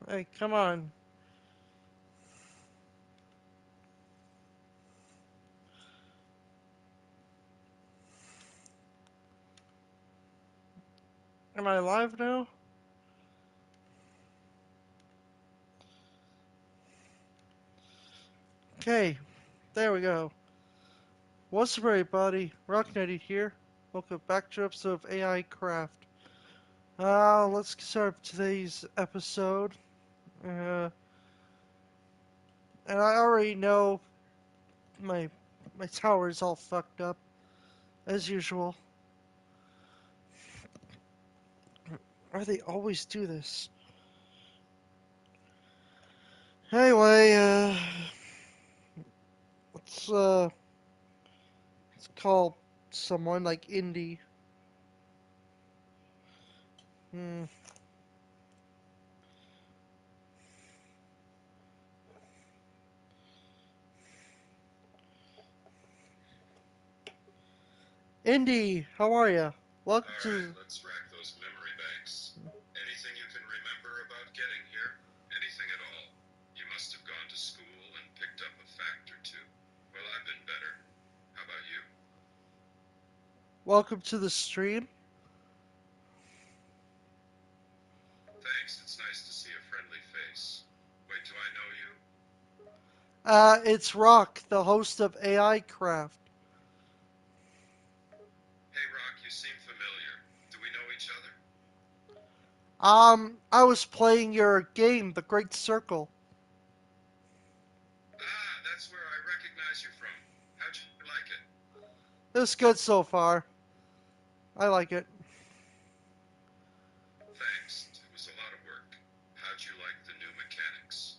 Hey, come on. Am I live now? Okay, there we go. What's up, everybody? Rocknetty here. Welcome back to an episode of A.I.Craft. Let's start today's episode. Uh, and I already know my my tower is all fucked up, as usual. Why do they always do this? Anyway, let's uh, let's call someone like Indy. Hmm. Indy, how are you? Welcome Alright, let's rack those memory banks. Anything you can remember about getting here? Anything at all? You must have gone to school and picked up a fact or two. Well, I've been better. How about you? welcome to the stream. Thanks, it's nice to see a friendly face. Wait, do I know you? It's Rock, the host of A.I.Craft. Hey, Rock, you seem familiar. Do we know each other? I was playing your game, The Great Circle. Ah, that's where I recognize you from. How'd you like it? It's good so far. I like it. Thanks, it was a lot of work. How'd you like the new mechanics?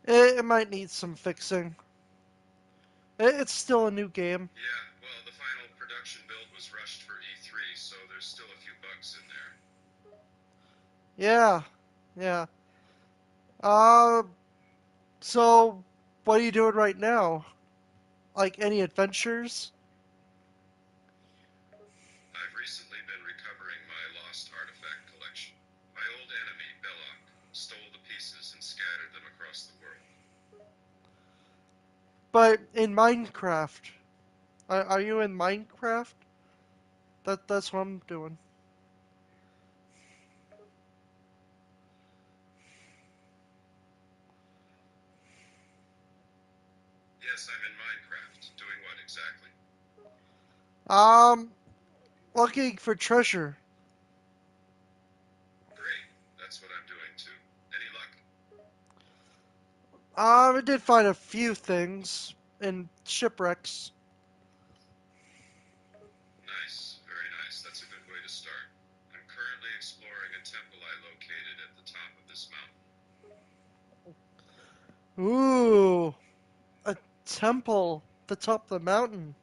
It might need some fixing. It's still a new game. Yeah, well, the final production build was rushed for E3, so there's still a few bugs in there. Yeah, yeah. Uh, so what are you doing right now? Like any adventures? I've recently been recovering my lost artifact collection. My old enemy, Belloc, stole the pieces and scattered them across the world. But in Minecraft, are you in Minecraft? That's what I'm doing. Yes, I'm in Minecraft. Doing what exactly? Um, looking for treasure. Great, that's what I'm doing too. Any luck? I did find a few things in shipwrecks. Nice, very nice. That's a good way to start. I'm currently exploring a temple I located at the top of this mountain. Ooh, a temple at the top of the mountain.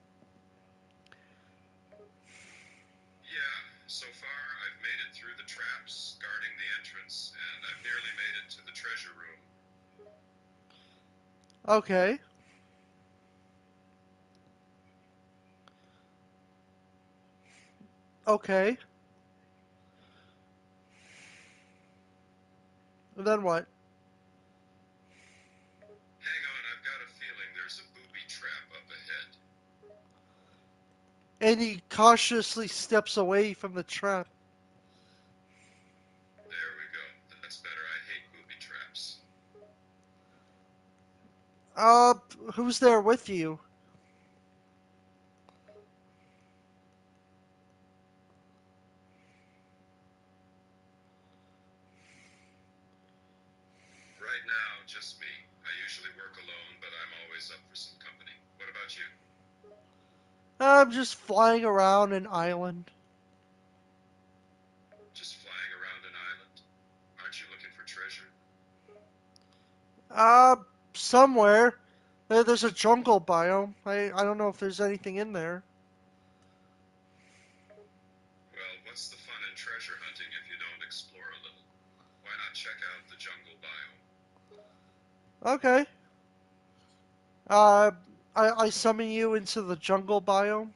Yeah, so far I've made it through the traps guarding the entrance, and I've nearly made it to the treasure room. Okay, okay. Then what? Hang on, I've got a feeling there's a booby trap up ahead. And he cautiously steps away from the trap. There we go. That's better. I hate booby traps. Uh, who's there with you? Right now, just me. I usually work alone, but I'm always up for some company. What about you? I'm just flying around an island. Just flying around an island? Aren't you looking for treasure? Uh, somewhere. There's a jungle biome. I don't know if there's anything in there. Well, what's the fun in treasure hunting if you don't explore a little? Why not check out the jungle biome? Okay. Uh, I summon you into the jungle biome.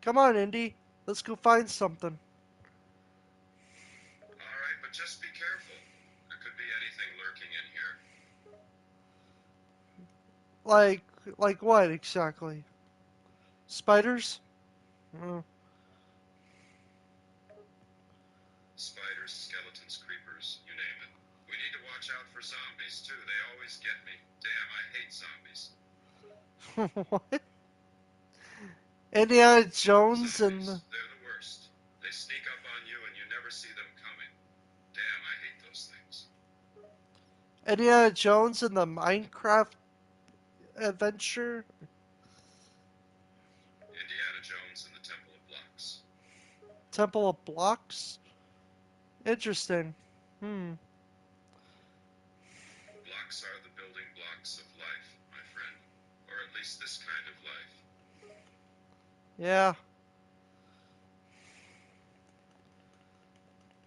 Come on, Indy. Let's go find something. Alright, but just be careful. There could be Like, like what exactly? Spiders? Oh, Spiders, skeletons, creepers, you name it. We need to watch out for zombies, too. They always get me. Damn, I hate zombies. what? Indiana Jones and Zombies, they're the worst. They sneak up on you and you never see them coming. Damn, I hate those things. Indiana Jones and the Minecraft adventure? Indiana Jones and the Temple of Blocks. Temple of Blocks? Interesting. Hmm. Blocks are the building blocks of life, my friend. Or at least this kind of life. Yeah.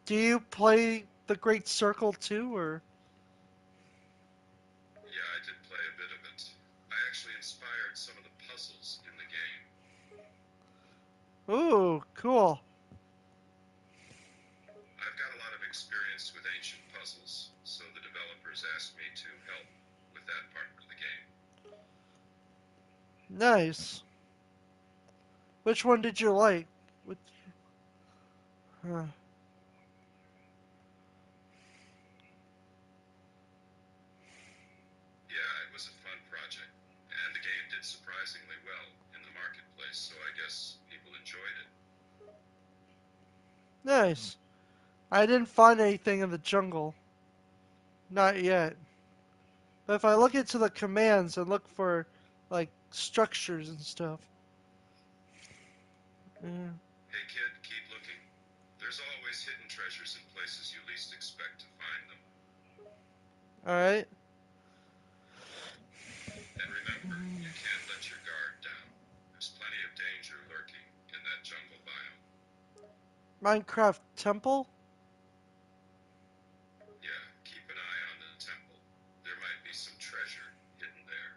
Do you play the Great Circle too, or? Yeah, I did play a bit of it. I actually inspired some of the puzzles in the game. Ooh, cool. I've got a lot of experience with ancient puzzles, so the developers asked me to help with that part of the game. Nice. Which one did you like? Which, huh. Yeah, it was a fun project, and the game did surprisingly well in the marketplace, so I guess people enjoyed it. Nice. I didn't find anything in the jungle. Not yet. But if I look into the commands and look for, like, structures and stuff. Yeah. Hey kid, keep looking. There's always hidden treasures in places you least expect to find them. Alright. And remember, you can't let your guard down. There's plenty of danger lurking in that jungle biome. Minecraft Temple? Yeah, keep an eye on the temple. There might be some treasure hidden there.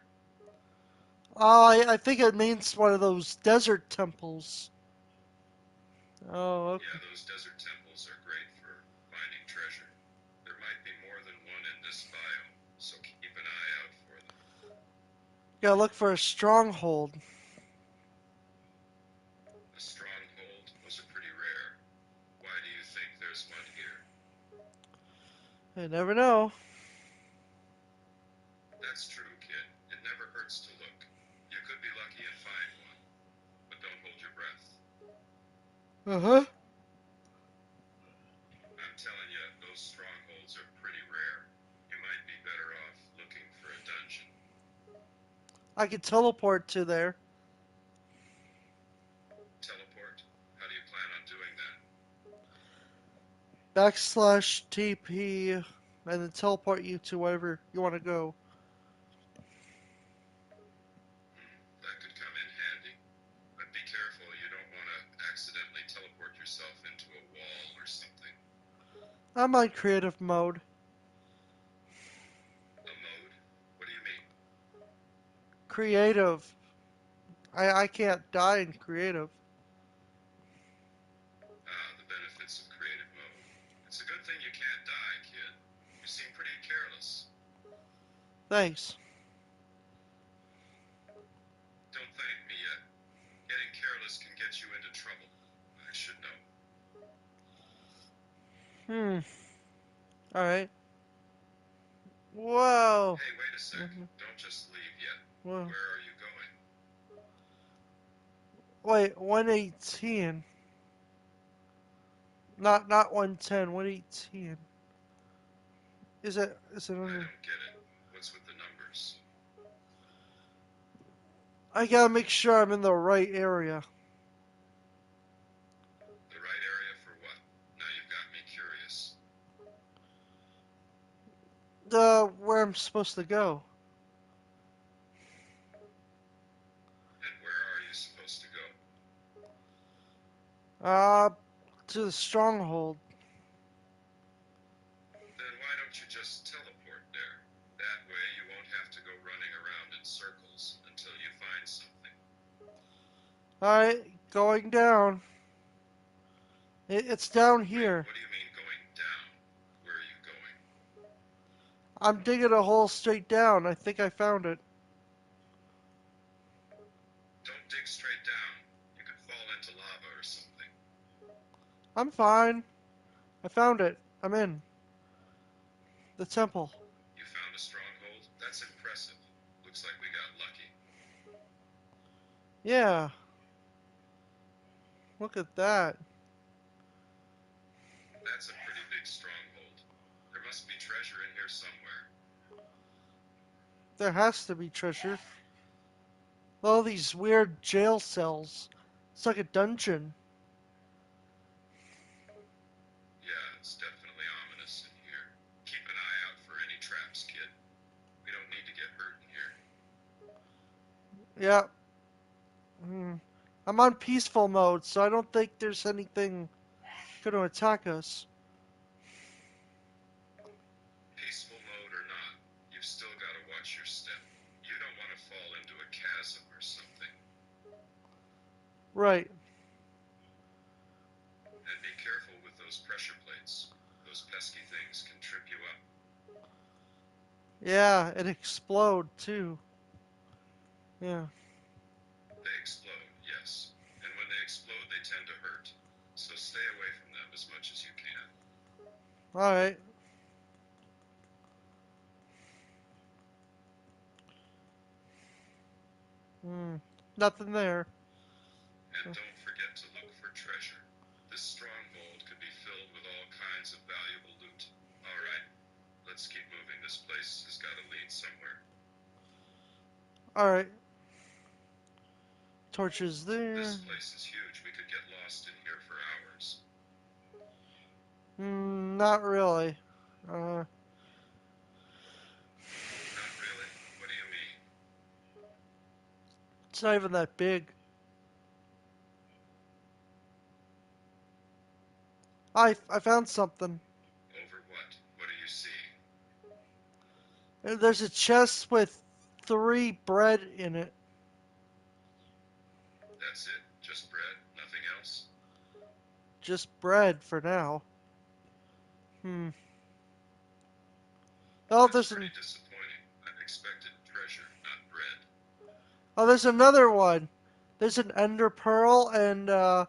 Oh, I think it means one of those desert temples. Oh, Yeah, okay. those desert temples are great for finding treasure. There might be more than one in this biome, so keep an eye out for them. Gotta look for a stronghold. A stronghold, those are pretty rare. Why do you think there's one here? I never know. That's true, kid. It never hurts to look. You could be lucky and find one, but don't hold your breath. Uh huh. I'm telling you, those strongholds are pretty rare. You might be better off looking for a dungeon. I could teleport to there. Teleport? How do you plan on doing that? Backslash TP and then teleport you to wherever you want to go. That could come in handy. But be careful, you don't want to accidentally teleport yourself into a wall or something. I'm on creative mode. A mode? What do you mean? Creative. I can't die in creative. Ah, the benefits of creative mode. It's a good thing you can't die, kid. You seem pretty careless. Thanks. Don't thank me yet. Getting careless can get you into trouble. I should know. Hmm. Alright. Whoa. Hey, wait a sec. Mhm. Don't just leave yet. Whoa. Where are you going? Wait, 118. Not 110, 118. Is it I under don't get it. What's with the numbers? I gotta make sure I'm in the right area. The right area for what? Now you've got me curious. Where I'm supposed to go. And where are you supposed to go? Uh to the stronghold. Then why don't you just teleport there? That way you won't have to go running around in circles until you find something. Alright, going down. It's down Wait, here. what do you mean going down? Where are you going? I'm digging a hole straight down. I think I found it. I'm fine. I found it. I'm in. The temple. You found a stronghold? That's impressive. Looks like we got lucky. Yeah. Look at that. That's a pretty big stronghold. There must be treasure in here somewhere. There has to be treasure. All these weird jail cells. It's like a dungeon. Yeah, it's definitely ominous in here. Keep an eye out for any traps, kid. We don't need to get hurt in here. Yeah. Hmm. I'm on peaceful mode, so I don't think there's anything going to attack us. Peaceful mode or not, you've still got to watch your step. You don't want to fall into a chasm or something. Right. And be careful with those pressure plates. Those pesky things can trip you up. Yeah, it explode too. Yeah. They explode, yes. And when they explode, they tend to hurt. So stay away from them as much as you can. Alright. Hmm. Nothing there. And don't forget to look for treasure. This stronghold could be filled with all kinds of valuable loot. Alright, let's keep moving. This place has got to lead somewhere. Alright. Torches This there. place is huge. We could get lost in here for hours. Not really. Uh, Not really? What do you mean? it's not even that big. I found something. Over what? What are you seeing? There's a chest with 3 bread in it. That's it? Just bread? Nothing else? Just bread for now. Hmm. Oh, That's there's pretty an disappointing. I expected treasure, not bread. there's another one. There's an ender pearl and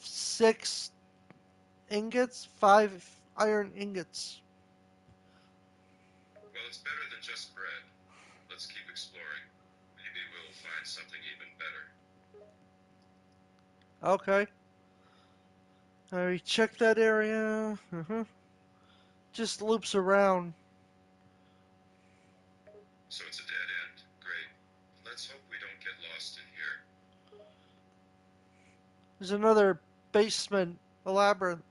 6 ingots, 5 iron ingots. Well, it's better than just bread. Let's keep exploring. Maybe we'll find something even better. Okay. I already checked that area. Just loops around. So it's a dead end. Great. Let's hope we don't get lost in here. There's another basement, a labyrinth.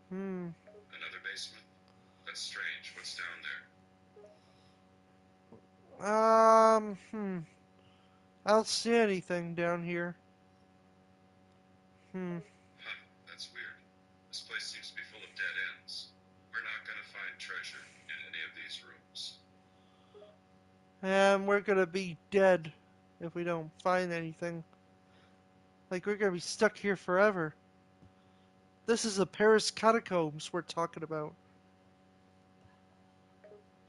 Hmm. Another basement? That's strange. What's down there? Hmm. I don't see anything down here. Hmm. Huh, that's weird. This place seems to be full of dead ends. We're not gonna find treasure in any of these rooms. And we're gonna be dead if we don't find anything. Like, we're gonna be stuck here forever. This is the Paris catacombs we're talking about.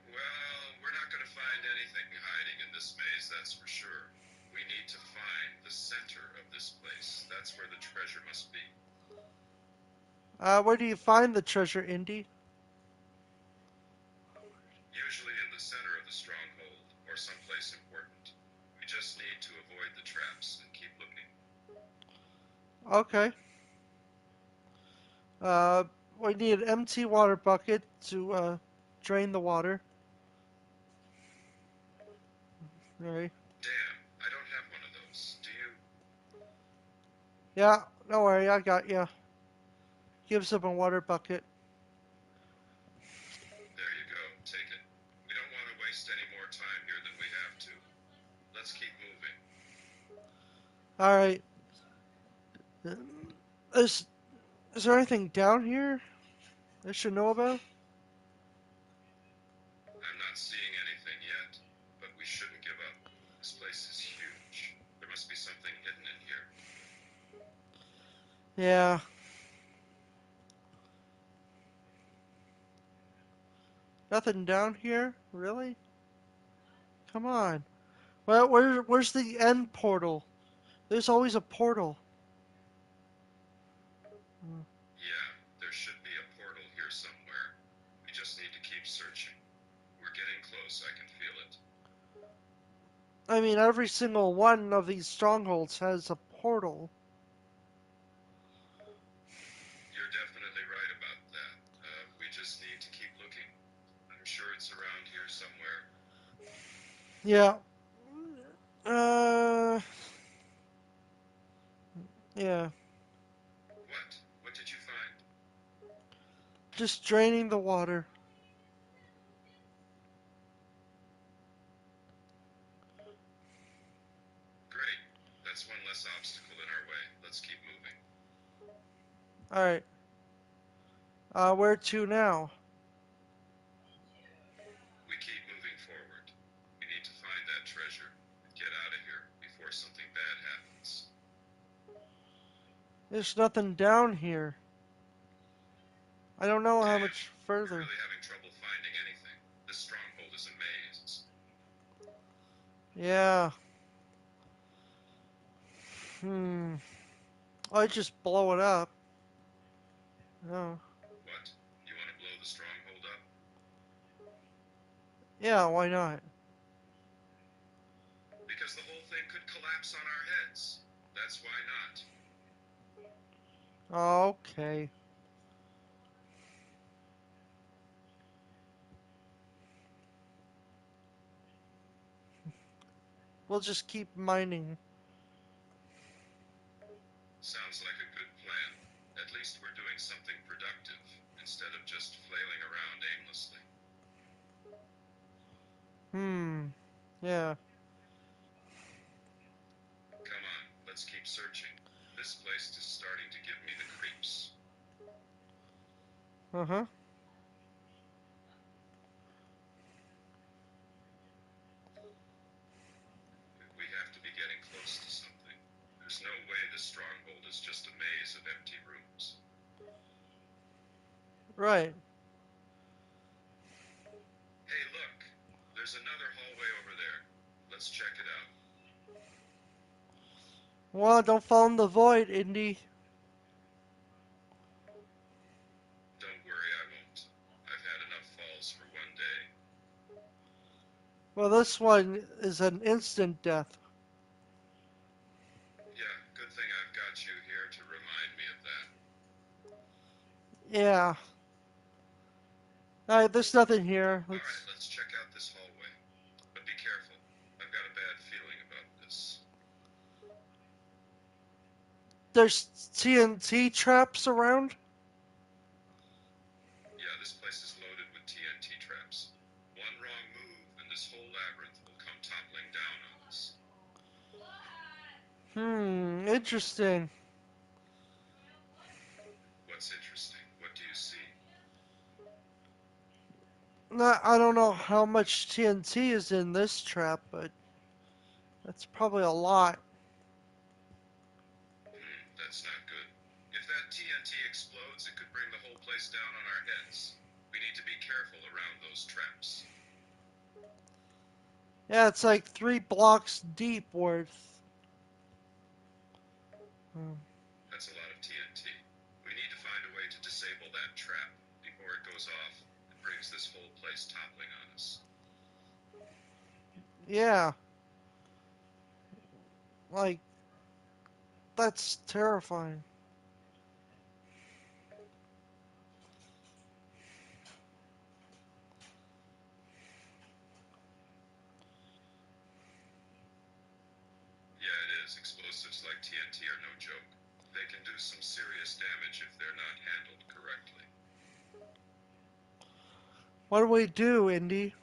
Well, we're not gonna find anything hiding in this maze, that's for sure. We need to find the center of this place. That's where the treasure must be. Where do you find the treasure, Indy? Usually in the center of the stronghold, or someplace important. We just need to avoid the traps and keep looking. Okay. Uh, we need an empty water bucket to, drain the water. Alright. Damn, I don't have one of those. Do you? Yeah, don't worry, I got ya. Gives him a water bucket. There you go, take it. We don't want to waste any more time here than we have to. Let's keep moving. Alright. Is, is there anything down here I should know about? I'm not seeing anything yet, but we shouldn't give up. This place is huge. There must be something hidden in here. Yeah. Nothing down here? Really? Come on. Well, where's the end portal? There's always a portal. Yeah, there should be a portal here somewhere. We just need to keep searching. We're getting close, I can feel it. I mean, every single one of these strongholds has a portal. You're definitely right about that. We just need to keep looking. I'm sure it's around here somewhere. Yeah. Uh. Yeah. What? What did you find? Just draining the water. Great. That's one less obstacle in our way. Let's keep moving. Alright. Where to now? We keep moving forward. We need to find that treasure and get out of here before something bad happens. There's nothing down here. I don't know how Damn, much we're further. really having trouble finding anything. This stronghold is a maze. Yeah. Hmm. I just blow it up. Oh. What? You want to blow the stronghold up? Yeah, why not? Because the whole thing could collapse on our heads. That's why not. Okay. We'll just keep mining. Sounds like a good plan. At least we're doing something productive instead of just flailing around aimlessly. Hmm. Yeah. Come on, let's keep searching. This place is starting to give me the creeps. Uh-huh. We have to be getting close to something. There's no way this stronghold is just a maze of empty rooms. Right. Hey, look! There's another hallway over there. Let's check it out. Well, don't fall in the void, Indy. Don't worry, I won't. I've had enough falls for one day. Well, this one is an instant death. Yeah, good thing I've got you here to remind me of that. Yeah. Alright, there's nothing here. Alright, Let's. let's check out this hallway. But be careful. I've got a bad feeling about this. There's TNT traps around? Yeah, this place is loaded with TNT traps. One wrong move, and this whole labyrinth will come toppling down on us. Interesting. What's interesting? What do you see? I don't know how much TNT is in this trap, but that's probably a lot. That's not good. If that TNT explodes, it could bring the whole place down on our heads. We need to be careful around those traps. Yeah, it's like 3 blocks deep worth. Hmm. That's a lot of TNT. We need to find a way to disable that trap before it goes off and brings this whole place toppling on us. Yeah, like, that's terrifying. Yeah, it is. Explosives like TNT are no joke. They can do some serious damage if they're not handled correctly. What do we do, Indy?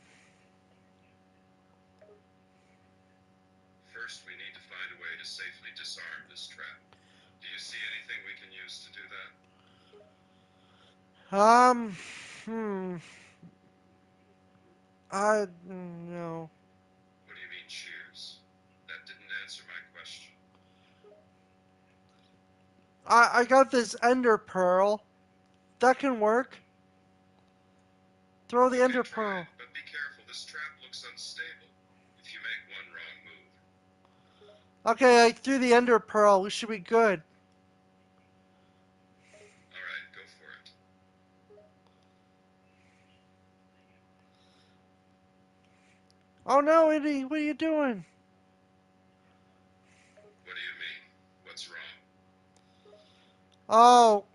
First, we need to find a way to safely disarm this trap. Do you see anything we can use to do that? Um, hmm. No. What do you mean, cheers? That didn't answer my question. I got this ender pearl. That can work. Throw the Okay, ender try pearl. it, but be careful. This trap looks unstable. If you make one wrong move, Okay, I threw the ender pearl. We should be good. Oh no, Indy, what are you doing? What do you mean? What's wrong? Oh,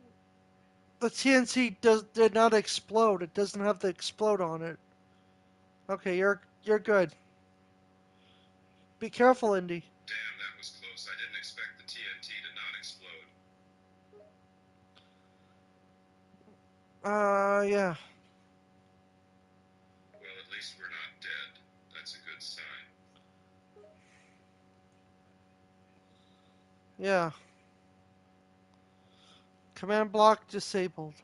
the TNT did not explode. It doesn't have the explode on it. Okay, you're good. Be careful, Indy. Damn, that was close. I didn't expect the TNT to not explode. Yeah. Well, at least we're not dead. That's a good sign. Yeah. Command block disabled.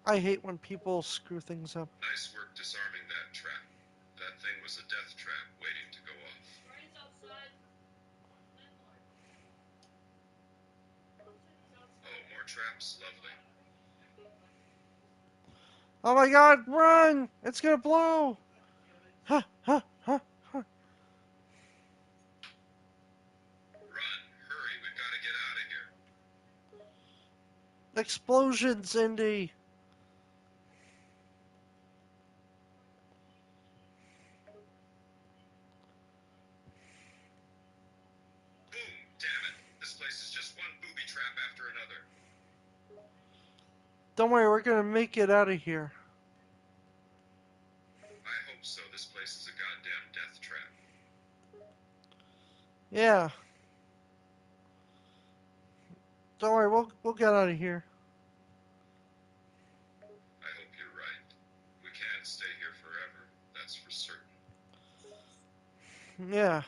I hate when people screw things up. Nice work disarming that trap. That thing was a death trap waiting to go off. Oh, more traps? Lovely. Oh my god, run! It's gonna blow! Ha, ha, ha, ha. Run! Hurry, we've got to get out of here. Explosions, Indy! Boom! Damn it! This place is just one booby trap after another. Don't worry, we're gonna make it out of here. I hope so. This place is a goddamn death trap. Yeah. Don't worry, we'll get out of here. I hope you're right. We can't stay here forever. That's for certain. Yeah.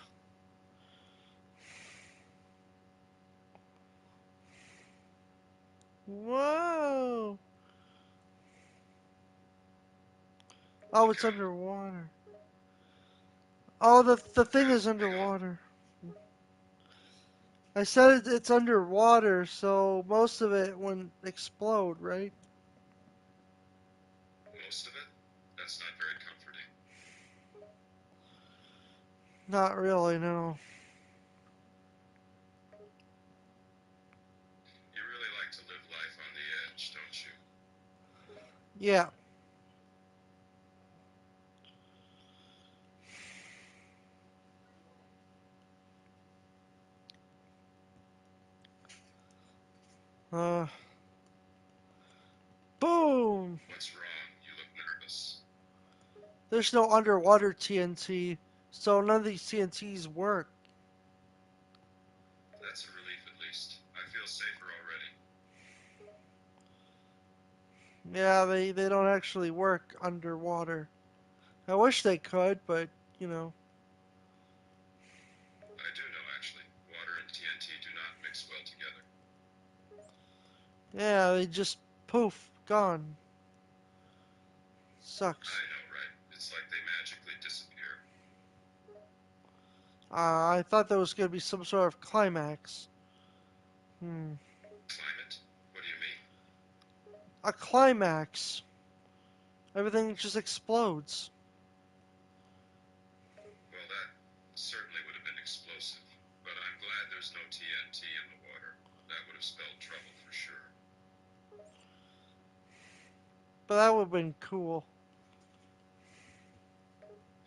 Whoa! Oh, Look it's out. underwater. Oh, the thing Crap, is hang on. underwater. I said it's underwater, so most of it wouldn't explode, right? Most of it? That's not very comforting. Not really, no. You really like to live life on the edge, don't you? Yeah. Uh, boom! What's wrong? You look nervous. There's no underwater TNT, so none of these TNTs work. That's a relief at least. I feel safer already. Yeah, they don't actually work underwater. I wish they could, but, you know. I do know, actually. Water and TNT do not mix well together. Yeah, they just poof, gone. I Sucks. know, right? It's like they magically disappear. I thought there was gonna be some sort of climax. Hmm. Climate? What do you mean? A climax. Everything just explodes. Well, that certainly would have been explosive. But I'm glad there's no TNT in the water. That would have spelled trouble for sure. But that would have been cool.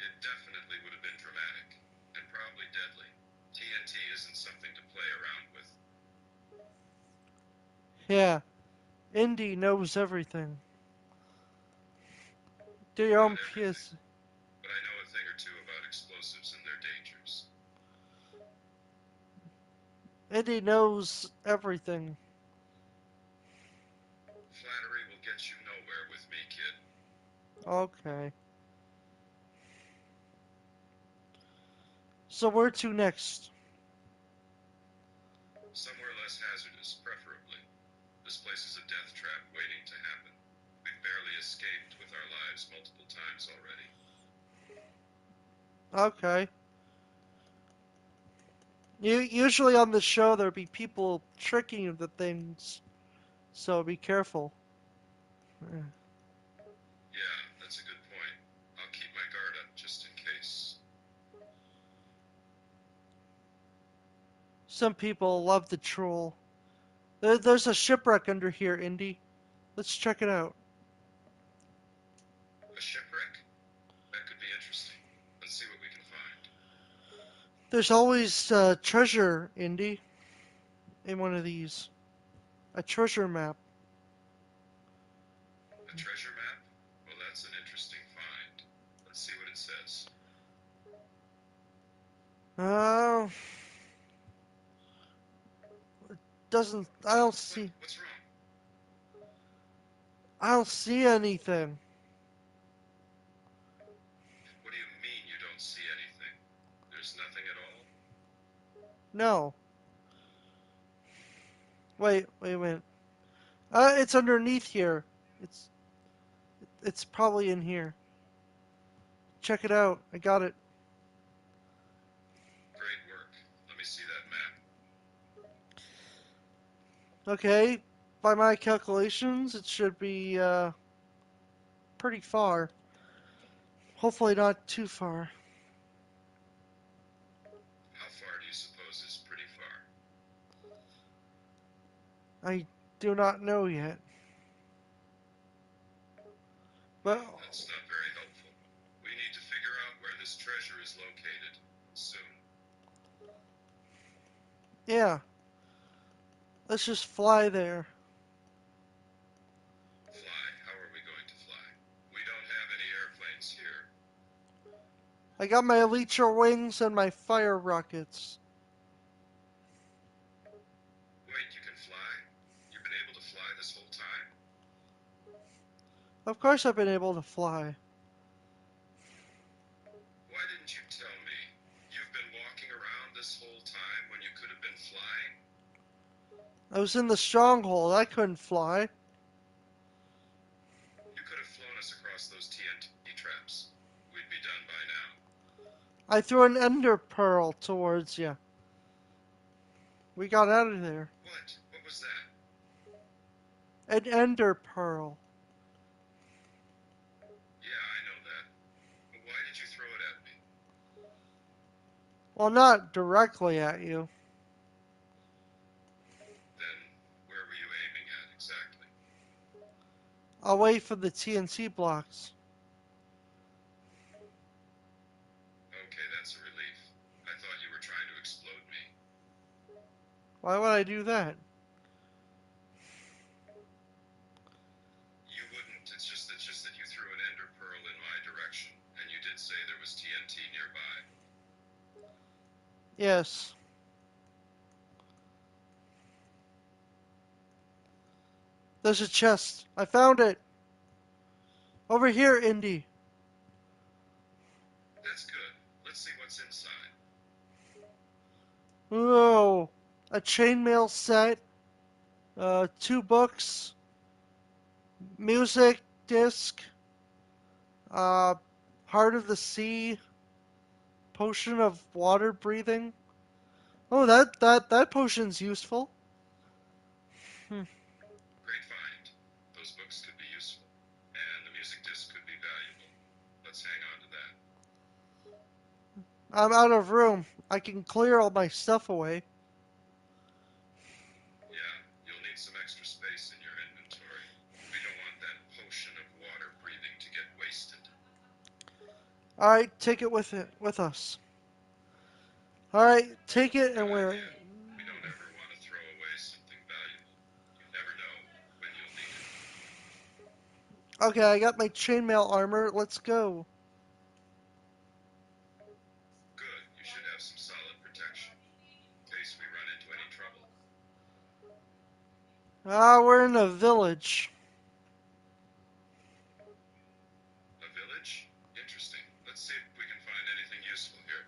It definitely would have been dramatic. And probably deadly. TNT isn't something to play around with. Yeah, Indy knows everything. Do your Not own everything. PS. But I know a thing or two about explosives and their dangers. Indy knows everything. Flattery will get you nowhere with me, kid. Okay. So where to next? Somewhere less hazardous, preferably. This place is a death trap waiting to happen. We've barely escaped with our lives multiple times already. Okay. Usually on the show there'd be people tricking the things, so be careful. Yeah, that's a good point. I'll keep my guard up just in case. Some people love the troll. There's a shipwreck under here, Indy. Let's check it out. A shipwreck? That could be interesting. There's always treasure, Indy, in one of these. A treasure map. A treasure map? Well, that's an interesting find. Let's see what it says. Uh, doesn't. I don't What? see. What's wrong? I don't see anything. What do you mean you don't see anything? There's nothing at all? No. Wait a minute. It's underneath here. It's it's probably in here. Check it out. I got it. Great work. Let me see that map. Okay. By my calculations, it should be pretty far. Hopefully not too far. How far do you suppose is pretty far? I do not know yet. But That's not very helpful. We need to figure out where this treasure is located. Soon. yeah, let's just fly there. Fly? How are we going to fly? We don't have any airplanes here. I got my Elytra wings and my fire rockets. Wait, you can fly? You've been able to fly this whole time? Of course I've been able to fly. Why didn't you tell me? You've been walking around this whole time when you could have been flying? I was in the stronghold. I couldn't fly. You could have flown us across those TNT traps. We'd be done by now. I threw an ender pearl towards you. We got out of there. What? What was that? An ender pearl. Yeah, I know that. But why did you throw it at me? Well, not directly at you. Then, where were you aiming at exactly? Away from the TNT blocks. Okay, that's a relief. I thought you were trying to explode me. Why would I do that? You wouldn't. It's just that you threw an ender pearl in my direction, and you did say there was TNT nearby. Yes. There's a chest. I found it. Over here, Indy. That's good. Let's see what's inside. Whoa. A chainmail set. Two books. Music disc. Uh, Heart of the Sea. Potion of water breathing. Oh, that potion's useful. Hmm. Great find. Those books could be useful, and the music disc could be valuable. Let's hang on to that. I'm out of room. I can clear all my stuff away. Yeah, you'll need some extra space in your inventory. We don't want that potion of water breathing to get wasted. All right, take it with us. All right, take it Good and wear it. idea. We don't ever want to throw away something valuable. You never know when you'll need it. Okay, I got my chainmail armor. Let's go. Good. You should have some solid protection in case we run into any trouble. We're in a village. A village? Interesting. Let's see if we can find anything useful here.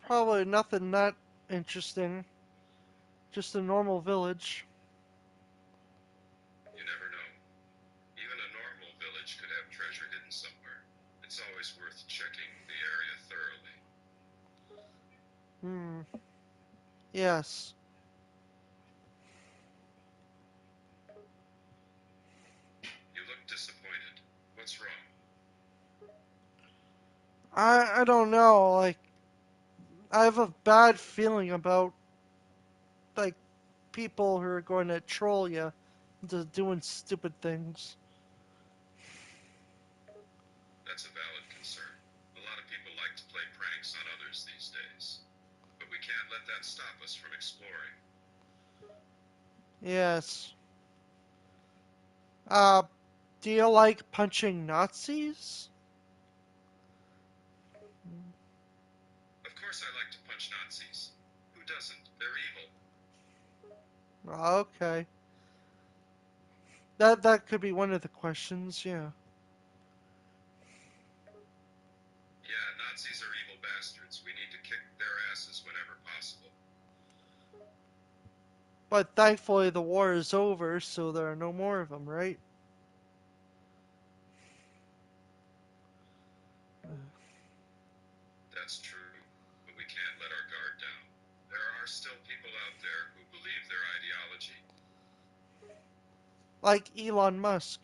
Probably nothing that interesting. Just a normal village. You never know. Even a normal village could have treasure hidden somewhere. It's always worth checking the area thoroughly. Hmm. Yes. You look disappointed. What's wrong? I don't know. Like I have a bad feeling about like people who are going to troll you into doing stupid things. That's a valid concern. A lot of people like to play pranks can't stop us from exploring. Yes. Uh, do you like punching Nazis? Of course, I like to punch Nazis. Who doesn't? They're evil. Okay. That could be one of the questions, yeah. Yeah, Nazis are evil bastards. We need to kick their asses whenever possible. But thankfully the war is over, so there are no more of them, right? That's true, but we can't let our guard down. There are still people out there who believe their ideology. Like Elon Musk.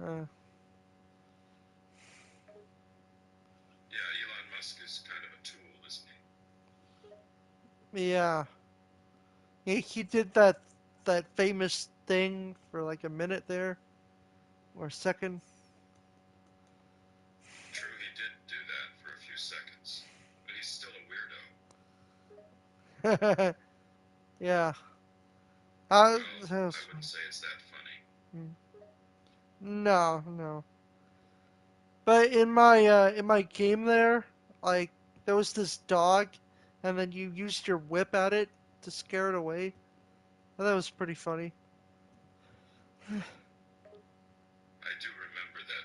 Uh, Yeah, Elon Musk is kind of a tool, isn't he? yeah. He did that famous thing for like a minute there, or a second. True, he did do that for a few seconds, but he's still a weirdo. Yeah. Well, I That's- wouldn't say it's that funny. no, no. But in my game there, like there was this dog, and then you used your whip at it to scare it away. And that was pretty funny. I do remember that.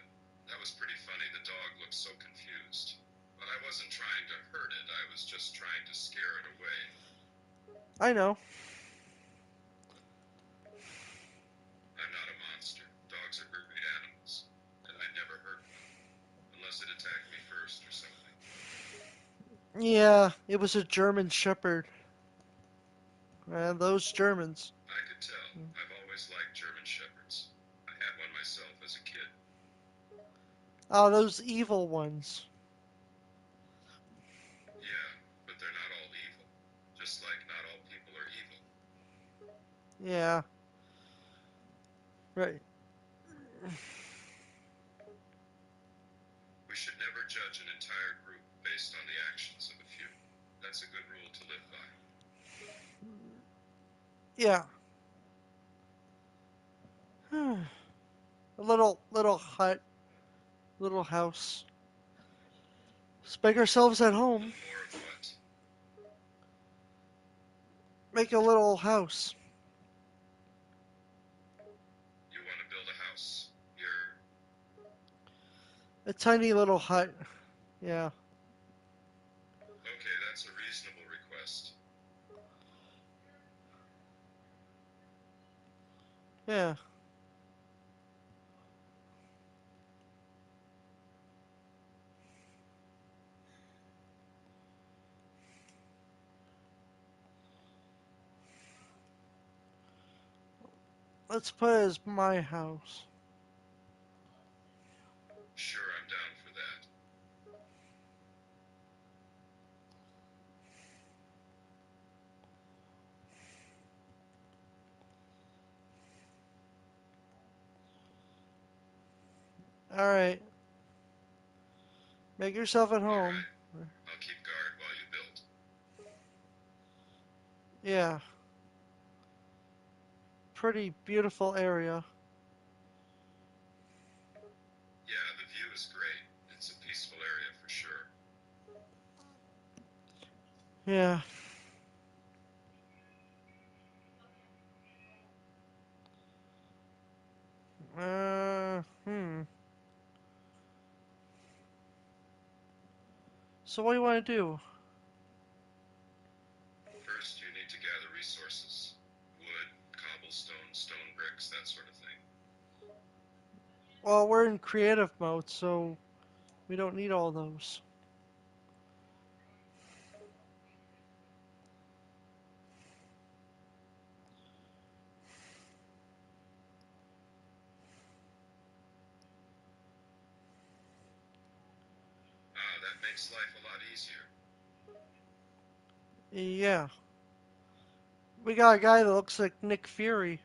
That was pretty funny. The dog looked so confused. But I wasn't trying to hurt it, I was just trying to scare it away. I know. I'm not a monster. Dogs are great animals, and I'd never hurt one, unless it attacked me first or something. Yeah, it was a German Shepherd. And those Germans. I could tell. I've always liked German Shepherds. I had one myself as a kid. Oh, those evil ones. Yeah, but they're not all evil. Just like not all people are evil. Yeah, right. We should never judge an entire group based on the actions of a few. That's a good rule to live by. Yeah. A little hut, little house. Let's make ourselves at A home. little more of what? Make a little house. You want to build a house? You're... A tiny little hut. Yeah. Okay, that's a reasonable request. Yeah. Let's put it as my house. Sure, I'm down for that. Alright. Make yourself at home. Alright, I'll keep guard while you build. Yeah. Pretty beautiful area. Yeah, the view is great. It's a peaceful area for sure. Yeah. Hmm. So what do you want to do? First, you need to gather resources. Wood, cobblestone, stone bricks, that sort of thing. Well, we're in creative mode, so we don't need all those. Ah, that makes life a lot easier. Yeah. We got a guy that looks like Nick Fury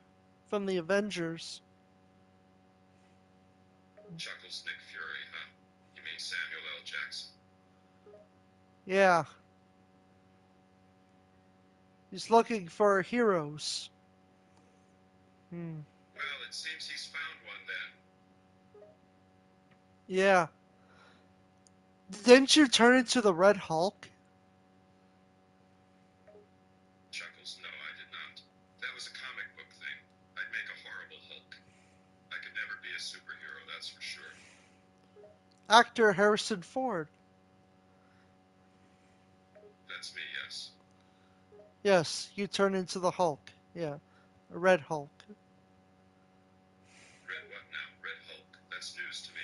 from the Avengers. Chuckles Nick Fury, huh? You mean Samuel L. Jackson? Yeah. He's looking for heroes. Hmm. Well, it seems he's found one then. Yeah. Didn't you turn into the Red Hulk? Chuckles, no, I did not. That was a comic book thing. I'd make a horrible Hulk. I could never be a superhero, that's for sure. Actor Harrison Ford. That's me, yes. Yes, you turn into the Hulk. Yeah, a Red Hulk. Red what now? Red Hulk? That's news to me.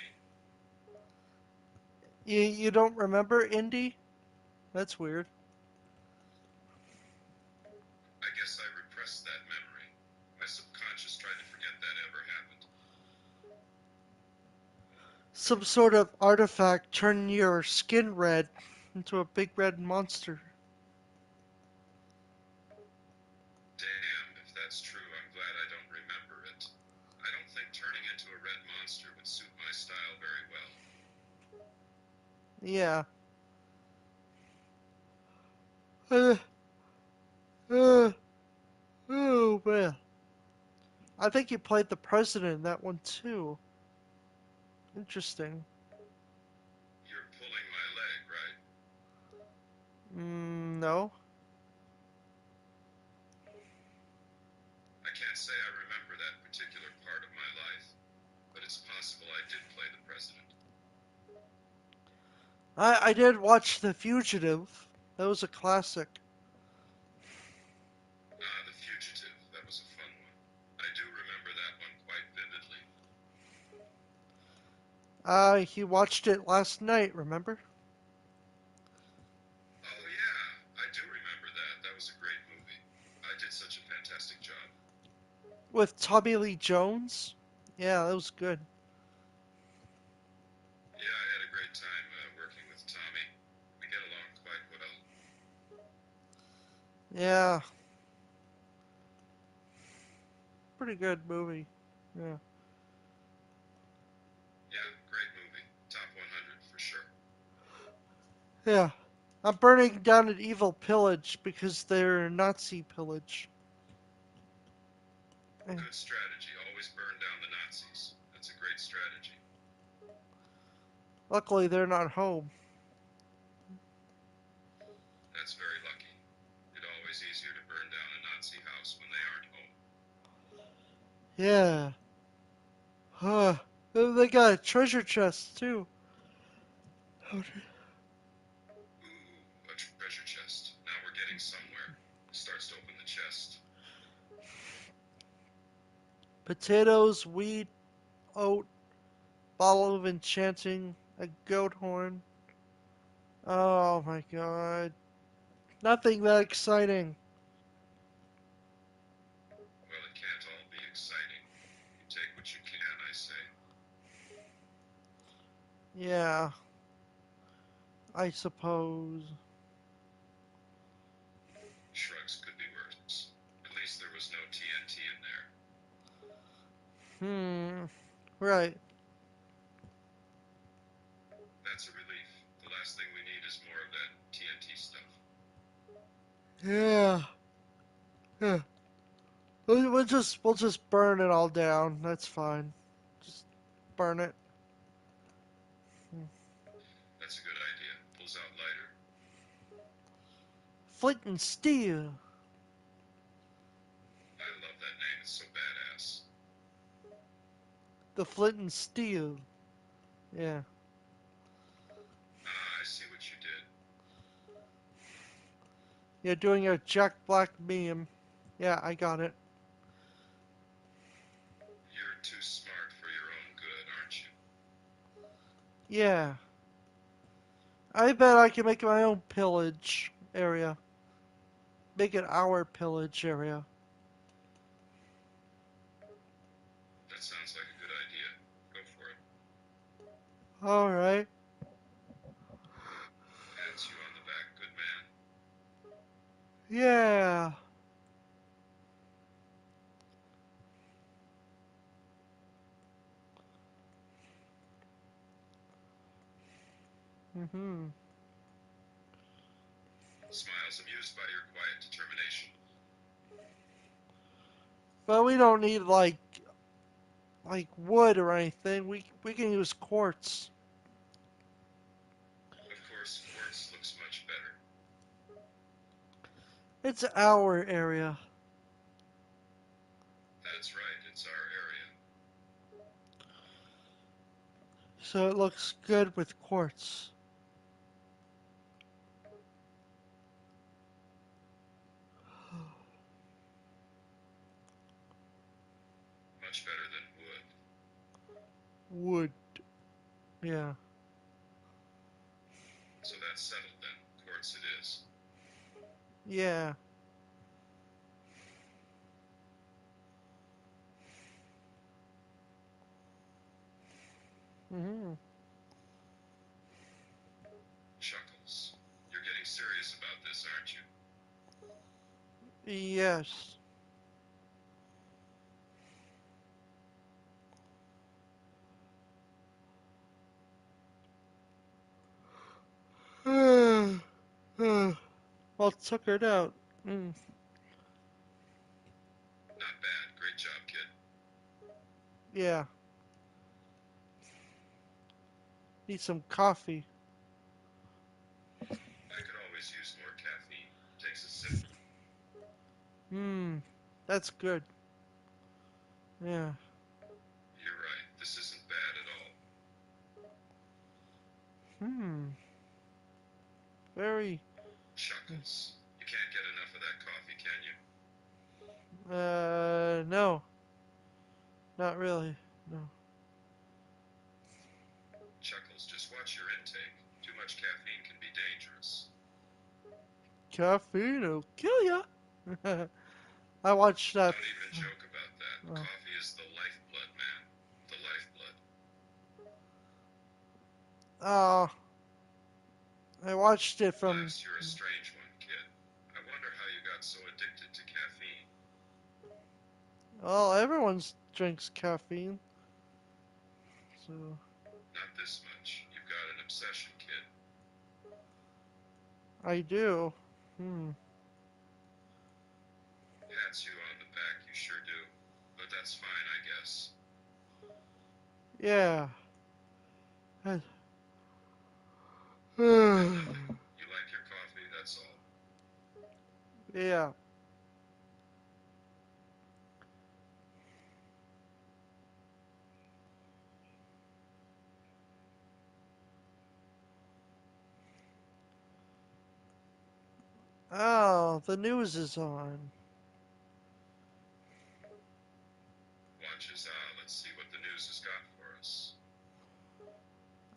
You don't remember Indy? That's weird. I guess I repressed that memory. My subconscious tried to forget that ever happened. Some sort of artifact turning your skin red into a big red monster. Damn, if that's true, I'm glad I don't remember it. I don't think turning into a red monster would suit my style very well. Yeah. Uh, uh, oh man. I think you played the president in that one too. Interesting. You're pulling my leg, right? No. I can't say I remember that particular part of my life, but it's possible I did play the president. I did watch The Fugitive. That was a classic. Ah, The Fugitive. That was a fun one. I do remember that one quite vividly. He watched it last night, remember? Oh, yeah, I do remember that. That was a great movie. I did such a fantastic job. With Tommy Lee Jones? Yeah, that was good. Yeah, I had a great time working with Tommy. We get along quite well. Yeah, pretty good movie. Yeah. Yeah, great movie. Top 100 for sure. Yeah. I'm burning down an evil pillage because they're a Nazi pillage. Eh, Good strategy. Always burn down the Nazis. That's a great strategy. luckily, they're not home. That's very lucky. It's always easier to burn down a Nazi house when they aren't home. Yeah. Huh. They got a treasure chest, too. Ooh, a treasure chest. Now we're getting somewhere. Starts to open the chest. Potatoes, wheat, oat, bottle of enchanting, a goat horn. Oh my god. Nothing that exciting. Well, it can't all be exciting. You take what you can, I say. Yeah, I suppose. Shrugs could be worse. At least there was no TNT in there. Hmm. Right. That's a relief. The last thing we need is more of that TNT stuff. Yeah. Yeah. We'll just burn it all down. That's fine. Just burn it. That's a good idea. Pulls out lighter. Flint and steel. I love that name. It's so badass. The flint and steel. Yeah. Ah, I see what you did. Yeah, doing a Jack Black meme. Yeah, I got it. You're too smart for your own good, aren't you? Yeah. I bet I can make my own pillage area. Make it our pillage area. That sounds like a good idea. Go for it. Alright. Pats you on the back, good man. Yeah. Mm-hmm. Smiles amused by your quiet determination. But we don't need like wood or anything. We can use quartz. Of course, quartz looks much better. It's our area, That's right, it's our area. so it looks good with quartz. Much better than wood. Wood. Yeah. So that's settled then. Quartz it is. Yeah. Hmm. Chuckles. You're getting serious about this, aren't you? Yes. Well, tuckered out. Mm. Not bad. Great job, kid. Yeah. Need some coffee. I could always use more caffeine. Takes a sip. Hmm. That's good. Yeah. You're right. This isn't bad at all. Hmm. Very. Chuckles. You can't get enough of that coffee, can you? No. Not really. No. Chuckles, just watch your intake. Too much caffeine can be dangerous. Caffeine will kill ya. I watched that. Don't even joke about that. Oh. Coffee is the lifeblood, man. The lifeblood. Oh. I watched it from. Alas, you're a strange one, kid. I wonder how you got so addicted to caffeine. Well, everyone drinks caffeine. So. Not this much. You've got an obsession, kid. I do. Hmm. Pats you on the back, you sure do. But that's fine, I guess. Yeah. And nothing. You like your coffee, that's all. Yeah. Oh, the news is on. Watch his eye. Let's see what the news has got for us.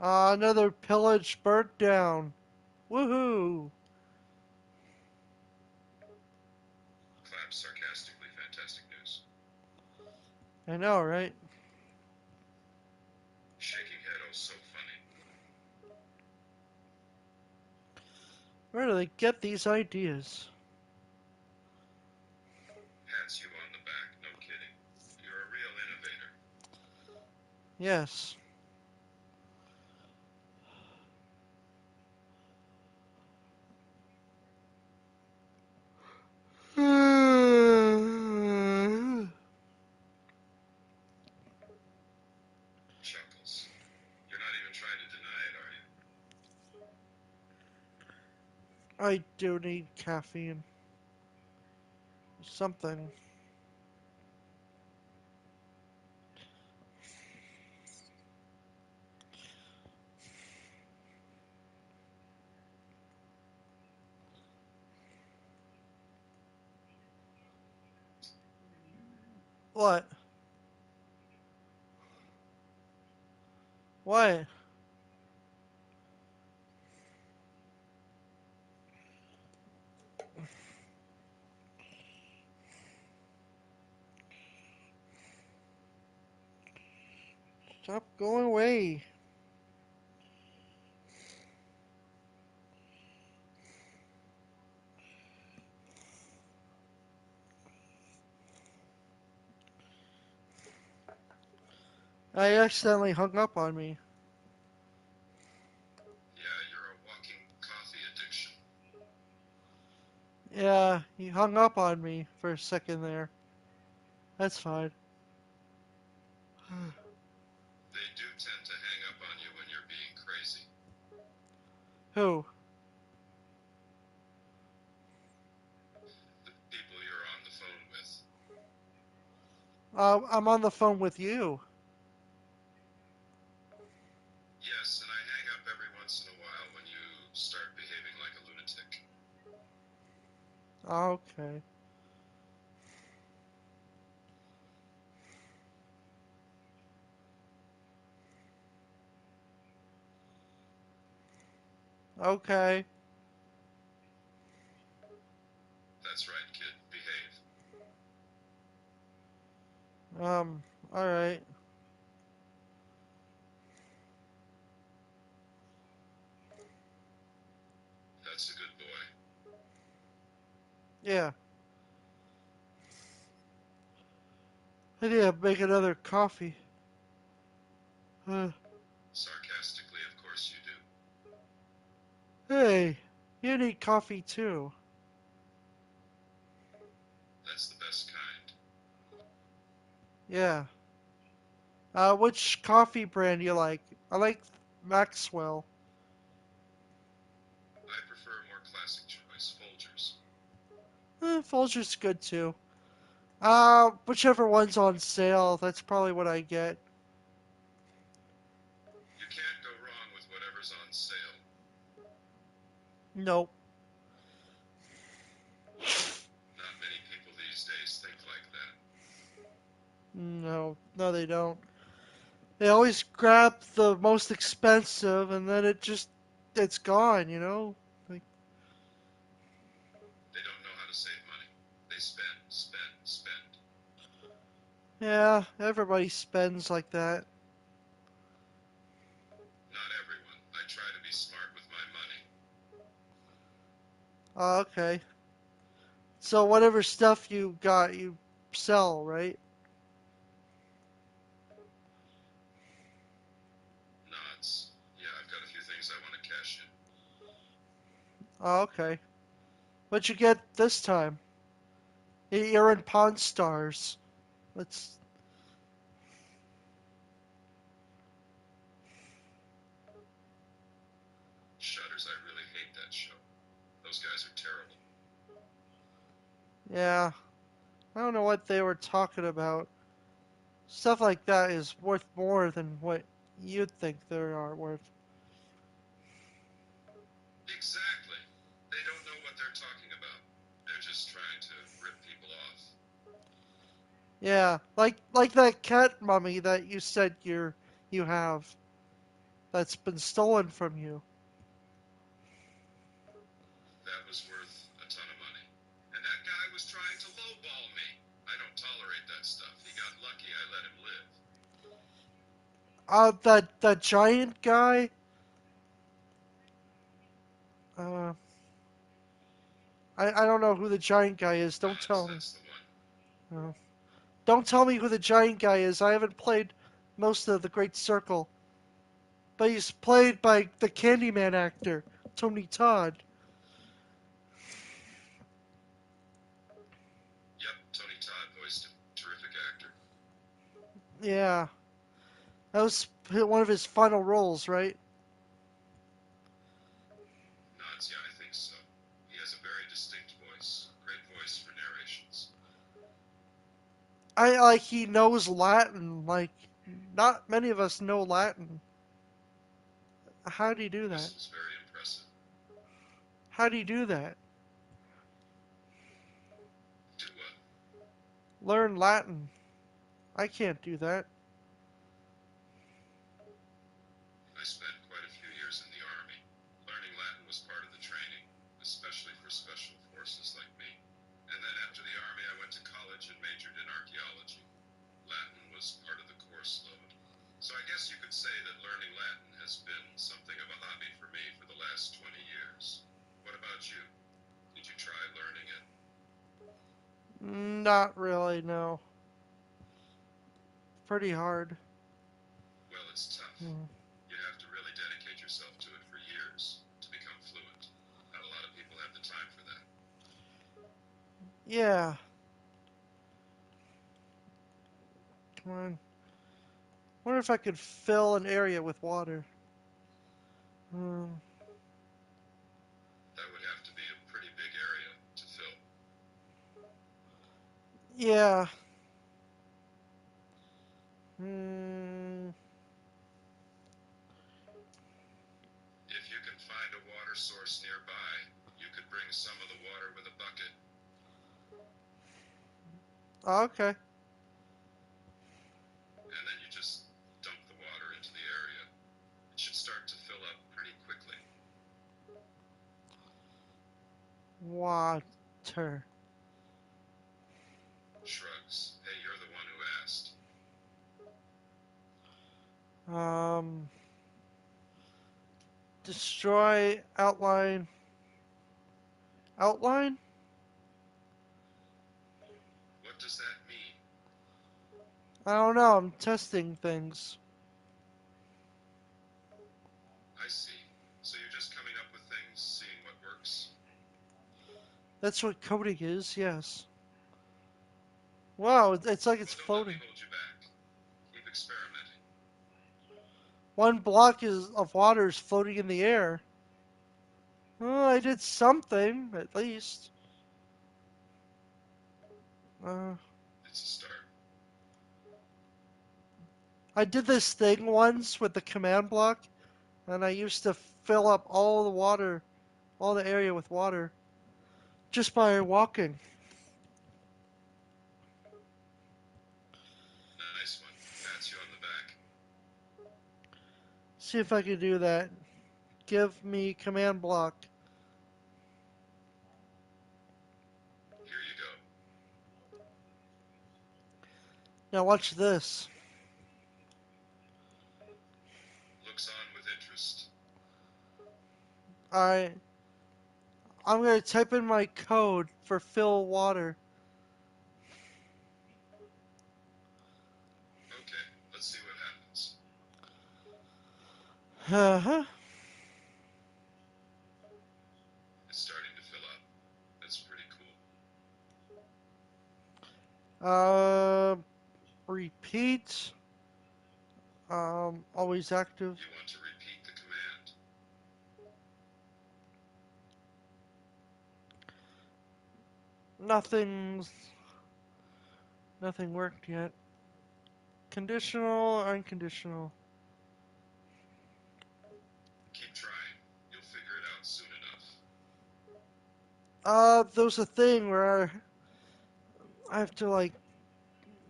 Another pillage burnt down. Woohoo! Claps sarcastically. Fantastic news. I know, right? Shaking head, oh so funny. Where do they get these ideas? Pats you on the back, no kidding. You're a real innovator. Yes. Chuckles. You're not even trying to deny it, are you? I do need caffeine. Something. What? What? Stop going away. I accidentally hung up on me. Yeah, you're a walking coffee addiction. Yeah, he hung up on me for a second there. That's fine. They do tend to hang up on you when you're being crazy. Who? The people you're on the phone with. I'm on the phone with you. Yes, and I hang up every once in a while when you start behaving like a lunatic. Okay. Okay. That's right, kid. Behave. Um, alright. That's a good boy. Yeah. I need to make another coffee. Uh, Sarcastically, of course you do. hey, you need coffee too. That's the best kind. Yeah. Which coffee brand do you like? I like Maxwell. I prefer a more classic choice, Folgers. Folgers good too. Whichever one's on sale, that's probably what I get. You can't go wrong with whatever's on sale. Nope. Not many people these days think like that. No, no, they don't. They always grab the most expensive, and then it's gone. Like, They don't know how to save money. They spend, spend, spend. yeah, everybody spends like that. Not everyone. I try to be smart with my money. Okay. So whatever stuff you got, you sell, right? Nods. Yeah, I've got a few things I want to cash in. Okay. What'd you get this time? You're in Pawn Stars. Let's. Shutters, I really hate that show. Those guys are terrible. Yeah. I don't know what they were talking about. Stuff like that is worth more than what you'd think they are worth. Exactly. They don't know what they're talking about. They're just trying to rip people off. Yeah, like that cat mummy that you said you have that's been stolen from you. That was worth a ton of money. And that guy was trying to lowball me. I don't tolerate that stuff. He got lucky I let him live. That giant guy. Uh, I don't know who the giant guy is. Don't Nods, tell me. that's the one. Uh, don't tell me who the giant guy is. I haven't played most of the Great Circle, but he's played by the Candyman actor Tony Todd. Yep, Tony Todd voiced him. Terrific actor. Yeah, that was one of his final roles, right? Nods, yeah, I think so. He has a very distinct voice. Great voice for narrations. I like he knows Latin. Like not many of us know Latin. How do you do Voice that? was very impressive. How do you do that? Do what? Learn Latin. I can't do that. I spent quite a few years in the Army. Learning Latin was part of the training, especially for special forces like me. And then after the Army, I went to college and majored in archaeology. Latin was part of the course load. So I guess you could say that learning Latin has been something of a hobby for me for the last 20 years. What about you? Did you try learning it? Not really, no. Pretty hard. Well, it's tough. Hmm. You have to really dedicate yourself to it for years to become fluent. Not a lot of people have the time for that. Yeah. Come on. Wonder if I could fill an area with water. Um, That would have to be a pretty big area to fill. yeah. Hmm. If you can find a water source nearby, you could bring some of the water with a bucket. Okay. And then you just dump the water into the area. It should start to fill up pretty quickly. Water. Shrugs. Hey, you're the one who asked. Um. Destroy outline. Outline? What does that mean? I don't know. I'm testing things. I see. So you're just coming up with things, seeing what works? That's what coding is, yes. Wow, it's like it's Well, don't let me floating. hold you back. Keep experimenting. One block of water is floating in the air. Oh, I did something, at least. Uh, It's a start. I did this thing once with the command block, and I used to fill up all the water, all the area with water, just by walking. Nice one. Pats you on the back. See if I can do that. Give me command block. Here you go. Now watch this. Looks on with interest. Alright, I'm gonna type in my code for fill water. Okay, let's see what happens. Uh-huh. It's starting to fill up. That's pretty cool. Uh, repeat. Always active. You want to repeat the command? Nothing's, nothing worked yet. Conditional, unconditional. Keep trying. You'll figure it out soon enough. There was a thing where I have to like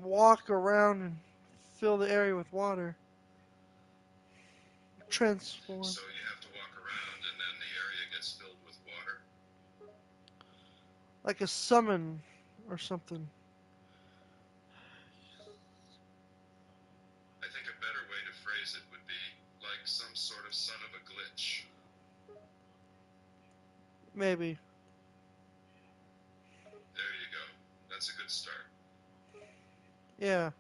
walk around and fill the area with water. Transform. So you have to walk around and then the area gets filled with water? Like a summon or something. I think a better way to phrase it would be like some sort of son of a glitch. Maybe. There you go. That's a good start. Yeah.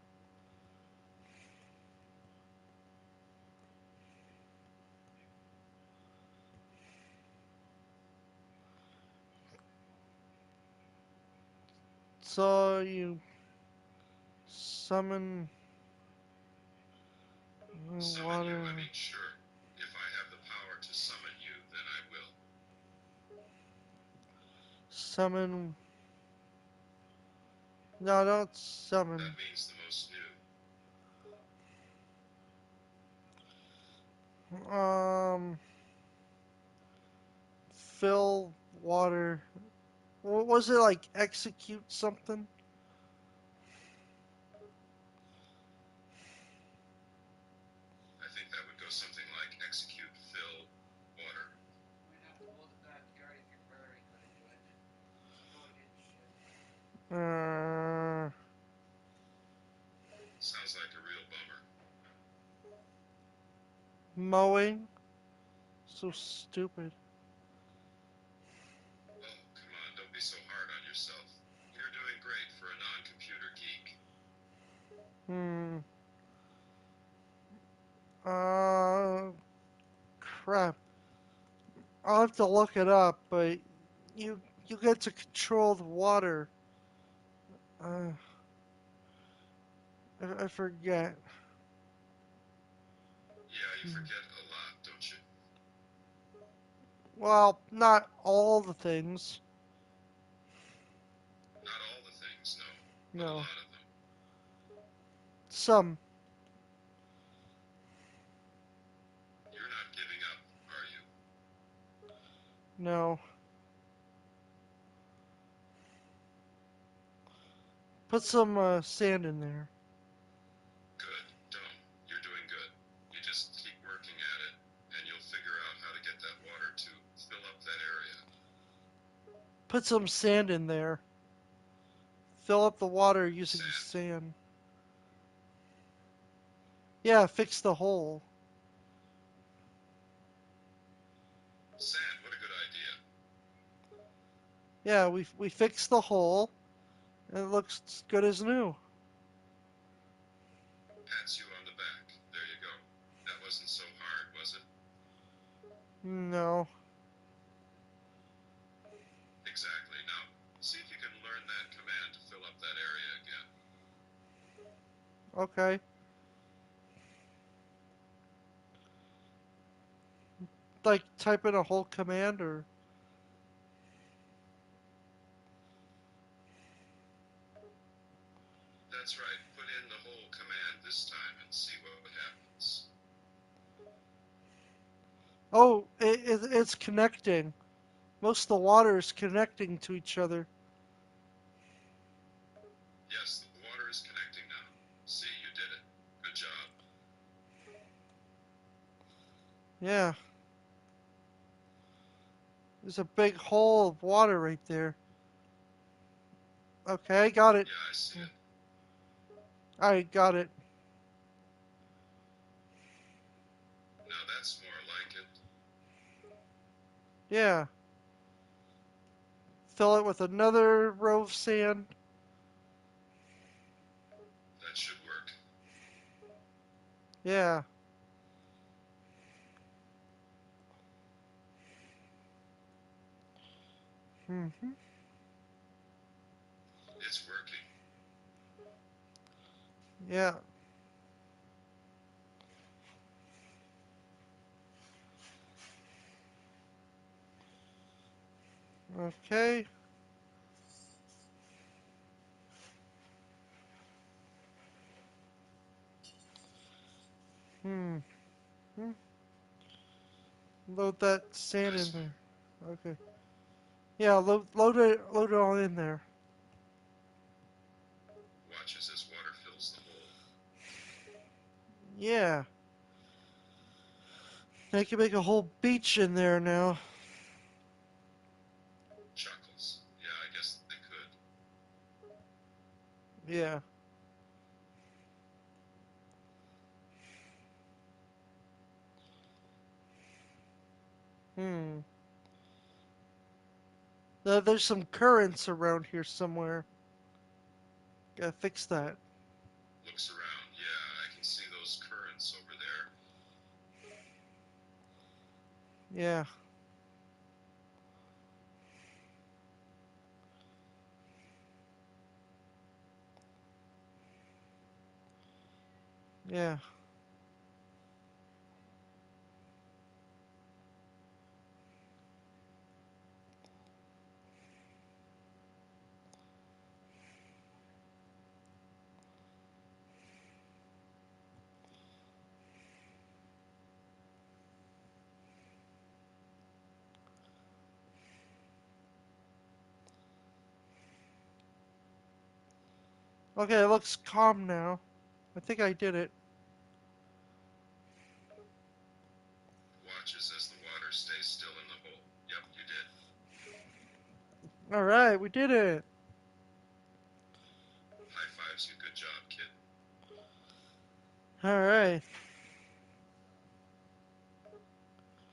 So you summon Summon you, I water. mean, sure. If I have the power to summon you, then I will. Summon. No, don't That summon. means the most new. Um, fill water. What was it like? Execute something? I think that would go something like execute, fill, water. Uh, Sounds like a real bummer. mowing. So stupid. Oh, come on, don't be so hard on yourself. You're doing great for a non-computer geek. Hmm. Uh, crap. I'll have to look it up, but you get to control the water. Uh, I forget. Yeah, you Hmm. forget a lot, don't you? Well, not all the things. Not all the things, no, but a No. lot of them. Some. You're not giving up, are you? No. Put some sand in there. Good. Don't. You're doing good. You just keep working at it, and you'll figure out how to get that water to fill up that area. Put some sand in there. Fill up the water using Sand. sand. Yeah, fix the hole. Sand, what a good idea. Yeah, we fixed the hole, and it looks good as new. Pats you on the back. There you go. That wasn't so hard, was it? No. Exactly. Now, see if you can learn that command to fill up that area again. Okay. Like type in a whole command or That's right. Put in the whole command this time and see what happens. oh, it's connecting. Most of the water is connecting to each other. Yes, the water is connecting now. See, you did it. Good job. Yeah, there's a big hole of water right there. Okay, got it. Yeah, I see it. I got it. Now that's more like it. Yeah. Fill it with another row of sand. That should work. Yeah. Hmm. It's working. Yeah. Okay. Hmm. Hmm. Load that sand in Nice one. there. Okay. Yeah, load it all in there. Watch as this water fills the hole. Yeah. They can make a whole beach in there now. Chuckles. Yeah, I guess they could. Yeah. Hmm. There's some currents around here somewhere. Gotta fix that. Looks around. Yeah, I can see those currents over there. Yeah. Yeah. Okay, it looks calm now. I think I did it. Watches as the water stays still in the hole. Yep, you did. All right, we did it. High fives you. Good job, kid. All right.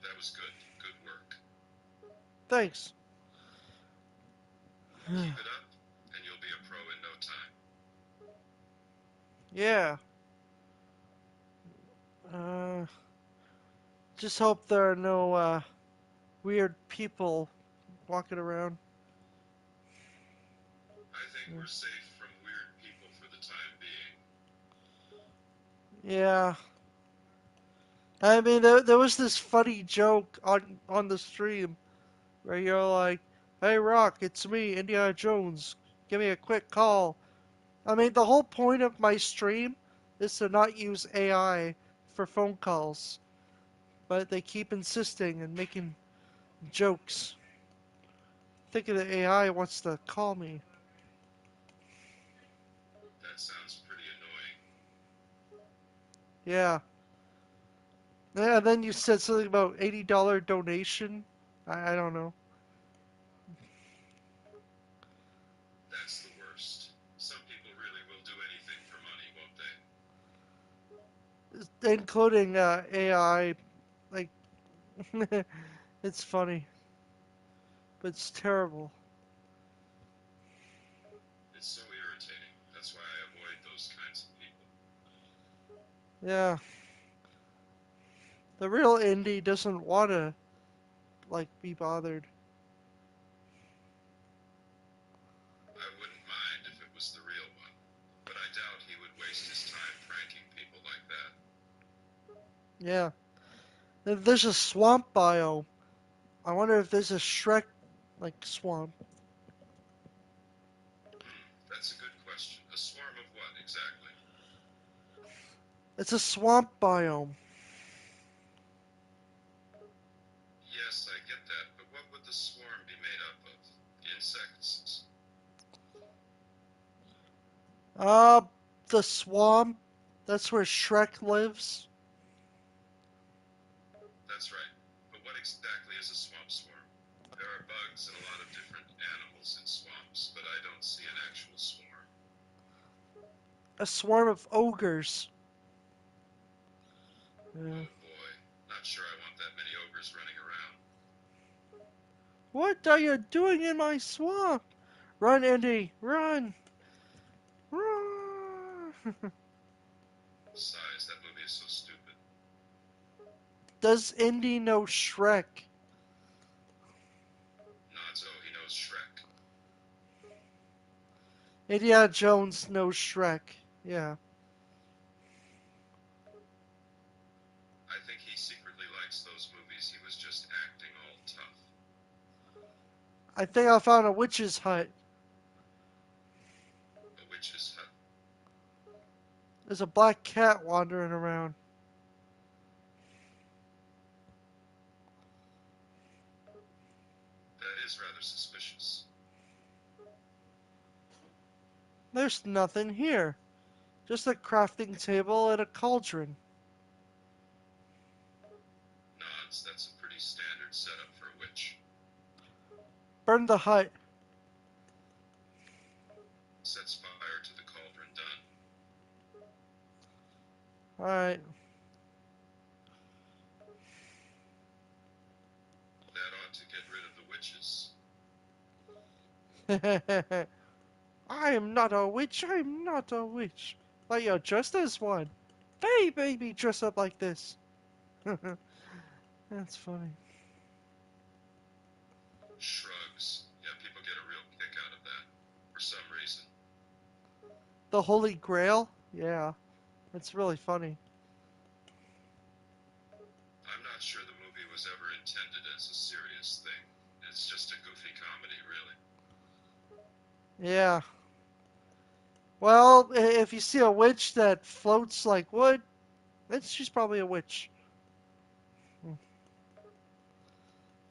That was good. Good work. Thanks. Keep it up, and you'll be a pro in no time. Yeah. Uh, just hope there are no weird people walking around. I think we're safe from weird people for the time being. Yeah. I mean, there was this funny joke on the stream where you're like, "Hey, Rock, it's me, Indiana Jones. Give me a quick call." I mean, the whole point of my stream is to not use AI for phone calls, but they keep insisting and making jokes, thinking the AI wants to call me. That sounds pretty annoying. Yeah. Yeah, and then you said something about $80 donation. I don't know. That's the worst. Some people really will do anything for money, won't they? Including AI. Like, it's funny, but it's terrible. It's so irritating. That's why I avoid those kinds of people. Yeah. The real indie doesn't want to, like, be bothered. I wouldn't mind if it was the real one, but I doubt he would waste his time pranking people like that. Yeah. There's a swamp biome. I wonder if there's a Shrek, like, swamp. That's a good question. A swarm of what, exactly? It's a swamp biome. Yes, I get that, but what would the swarm be made up of? Insects? Uh, the swamp. That's where Shrek lives. That's right. But what exactly is a swamp swarm? There are bugs and a lot of different animals in swamps, but I don't see an actual swarm. A swarm of ogres. Yeah. Oh boy, not sure I want that many ogres running around. What are you doing in my swamp? Run, Indy, run! Run! Besides, that movie is so stupid. Does Indy know Shrek? Not so, he knows Shrek. Indiana Jones knows Shrek. Yeah. I think he secretly likes those movies. He was just acting all tough. I think I found a witch's hut. A witch's hut. There's a black cat wandering around. That is rather suspicious. There's nothing here. Just a crafting table and a cauldron. Nods, that's a pretty standard setup for a witch. Burn the hut. Sets fire to the cauldron, done. Alright. That ought to get rid of the witches. I am not a witch. I am not a witch. But you're dressed as one. They made me dress up like this. That's funny. Shrugs. Yeah, people get a real kick out of that. For some reason. The Holy Grail? Yeah. That's really funny. I'm not sure the movie was ever intended as a serious thing. It's just a goofy comedy, really. Yeah. Well, if you see a witch that floats like wood, then she's probably a witch.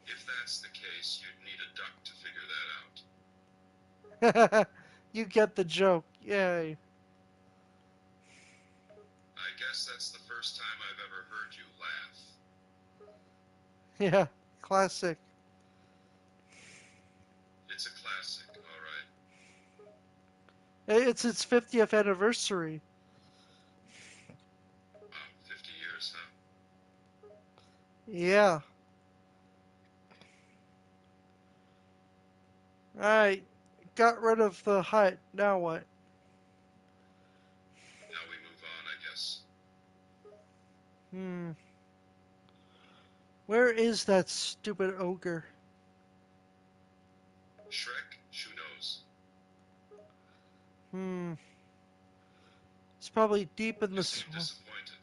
If that's the case, you'd need a duck to figure that out. You get the joke. Yay. I guess that's the first time I've ever heard you laugh. Yeah. Classic. It's a classic, all right. It's its 50th anniversary. Wow, 50 years, huh? Yeah. Alright. Got rid of the hut. Now what? Now we move on, I guess. Hmm. Where is that stupid ogre? Shrek? Who knows? Hmm. It's probably deep in You the seem swamp. disappointed.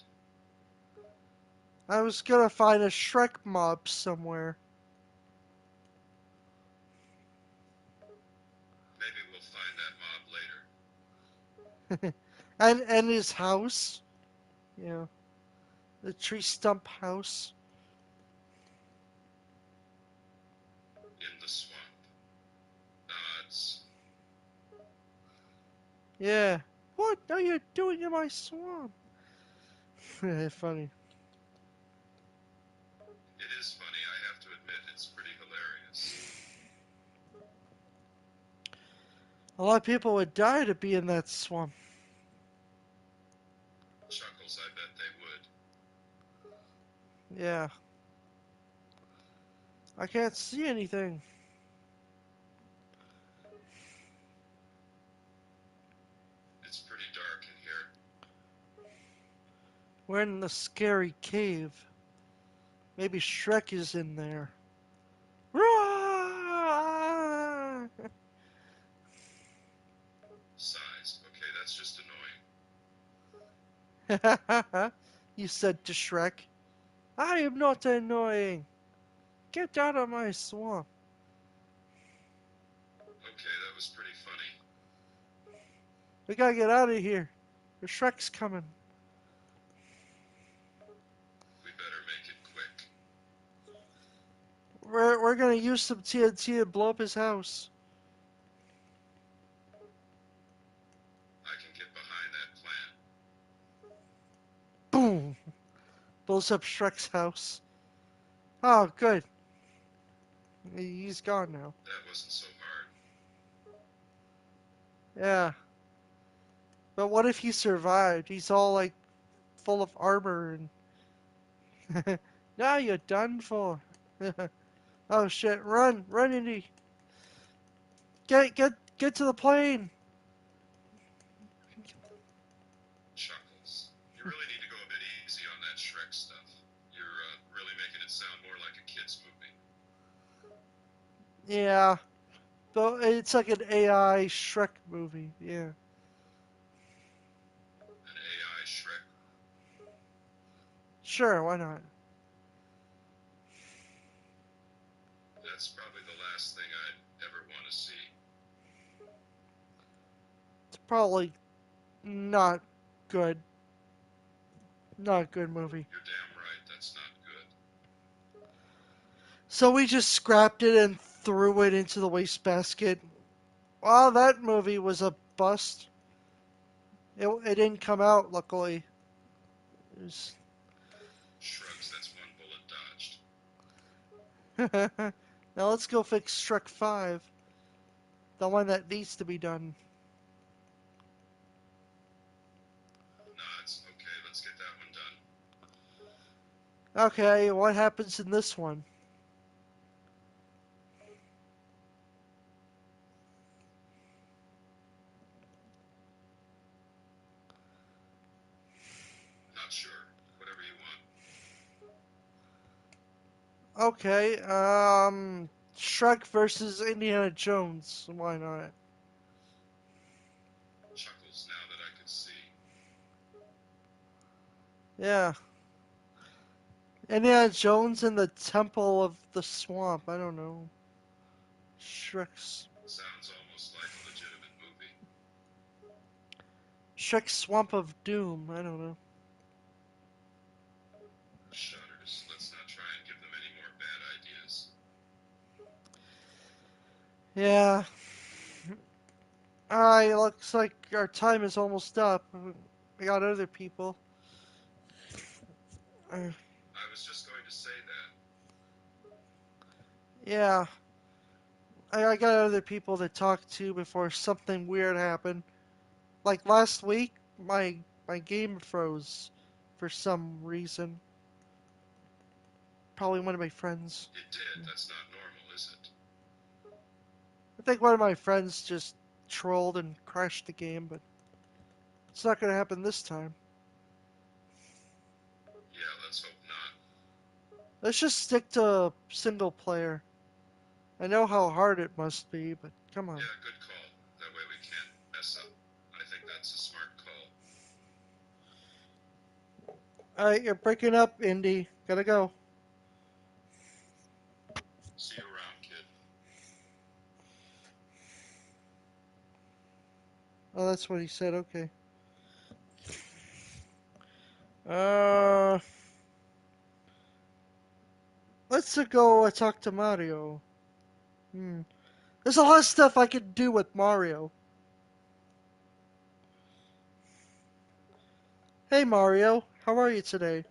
I was gonna find a Shrek mob somewhere. Maybe we'll find that mob later. And his house. Yeah. The tree stump house. In the swamp. Nods. Yeah. What are you doing in my swamp? Funny. It is funny, I have to admit, it's pretty hilarious. A lot of people would die to be in that swamp. Chuckles, I bet they would. Yeah. I can't see anything. It's pretty dark in here. We're in the scary cave. Maybe Shrek is in there. Roar! Sighs. Okay, that's just annoying. You said to Shrek, I am not annoying. Get out of my swamp. Okay, that was pretty funny. We gotta get out of here. The Shrek's coming. We better make it quick. We're gonna use some TNT and blow up his house. I can get behind that plan. Boom! Blows up Shrek's house. Oh, good. He's gone now. That wasn't so hard. Yeah. But what if he survived? He's all like full of armor and now you're done for. Oh shit, run, run Indy. Get to the plane. Chuckles. You really need to go a bit easy on that Shrek stuff. You're really making it sound more like a kid's movie. Yeah. Though it's like an AI Shrek movie. Yeah. An AI Shrek. Sure, why not? That's probably the last thing I'd ever want to see. It's probably not good. Not a good movie. You're damn right, that's not good. So we just scrapped it and threw it into the wastebasket. Well, that movie was a bust. It didn't come out, luckily. It was... Shrugs, that's one bullet dodged. Now let's go fix Shrek 5. The one that needs to be done. Nods. Okay, let's get that one done. Okay, what happens in this one? Not sure. Whatever you want. Okay, Shrek versus Indiana Jones. Why not? Chuckles, now that I could see. Yeah. Indiana Jones in the Temple of the Swamp. I don't know. Shrek's Sounds almost like a legitimate movie. Shrek's Swamp of Doom. I don't know. Shudders. Let's not try and give them any more bad ideas. Yeah. Alright, looks like our time is almost up. We got other people. Uh, I was just going to say that. yeah. I got other people to talk to before something weird happened. Like last week, my game froze for some reason. Probably one of my friends. It did. That's not normal, is it? I think one of my friends just trolled and crashed the game, but it's not going to happen this time. Yeah, let's hope not. Let's just stick to single player. I know how hard it must be, but come on. Yeah, good call. That way we can't mess up. I think that's a smart call. Alright, you're breaking up, Indy. Gotta go. See you around, kid. Oh, that's what he said. Okay. Uh, let's go talk to Mario. Hmm. There's a lot of stuff I could do with Mario. Hey, Mario. How are you today?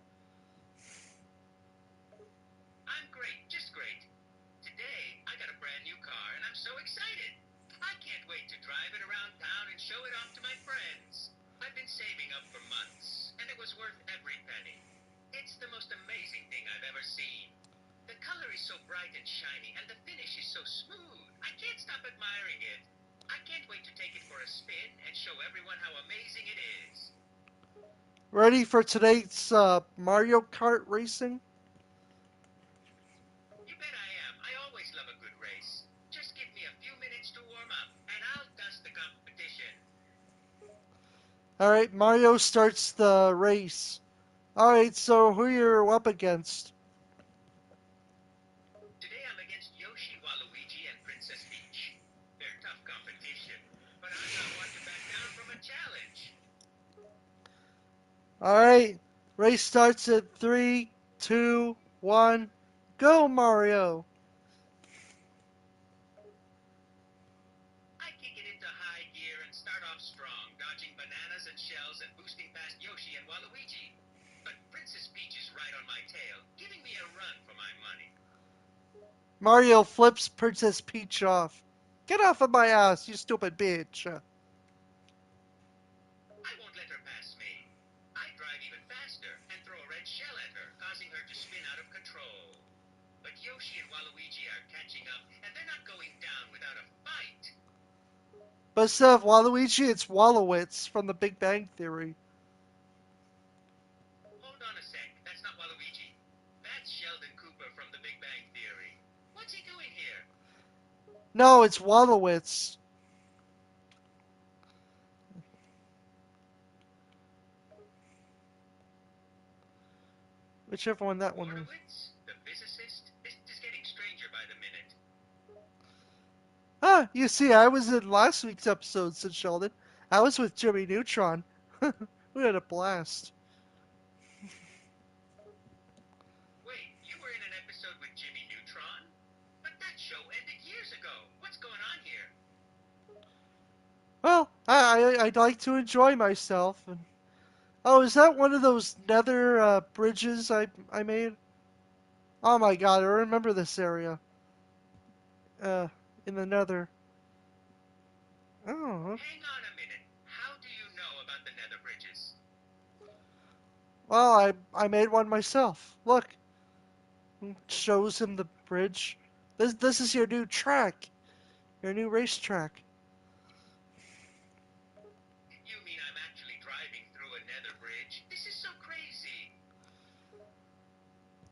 I'm great, just great. Today, I got a brand new car and I'm so excited. I can't wait to drive it around town and show it off to my friends. I've been saving up for months, and it was worth every penny. It's the most amazing thing I've ever seen. The color is so bright and shiny, and the finish is so smooth. I can't stop admiring it. I can't wait to take it for a spin and show everyone how amazing it is. Ready for today's Mario Kart racing? You bet I am. I always love a good race. Just give me a few minutes to warm up, and I'll dust the competition. Alright, Mario starts the race. Alright, so who you're up against? Today I'm against Yoshi, Waluigi, and Princess Peach. They're tough competition, but I'm not one to back down from a challenge. Alright, race starts at 3, 2, 1. Go, Mario! I kick it into high gear and start off strong, dodging bananas and shells and boosting past Yoshi and Waluigi. But Princess Peach is right on my tail, giving me a run for my money. Mario flips Princess Peach off. Get off of my ass, you stupid bitch. I won't let her pass me. I drive even faster and throw a red shell at her, causing her to spin out of control. But Yoshi and Waluigi are catching up, and they're not going down without a fight. But instead of Waluigi, it's Wallowitz from the Big Bang Theory. Hold on a sec, that's not Waluigi. That's Sheldon Cooper from The Big Bang Theory. What's he doing here? No, it's Wallowitz. Whichever one that one is. Horowitz? The physicist? This is getting stranger by the minute. Ah, you see, I was in last week's episode, said Sheldon. I was with Jimmy Neutron. We had a blast. Wait, you were in an episode with Jimmy Neutron? But that show ended years ago. What's going on here? Well, I'd like to enjoy myself. And, oh, is that one of those nether bridges I made? Oh my god, I remember this area. Uh, in the nether. Oh, Hang on a minute. How do you know about the nether bridges? well, I made one myself. Look, shows him the bridge. This is your new track, your new racetrack. You mean I'm actually driving through a nether bridge? This is so crazy.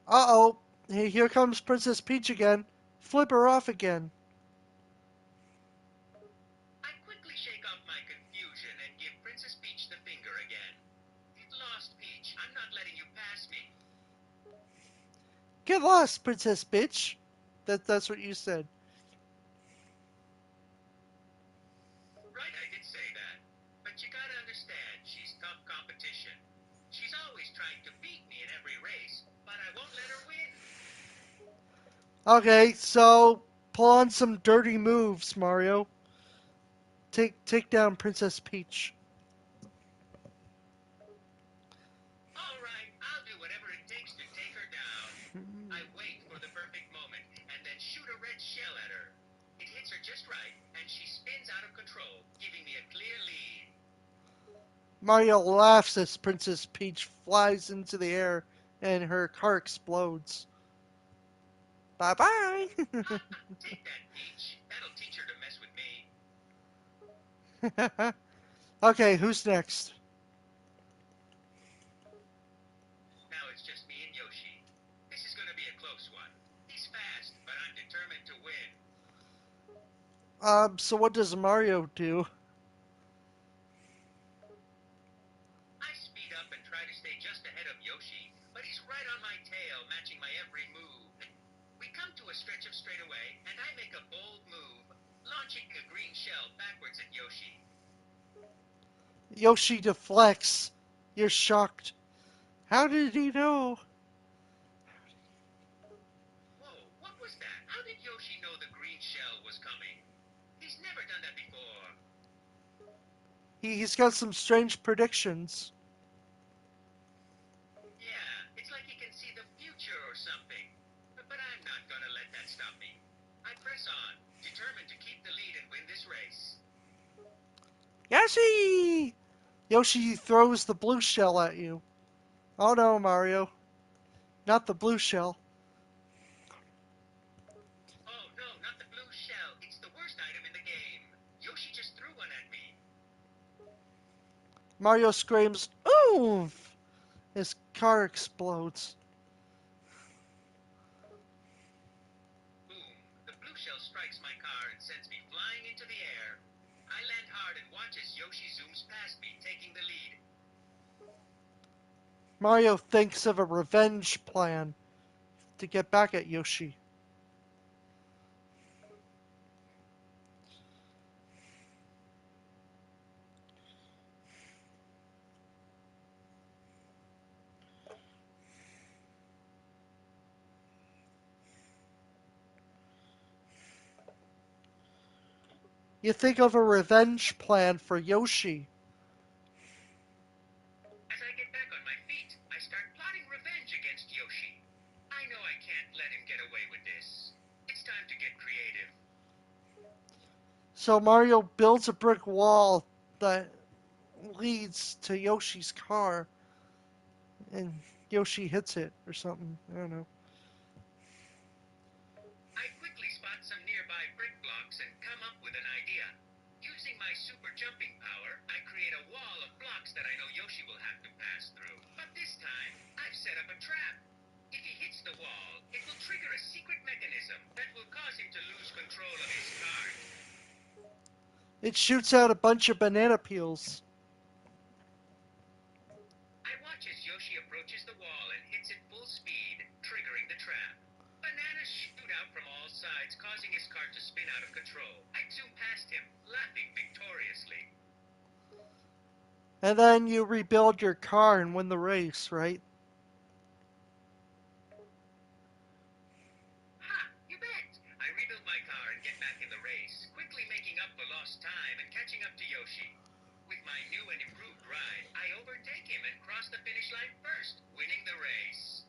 Uh-oh, here comes Princess Peach again. Flip her off again. I quickly shake off my confusion and give Princess Peach the finger again. Get lost, Peach. I'm not letting you pass me. Get lost, Princess Bitch. That's what you said. Right, I did say that. But you gotta understand, she's tough competition. She's always trying to beat me in every race, but I won't let her win. Okay, so pull on some dirty moves, Mario. Take down Princess Peach. All right, I'll do whatever it takes to take her down. I wait for the perfect moment and then shoot a red shell at her. It hits her just right, and she spins out of control, giving me a clear lead. Mario laughs as Princess Peach flies into the air and her car explodes. Bye bye. Ha! Take that, Peach. That'll teach her to mess with me. Okay, who's next? Now it's just me and Yoshi. This is gonna be a close one. He's fast, but I'm determined to win. So what does Mario do? I speed up and try to stay just ahead of Yoshi, but he's right on my tail, matching my every move. We come to a stretch of straightaway, and I make a bold move, launching a green shell backwards at Yoshi. Yoshi deflects. You're shocked. How did he know? Whoa, what was that? How did Yoshi know the green shell was coming? He's never done that before. He's got some strange predictions. Yeah, it's like he can see the future or something. But I'm not gonna let that stop me. I press on, determined to keep the lead and win this race. Yoshi! Yoshi throws the blue shell at you. Oh no, Mario. Not the blue shell. Oh no, not the blue shell. It's the worst item in the game. Yoshi just threw one at me. Mario screams, "Oof!" His car explodes. Boom. The blue shell strikes my car and sends me flying into the air. I land hard and watch as Yoshi zooms past me, taking the lead. Mario thinks of a revenge plan to get back at Yoshi. You think of a revenge plan for Yoshi. As I get back on my feet, I start plotting revenge against Yoshi. I know I can't let him get away with this. It's time to get creative. So Mario builds a brick wall that leads to Yoshi's car, and Yoshi hits it or something. I don't know. I quickly spot some nearby brick blocks and come up with an idea. Using my super jumping power, I create a wall of blocks that I know Yoshi will have to pass through. But this time, I've set up a trap. If he hits the wall, it will trigger a secret mechanism that will cause him to lose control of his cart. It shoots out a bunch of banana peels. I watch as Yoshi approaches the wall and hits it full speed, triggering the trap. Bananas shoot out from all sides, causing his cart to spin out of control. I zoom past him, laughing victoriously. And then you rebuild your car and win the race, right? Ha! You bet! I rebuild my car and get back in the race, quickly making up for lost time and catching up to Yoshi. With my new and improved ride, I overtake him and cross the finish line first, winning the race.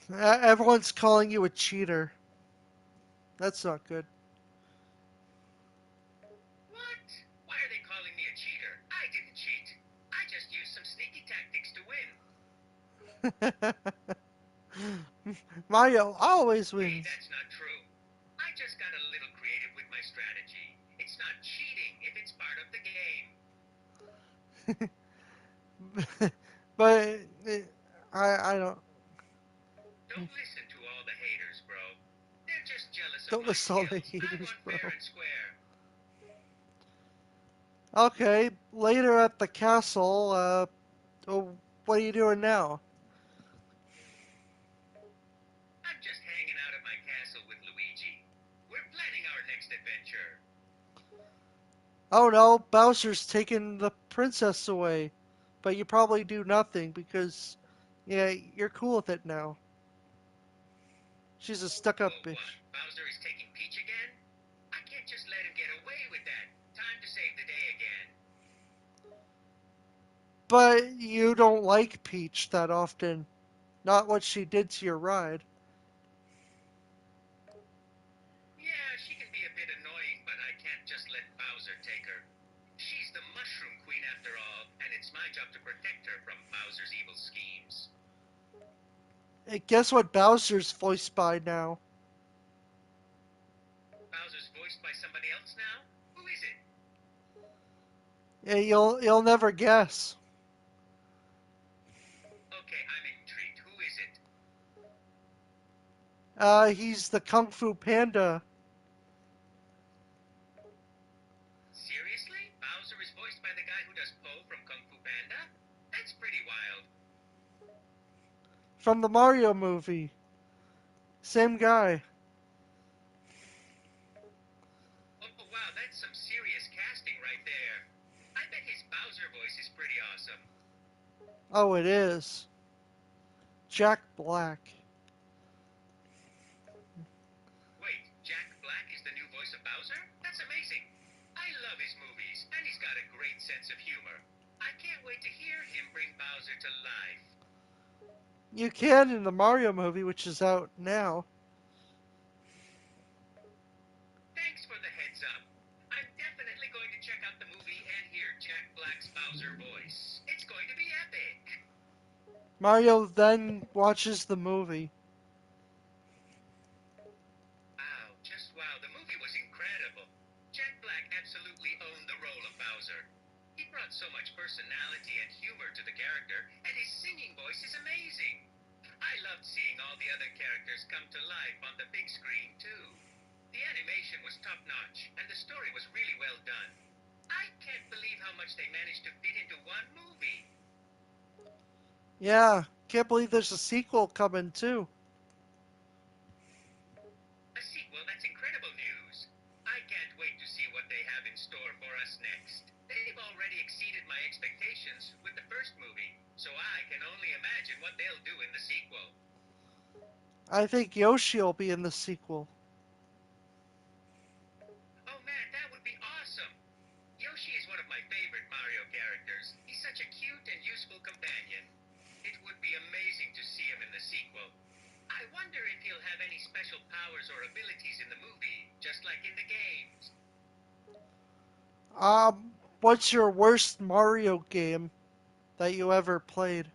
Everyone's calling you a cheater. That's not good. What? Why are they calling me a cheater? I didn't cheat. I just used some sneaky tactics to win. Mario always Hey, wins. that's not true. I just got a little creative with my strategy. It's not cheating if it's part of the game. But I don't Don't listen to all the haters, bro. They're just jealous of don't my listen to all the skills. I haters, won bro. fair and square. Okay, later at the castle, oh, what are you doing now? I'm just hanging out at my castle with Luigi. We're planning our next adventure. Oh no, Bowser's taking the princess away. But you probably do nothing because, yeah, you're cool with it now. She's a stuck up Whoa, what? bitch. Bowser is taking Peach again? I can't just let him get away with that. Time to save the day again. But you don't like Peach that often. Not what she did to your ride. Yeah, she can be a bit annoying, but I can't just let Bowser take her. She's the Mushroom Queen after all, and it's my job to protect her from Bowser's evil schemes. Hey, guess what Bowser's voiced by now? Bowser's voiced by somebody else now? Who is it? Yeah, you'll never guess. Okay, I'm intrigued. Who is it? He's the Kung Fu Panda. Seriously? Bowser is voiced by the guy who does Po from Kung Fu Panda? That's from the Mario movie. Same guy. Oh wow, that's some serious casting right there. I bet his Bowser voice is pretty awesome. Oh, it is. Jack Black. Wait, Jack Black is the new voice of Bowser? That's amazing. I love his movies, and he's got a great sense of humor. I can't wait to hear him bring Bowser to life. You can in the Mario movie, which is out now. Thanks for the heads up. I'm definitely going to check out the movie and hear Jack Black's Bowser voice. It's going to be epic. Mario then watches the movie. Wow, just wow. The movie was incredible. Jack Black absolutely owned the role of Bowser. He brought so much personality and humor to the character, and his singing voice is amazing. I loved seeing all the other characters come to life on the big screen, too. The animation was top notch, and the story was really well done. I can't believe how much they managed to fit into one movie. Yeah, can't believe there's a sequel coming too. A sequel, that's incredible news. I can't wait to see what they have in store for us next. They've already exceeded my expectations with the first movie, so I can only imagine what they'll do in the sequel. I think Yoshi will be in the sequel. Oh man, that would be awesome! Yoshi is one of my favorite Mario characters. He's such a cute and useful companion. It would be amazing to see him in the sequel. I wonder if he'll have any special powers or abilities in the movie, just like in the games. What's your worst Mario game that you ever played?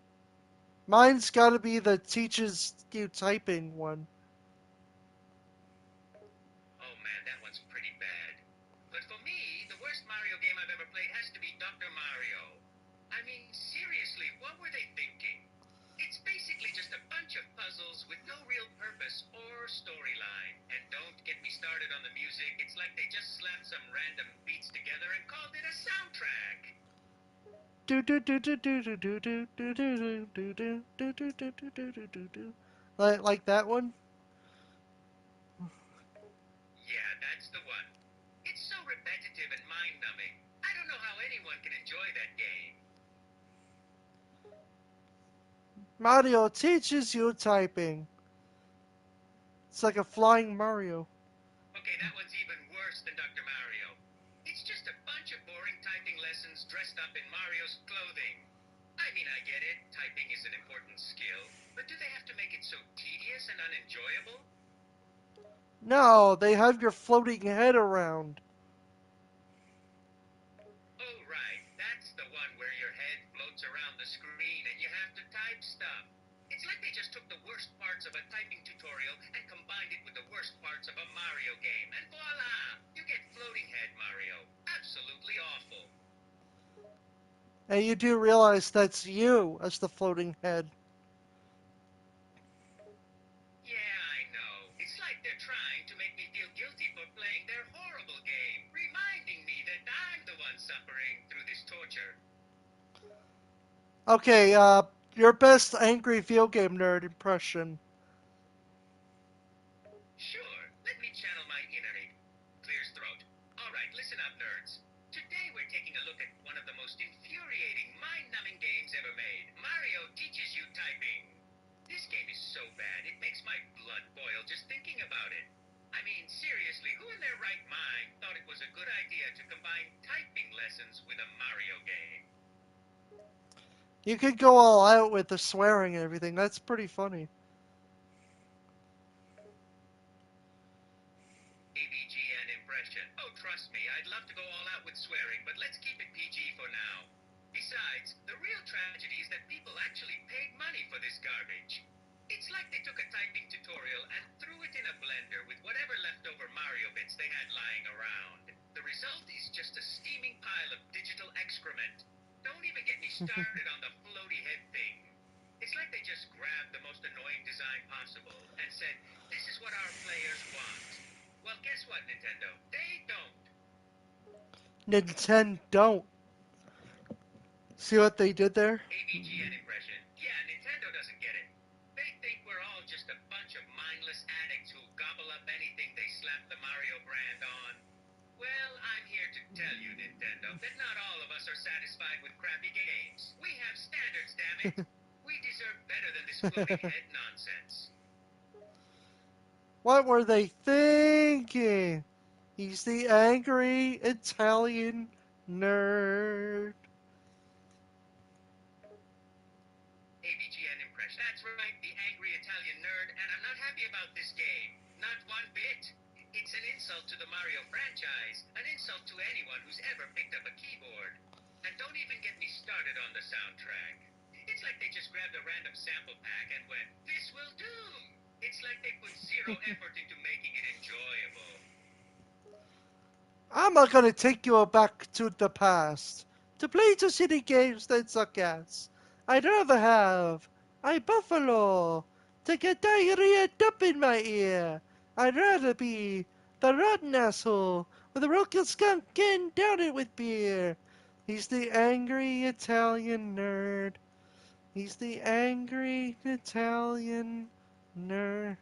Mine's gotta be the teaches you typing one. Oh man, that one's pretty bad. But for me, the worst Mario game I've ever played has to be Dr. Mario. I mean, seriously, what were they thinking? It's basically just a bunch of puzzles with no real purpose or storyline. And don't get me started on the music. It's like they just slapped some random beats together and called it a soundtrack. Do do do do do do do do do do do do do do do do do do do do. Like that one? Yeah, that's the one. It's so repetitive and mind-numbing. I don't know how anyone can enjoy that game. Mario teaches you typing. It's like a flying Mario. Okay, that one's even worse than Dr. Mario. It's just a bunch of boring typing lessons dressed up in Mario's clothing. I mean, I get it, typing is an important skill, but do they have to make it so tedious and unenjoyable? No, they have your floating head around. Oh, right, that's the one where your head floats around the screen and you have to type stuff. It's like they just took the worst parts of a typing tutorial and combined it with the worst parts of a Mario game, and voila! You get Floating Head Mario. Absolutely awful. And you do realize that's you as the floating head. Yeah, I know. It's like they're trying to make me feel guilty for playing their horrible game, reminding me that I'm the one suffering through this torture. Okay, your best angry video game nerd impression. Sure, let me channel my inner clears throat. All right, listen up, nerds. Today we're taking a look at one of the most infuriating, mind-numbing games ever made. Mario teaches you typing. This game is so bad, it makes my blood boil just thinking about it. I mean, seriously, who in their right mind thought it was a good idea to combine typing lessons with a Mario game? You could go all out with the swearing and everything. That's pretty funny. AVGN impression. Oh, trust me, I'd love to go all out with swearing, but let's keep it PG for now. Besides, the real tragedy is that people actually paid money for this garbage. It's like they took a typing tutorial and threw it in a blender with whatever leftover Mario bits they had lying around. The result is just a steaming pile of digital excrement. Don't even get me started on the floaty head thing. It's like they just grabbed the most annoying design possible and said, this is what our players want. Well, guess what, Nintendo? They don't. Nintendo don't. See what they did there? AVGN impression. Yeah, Nintendo doesn't get it. They up anything they slap the Mario brand on. Well, I'm here to tell you, Nintendo, that not all of us are satisfied with crappy games. We have standards, damn it. We deserve better than this floating head nonsense. What were they thinking? He's the angry Italian nerd. AVGN impression. That's right, the angry Italian nerd, and I'm not happy about this game. Not one bit. It's an insult to the Mario franchise, an insult to anyone who's ever picked up a keyboard. And don't even get me started on the soundtrack. It's like they just grabbed a random sample pack and went, this will do. It's like they put zero effort into making it enjoyable. I'm not gonna take you back to the past to play to city games that suck ass. I'd rather have a buffalo to get diarrhea up in my ear. I'd rather be the rotten asshole with a broken skunk getting down it with beer. He's the angry Italian nerd. He's the angry Italian nerd.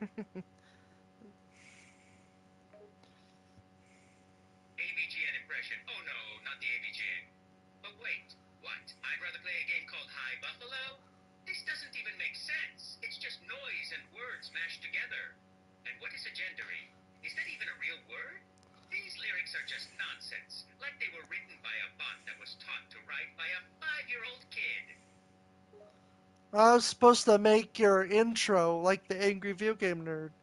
AVGN impression. Oh no, not the AVGN. But wait, what? I'd rather play a game called Hi Buffalo? This doesn't even make sense. It's just noise and words mashed together. And what is a gendary? Is that even a real word? These lyrics are just nonsense, like they were written by a bot that was taught to write by a 5-year-old kid. I was supposed to make your intro like the angry video game nerd.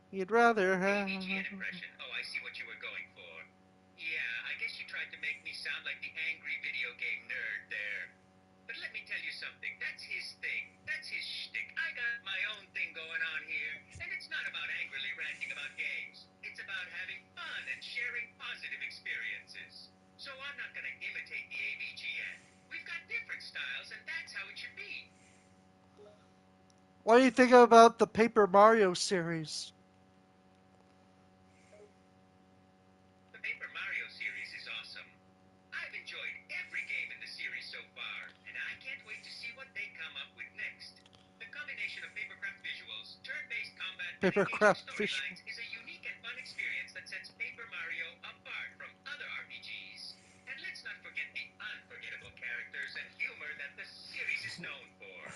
You'd rather have. AVGN impression. Oh, I see what you were going for. Yeah, I guess you tried to make me sound like the angry video game nerd there. But let me tell you something. That's his thing. That's his shtick. I got my own thing going on here. And it's not about angrily ranting about games. It's about having fun and sharing positive experiences. So I'm not going to imitate the AVGN. We've got different styles, and that's how it should be. What do you think about the Paper Mario series? The Paper Mario series is awesome. I've enjoyed every game in the series so far, and I can't wait to see what they come up with next. The combination of papercraft visuals, turn-based combat, and engaging Papercraft Fish. storylines is a unique and fun experience that sets Paper Mario apart from other RPGs. And let's not forget the unforgettable characters and humor that the series is known for.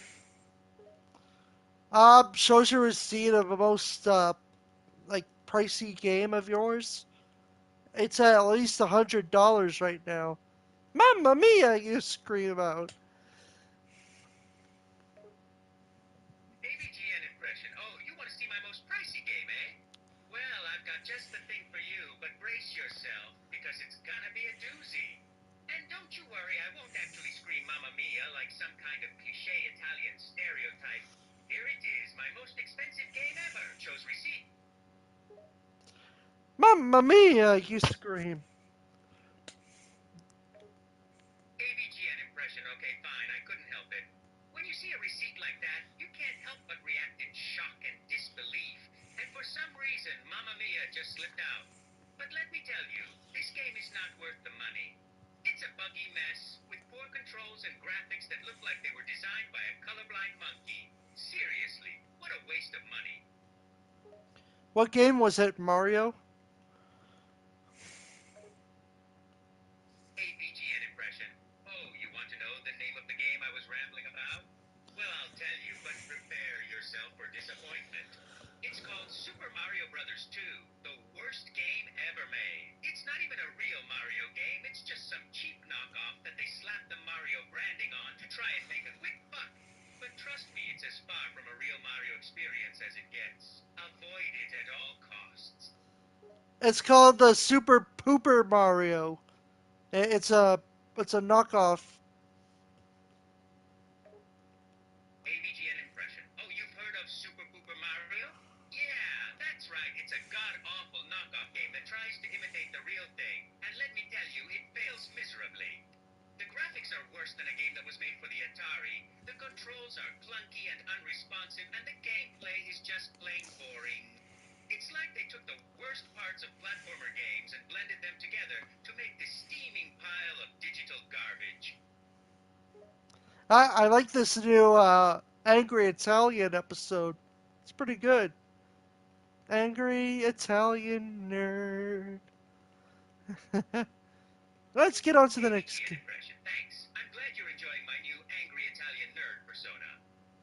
Shows you a receipt of the most like pricey game of yours. It's at least $100 right now. Mamma mia! You scream out. AVGN impression. Oh, you want to see my most pricey game, eh? Well, I've got just the thing for you, but brace yourself, because it's gonna be a doozy. And don't you worry, I won't actually scream Mamma Mia like some kind of cliche Italian stereotype. Here it is, my most expensive game ever. Shows receipt. Mamma mia! You scream. AVGN impression. Okay, fine, I couldn't help it. When you see a receipt like that, you can't help but react in shock and disbelief. And for some reason, Mamma Mia just slipped out. But let me tell you, this game is not worth the money. It's a buggy mess, with poor controls and graphics that look like they were designed by a colorblind monkey. Seriously, what a waste of money. What game was it, Mario? AVGN impression. Oh, you want to know the name of the game I was rambling about? Well, I'll tell you, but prepare yourself for disappointment. It's called Super Mario Bros. 2, the worst game ever made. It's not even a real Mario game, it's just some cheap knockoff that they slapped the Mario branding on to try and make a quick buck. But trust me, it's as far from a real Mario experience as it gets. Avoid it at all costs. It's called the Super Pooper Mario. It's a knockoff. AVGN impression. Oh, you've heard of Super Pooper Mario? Yeah, that's right. It's a god-awful knockoff game that tries to imitate the real thing. And let me tell you, it fails miserably. The graphics are worse than a game that was made for the Atari. The controls are clunky and unresponsive, and the gameplay is just plain boring. It's like they took the worst parts of platformer games and blended them together to make this steaming pile of digital garbage. I like this new Angry Italian episode. It's pretty good. Angry Italian nerd. Let's get on to the next AVGN game. impression. Thanks. I'm glad you're enjoying my new angry Italian nerd persona.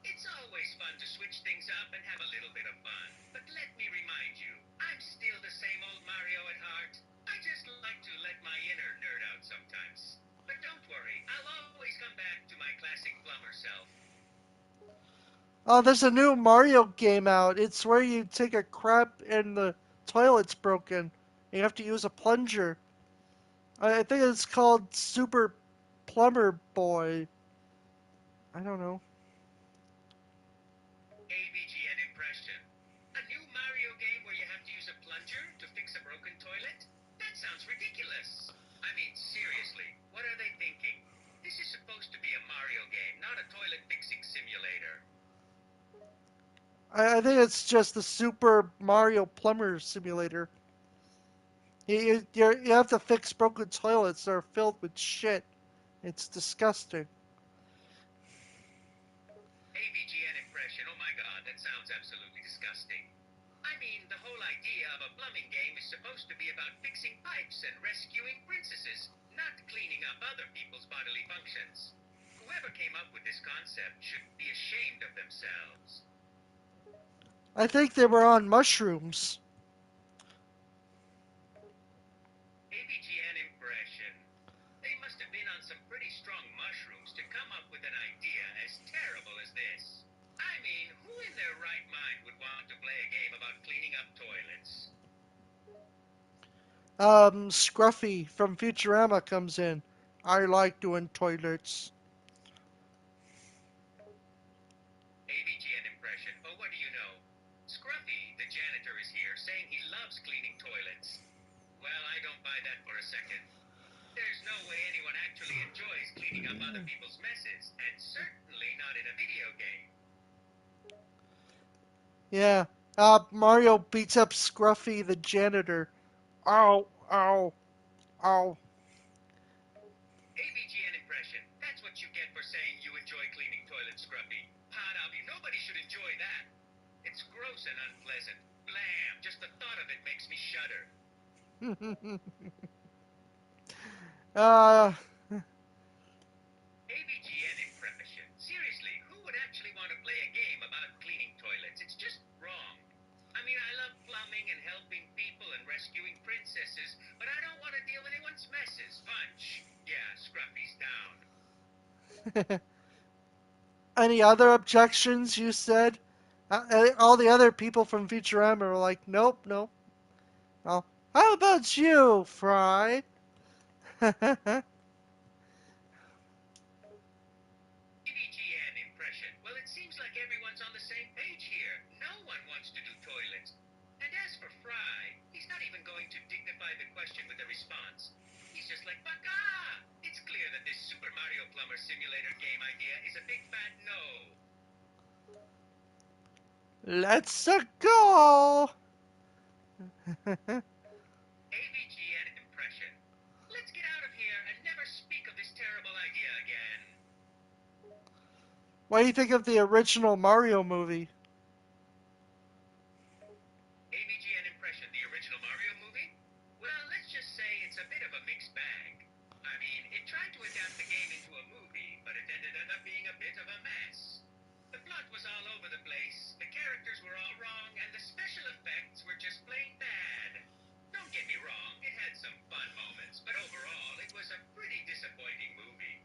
It's always fun to switch things up and have a little bit of fun. But let me remind you, I'm still the same old Mario at heart. I just like to let my inner nerd out sometimes. But don't worry, I'll always come back to my classic plumber self. Oh, there's a new Mario game out. It's where you take a crap and the toilet's broken. You have to use a plunger. I think it's called Super Plumber Boy. I don't know. AVGN impression. A new Mario game where you have to use a plunger to fix a broken toilet? That sounds ridiculous. I mean, seriously, what are they thinking? This is supposed to be a Mario game, not a toilet fixing simulator. I think it's just the Super Mario Plumber Simulator. You have to fix broken toilets that are filled with shit. It's disgusting. AVGN impression. Oh my god, that sounds absolutely disgusting. I mean, the whole idea of a plumbing game is supposed to be about fixing pipes and rescuing princesses, not cleaning up other people's bodily functions. Whoever came up with this concept should be ashamed of themselves. I think they were on mushrooms. AVGN impression. They must have been on some pretty strong mushrooms to come up with an idea as terrible as this. I mean, who in their right mind would want to play a game about cleaning up toilets? Scruffy from Futurama comes in. I like doing toilets. AVGN impression. Oh, what do you know? Scruffy, the janitor, is here saying he loves cleaning toilets. Well, I don't buy that for a second. There's no way anyone actually enjoys cleaning up other people's messes, and certainly not in a video game. Yeah. Mario beats up Scruffy the janitor. Ow, ow, ow. AVGN impression. That's what you get for saying you enjoy cleaning toilets, Scruffy. Hanabi, nobody should enjoy that. It's gross and unpleasant. Blam! Just the thought of it makes me shudder. uh, AVGN impression. Seriously, who would actually want to play a game about cleaning toilets? It's just wrong. I mean, I love plumbing and helping people and rescuing princesses, but I don't want to deal with anyone's messes. Punch. Yeah, Scruffy's down. any other objections you said? All the other people from Futurama were like, nope, nope. Oh, how about you, Fry? AVGN impression. Well, it seems like everyone's on the same page here. No one wants to do toilets. And as for Fry, he's not even going to dignify the question with a response. He's just like, Baka! It's clear that this Super Mario Plumber Simulator game idea is a big fat no. Let's go. AVGN impression. Let's get out of here and never speak of this terrible idea again. What do you think of the original Mario movie? AVGN impression, the original Mario movie? Well, let's just say it's a bit of a mixed bag. I mean, it tried to adapt the game into a movie, but it ended up being a bit of a mess. The plot was all over the place, the characters were all wrong, and the special effects were just plain bad. Don't get me wrong, it had some fun moments, but overall, it was a pretty disappointing movie.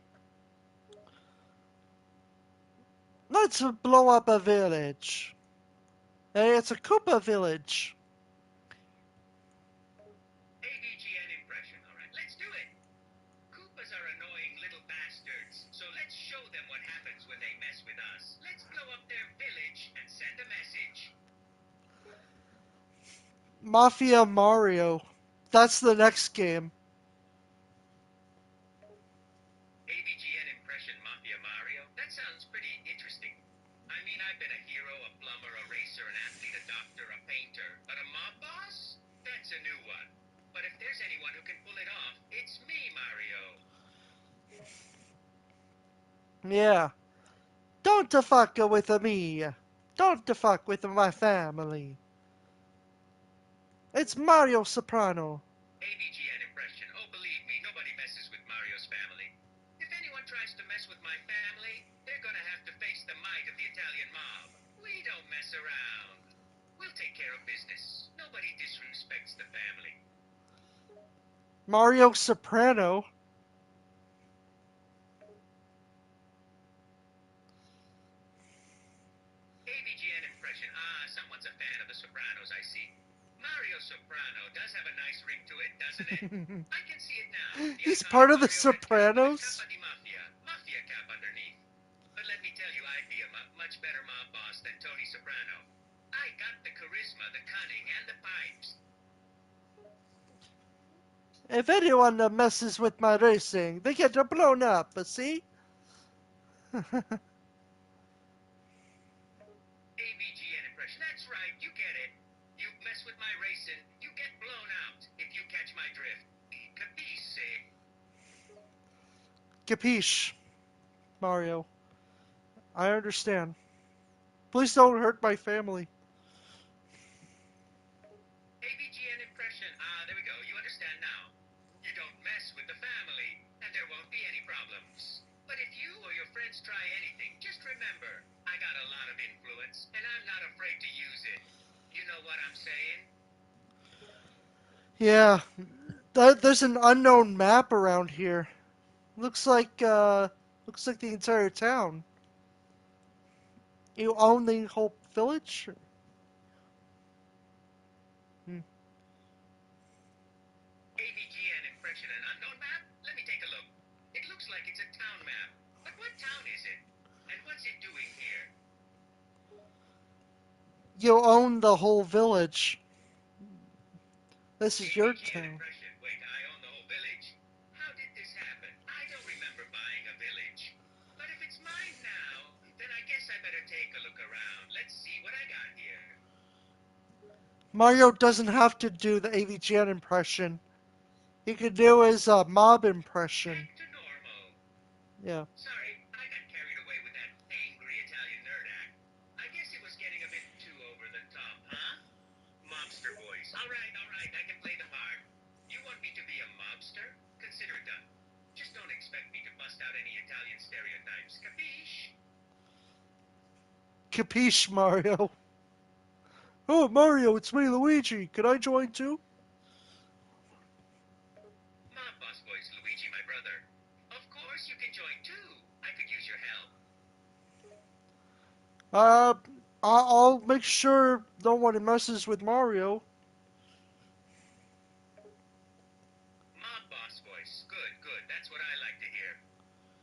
Let's blow up a village. Hey, it's a Koopa village. AVGN impression, alright, let's do it. Koopas are annoying little bastards, so let's show them what happens when they mess with us. Let's blow up their village and send a message. Mafia Mario. That's the next game. AVGN impression Mafia Mario? That sounds pretty interesting. I mean, I've been a hero, a plumber, a racer, an athlete, a doctor, a painter, but a mob boss? That's a new one. But if there's anyone who can pull it off, it's me, Mario. Yeah. Don't fuck with me. Don't fuck with my family. It's Mario Soprano. ABGN impression. Oh, believe me, nobody messes with Mario's family. If anyone tries to mess with my family, they're gonna have to face the might of the Italian mob. We don't mess around. We'll take care of business. Nobody disrespects the family. Mario Soprano. ABGN impression. Ah, someone's a fan of The Sopranos, I see. Mario Soprano does have a nice ring to it, doesn't it? I can see it now. The He's iconic part of the Mario red cap with the Sopranos? Capa di Mafia, Mafia cap underneath. But let me tell you, I'd be a much better mob boss than Tony Soprano. I got the charisma, the cunning, and the pipes. If anyone messes with my racing, they get blown up, see? ABGN impression. That's right, you get it. You mess with my racing, you get blown out, if you catch my drift. Capisce? Capiche, Mario. I understand. Please don't hurt my family. ABGN impression. Ah, there we go. You understand now. You don't mess with the family, and there won't be any problems. But if you or your friends try anything, just remember, I got a lot of influence, and I'm not afraid to use it. You know what I'm saying? Yeah, there's an unknown map around here. Looks like the entire town. You own the whole village? Hmm. ABGN impression and unknown map? Let me take a look. It looks like it's a town map. But what town is it? And what's it doing here? You own the whole village. This is your ABGN town. impression. Wait, I own the whole village? How did this happen? I don't remember buying a village. But if it's mine now, then I guess I better take a look around. Let's see what I got here. Mario doesn't have to do the AVGN impression. He could do his mob impression. Back to normal. Yeah. Sorry, I got carried away with that angry Italian nerd act. I guess it was getting a bit too over the top, huh? Mobster voice. All right, I can play the part. You want me to be a mobster? Consider it done. Just don't expect me to bust out any Italian stereotypes, capiche? Capiche, Mario. Oh, Mario, it's me, Luigi. Could I join too? Mob boss voice, Luigi, my brother. Of course you can join too. I could use your help. Uh, I'll make sure no one messes with Mario. Mob boss voice. Good, good. That's what I like to hear.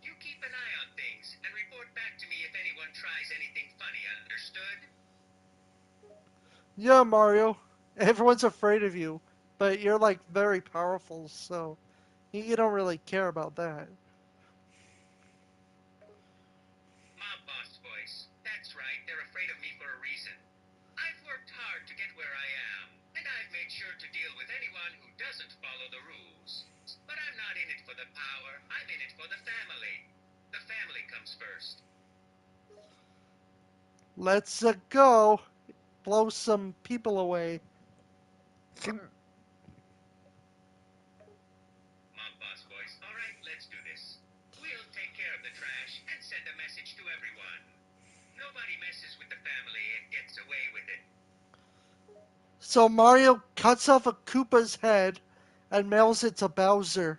You keep an eye on things and report back to me if anyone tries anything funny, understood? Yeah, Mario. Everyone's afraid of you, but you're like very powerful, so you don't really care about that. Mob boss voice. That's right, they're afraid of me for a reason. I've worked hard to get where I am, and I've made sure to deal with anyone who doesn't follow the rules. But I'm not in it for the power, I'm in it for the family. The family comes first. Let's go. Blow some people away. Mob boss voice. All right, let's do this. We'll take care of the trash and send a message to everyone. Nobody messes with the family and gets away with it. So Mario cuts off a Koopa's head and mails it to Bowser.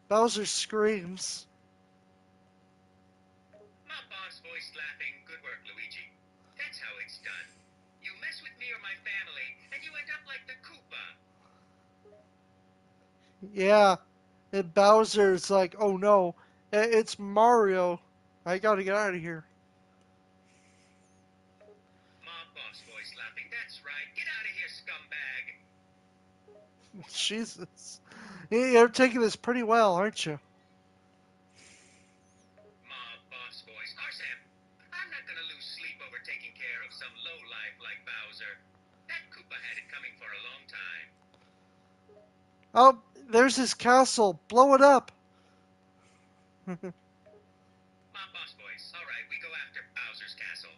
Bowser screams. Mob boss voice laughing. Good work, Luigi. That's how it's done. You mess with me or my family, and you end up like the Koopa. Yeah, and Bowser's like, oh no, it's Mario. I gotta get out of here. Mob boss voice laughing. That's right. Get out of here, scumbag. Jesus. You're taking this pretty well, aren't you? Mob boss voice. Arsam, I'm not gonna lose sleep over taking care of some lowlife like Bowser. That Koopa had it coming for a long time. Oh, there's his castle. Blow it up. Mob boss voice. All right, we go after Bowser's castle.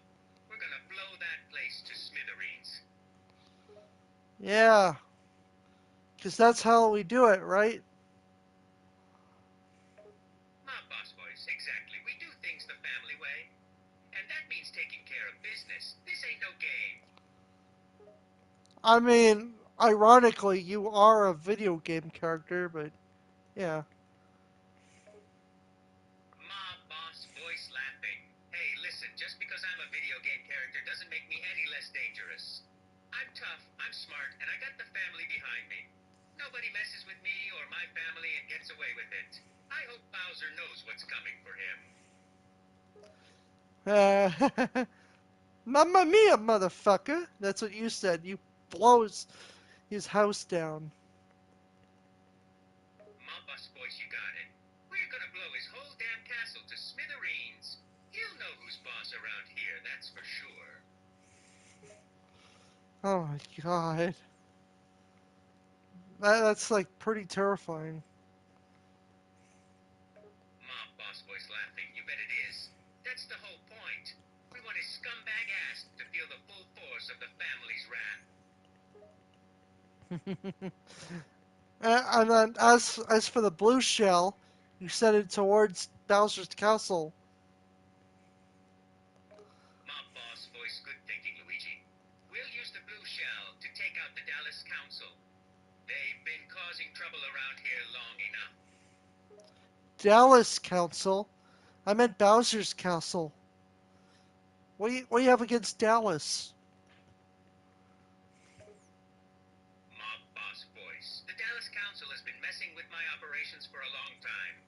We're gonna blow that place to smithereens. Yeah. Because that's how we do it, right? Mob boss voice, exactly. We do things the family way. And that means taking care of business. This ain't no game. I mean, ironically, you are a video game character, but yeah. Mob boss voice laughing. Hey, listen, just because I'm a video game character doesn't make me any less dangerous. I'm tough, I'm smart, and I got the family behind me. Nobody messes with me or my family and gets away with it. I hope Bowser knows what's coming for him. Uh, Mamma mia, motherfucker! That's what you said. You blows his house down. Mob boss voice, you got it. We're gonna blow his whole damn castle to smithereens. He'll know who's boss around here, that's for sure. Oh my god. That's like pretty terrifying. Mob boss voice laughing. You bet it is. That's the whole point. We want his scumbag ass to feel the full force of the family's wrath. And then as for the blue shell, you sent it towards Bowser's castle. Mob boss voice good thinking, Luigi. We'll use the blue shell to take out the Dallas Council. They've been causing trouble around here long enough. Dallas Council? I meant Bowser's castle. What do you have against Dallas? Mob boss voice. The Dallas Council has been messing with my operations for a long time.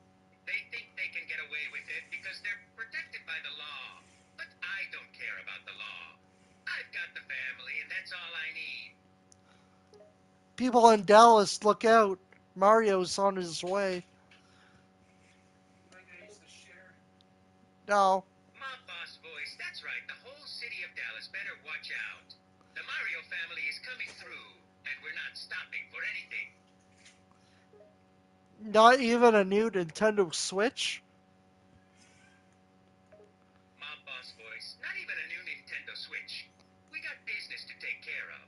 They think they can get away with it because they're protected by the law. But I don't care about the law. I've got the family, and that's all I need. People in Dallas, look out. Mario's on his way. No. Mob boss voice, that's right. The whole city of Dallas better watch out. The Mario family is coming through, and we're not stopping for anything. Not even a new Nintendo Switch? Mob boss voice, not even a new Nintendo Switch. We got business to take care of.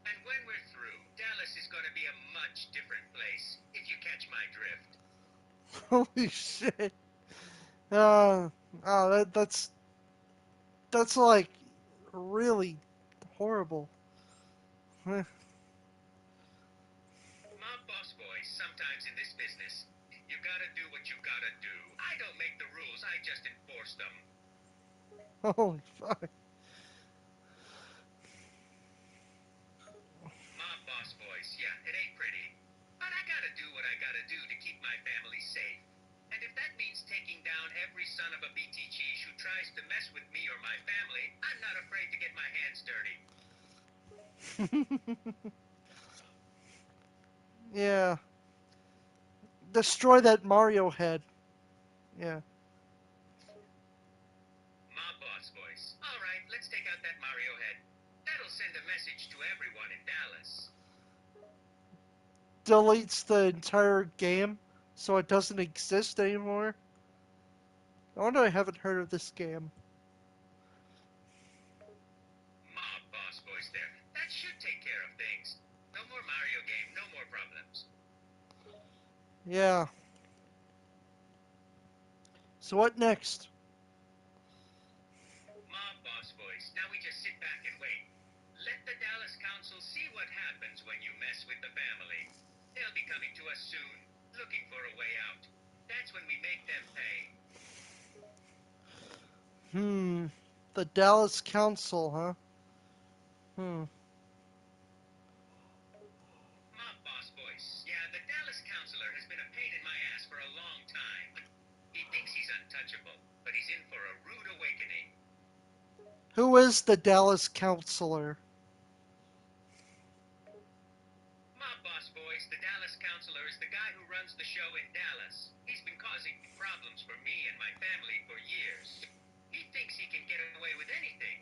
And when we're through, Dallas is going to be a much different place, if you catch my drift. Holy shit. Uh, that's like really horrible. Mob boss voice, sometimes in this business, you gotta do what you gotta do. I don't make the rules, I just enforce them. Holy fuck. Mob boss voice, yeah, it ain't pretty. But I gotta do what I gotta do to keep my family safe. And if that means taking down every son of a BTG who tries to mess with me or my family, I'm not afraid to get my hands dirty. Yeah. Destroy that Mario head. Yeah. Mob boss voice, alright, let's take out that Mario head. That'll send a message to everyone in Dallas. Deletes the entire game so it doesn't exist anymore. I wonder I haven't heard of this game. Mob boss voice there. That should take care of things. No more Mario game, no more problems. Yeah. So what next? Mob boss voice. Now we just sit back and wait. Let the Dallas Council see what happens when you mess with the family. They'll be coming to us soon, looking for a way out. That's when we make them pay. The Dallas Council, huh? Hmm. Mob boss voice. Yeah, the Dallas Councilor has been a pain in my ass for a long time. He thinks he's untouchable, but he's in for a rude awakening. Who is the Dallas Counselor? Mob boss voice, the Dallas Councilor is the guy who runs the show in Dallas. He's been causing problems for me and my family for years. He thinks he can get away with anything,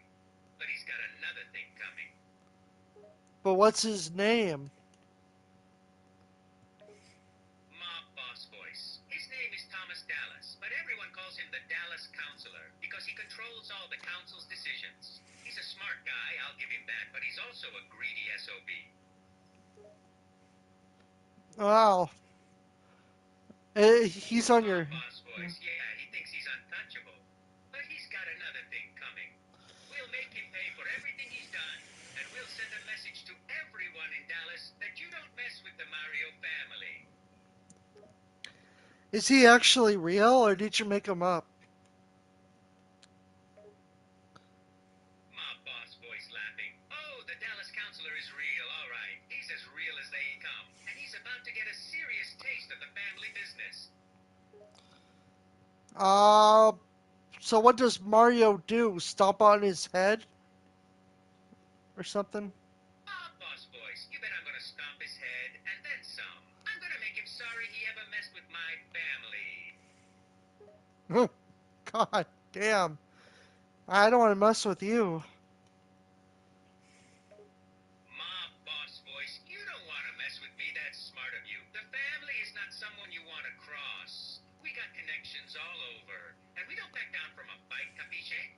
but he's got another thing coming. But what's his name? Mob boss voice. His name is Thomas Dallas, but everyone calls him the Dallas Councilor because he controls all the council's decisions. He's a smart guy, I'll give him that, but he's also a greedy SOB. Wow. He's on Mob your. boss voice. Yeah, he thinks he's untouchable. But he's got another thing coming. We'll make him pay for everything he's done, and we'll send a message to everyone in Dallas that you don't mess with the Mario family. Is he actually real, or did you make him up? Mob boss voice laughing. Oh, the Dallas counselor is real, all right. He's as real as they come. And he's about to get a serious taste of the family business. Uh, so what does Mario do? Stomp on his head or something? Mob boss voice. You bet I'm gonna stomp his head, and then some. I'm gonna make him sorry he ever messed with my family. God damn. I don't want to mess with you. Mob boss voice. You don't want to mess with me. That's smart of you. The family is not someone you want to cross. We got connections all over, and we don't back down from a fight, capiche?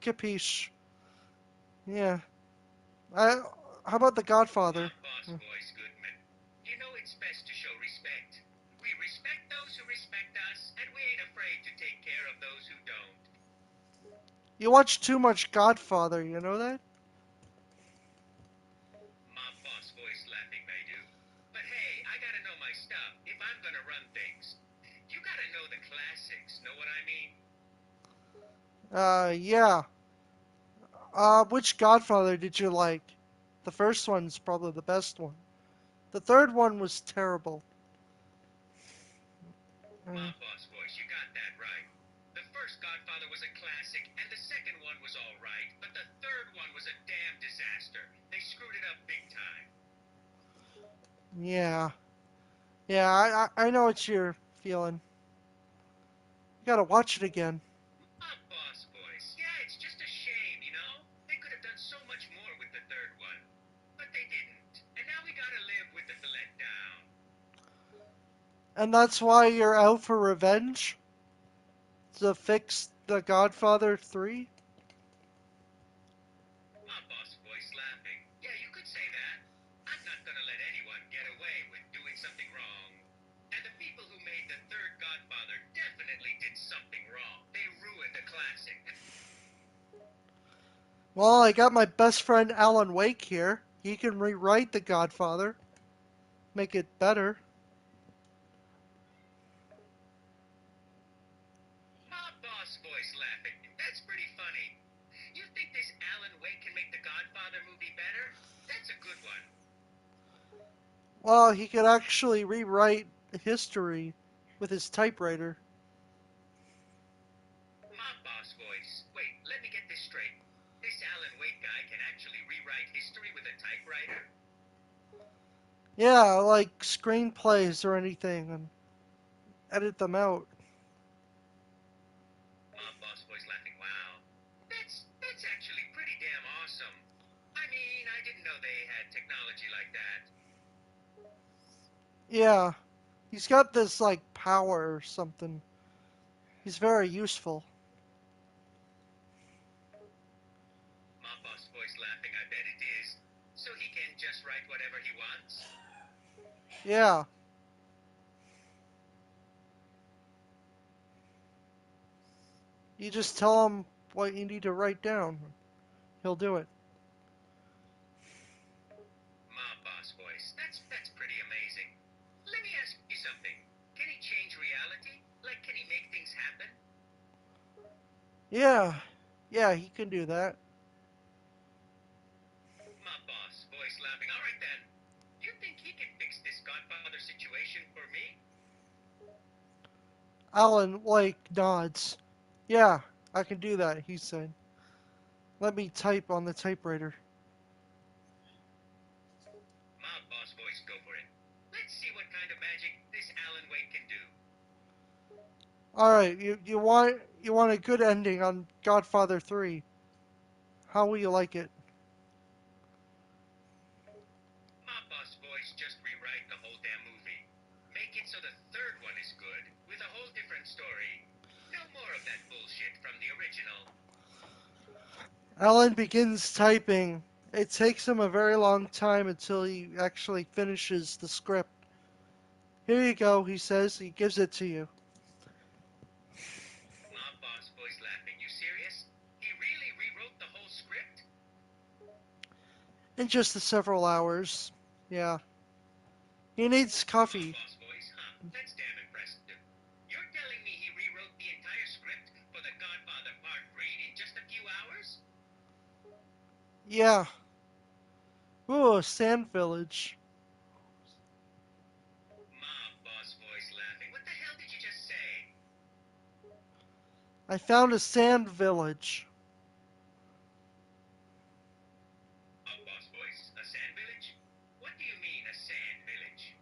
Capiche. Yeah. I, how about the Godfather? Mob boss voice Goodman. You know it's best to show respect. We respect those who respect us, and we ain't afraid to take care of those who don't. You watch too much Godfather, you know that? Mob boss voice laughing, I do. But hey, I gotta know my stuff if I'm gonna run things. You gotta know the classics, know what I mean? Yeah. Which Godfather did you like? The first one's probably the best one. The third one was terrible. Uh, Mob boss voice, you got that right. The first Godfather was a classic, and the second one was alright, but the third one was a damn disaster. They screwed it up big time. yeah. Yeah, I know what you're feeling. You gotta watch it again. Mob boss voice, yeah, it's just a shame, you know? They could have done so much more with the third one. But they didn't. And now we gotta live with the letdown. And that's why you're out for revenge? To fix the Godfather 3? My boss voice laughing. Yeah, you could say that. I'm not gonna let anyone get away with doing something wrong. And the people who made the third Godfather definitely did something wrong. They ruined a classic. Well, I got my best friend Alan Wake here. He can rewrite the Godfather, make it better. My boss voice laughing. That's pretty funny. You think this Alan Wake can make the Godfather movie better? That's a good one. Well, he could actually rewrite history with his typewriter. My boss voice. Wait, let me get this straight. This Alan Wake guy can actually rewrite history with a typewriter? Yeah, like screenplays or anything, and edit them out. My boss voice laughing. Wow. That's actually pretty damn awesome. I mean, I didn't know they had technology like that. Yeah, he's got this like power or something. He's very useful. My boss voice laughing. I bet it is. So he can just write whatever he wants? Yeah, you just tell him what you need to write down. He'll do it. My boss voice. That's pretty amazing. Let me ask you something. Can he change reality? Like, can he make things happen? Yeah, yeah, he can do that. My boss voice laughing. All right then. You think he can fix this Godfather situation for me? Alan like nods. Yeah, I can do that, he said. Let me type on the typewriter. My boss voice. Go for it. Let's see what kind of magic this Alan Wake can do. All right, you want a good ending on Godfather 3. How will you like it? My boss voice just rewrite the whole damn movie. Make it so the third one is good, with a whole different story. No more of that bullshit from the original. Alan begins typing. It takes him a very long time until he actually finishes the script. Here you go, he says. He gives it to you. Mob boss voice laughing. You serious? He really rewrote the whole script? In just the several hours. Yeah. He needs Mob coffee. boss voice, huh? That's damn impressive. You're telling me he rewrote the entire script for The Godfather Part 3 in just a few hours? Yeah. Ooh, a sand village. Mob boss voice laughing. What the hell did you just say? I found a sand village. Mob boss voice, a sand village? What do you mean, a sand village?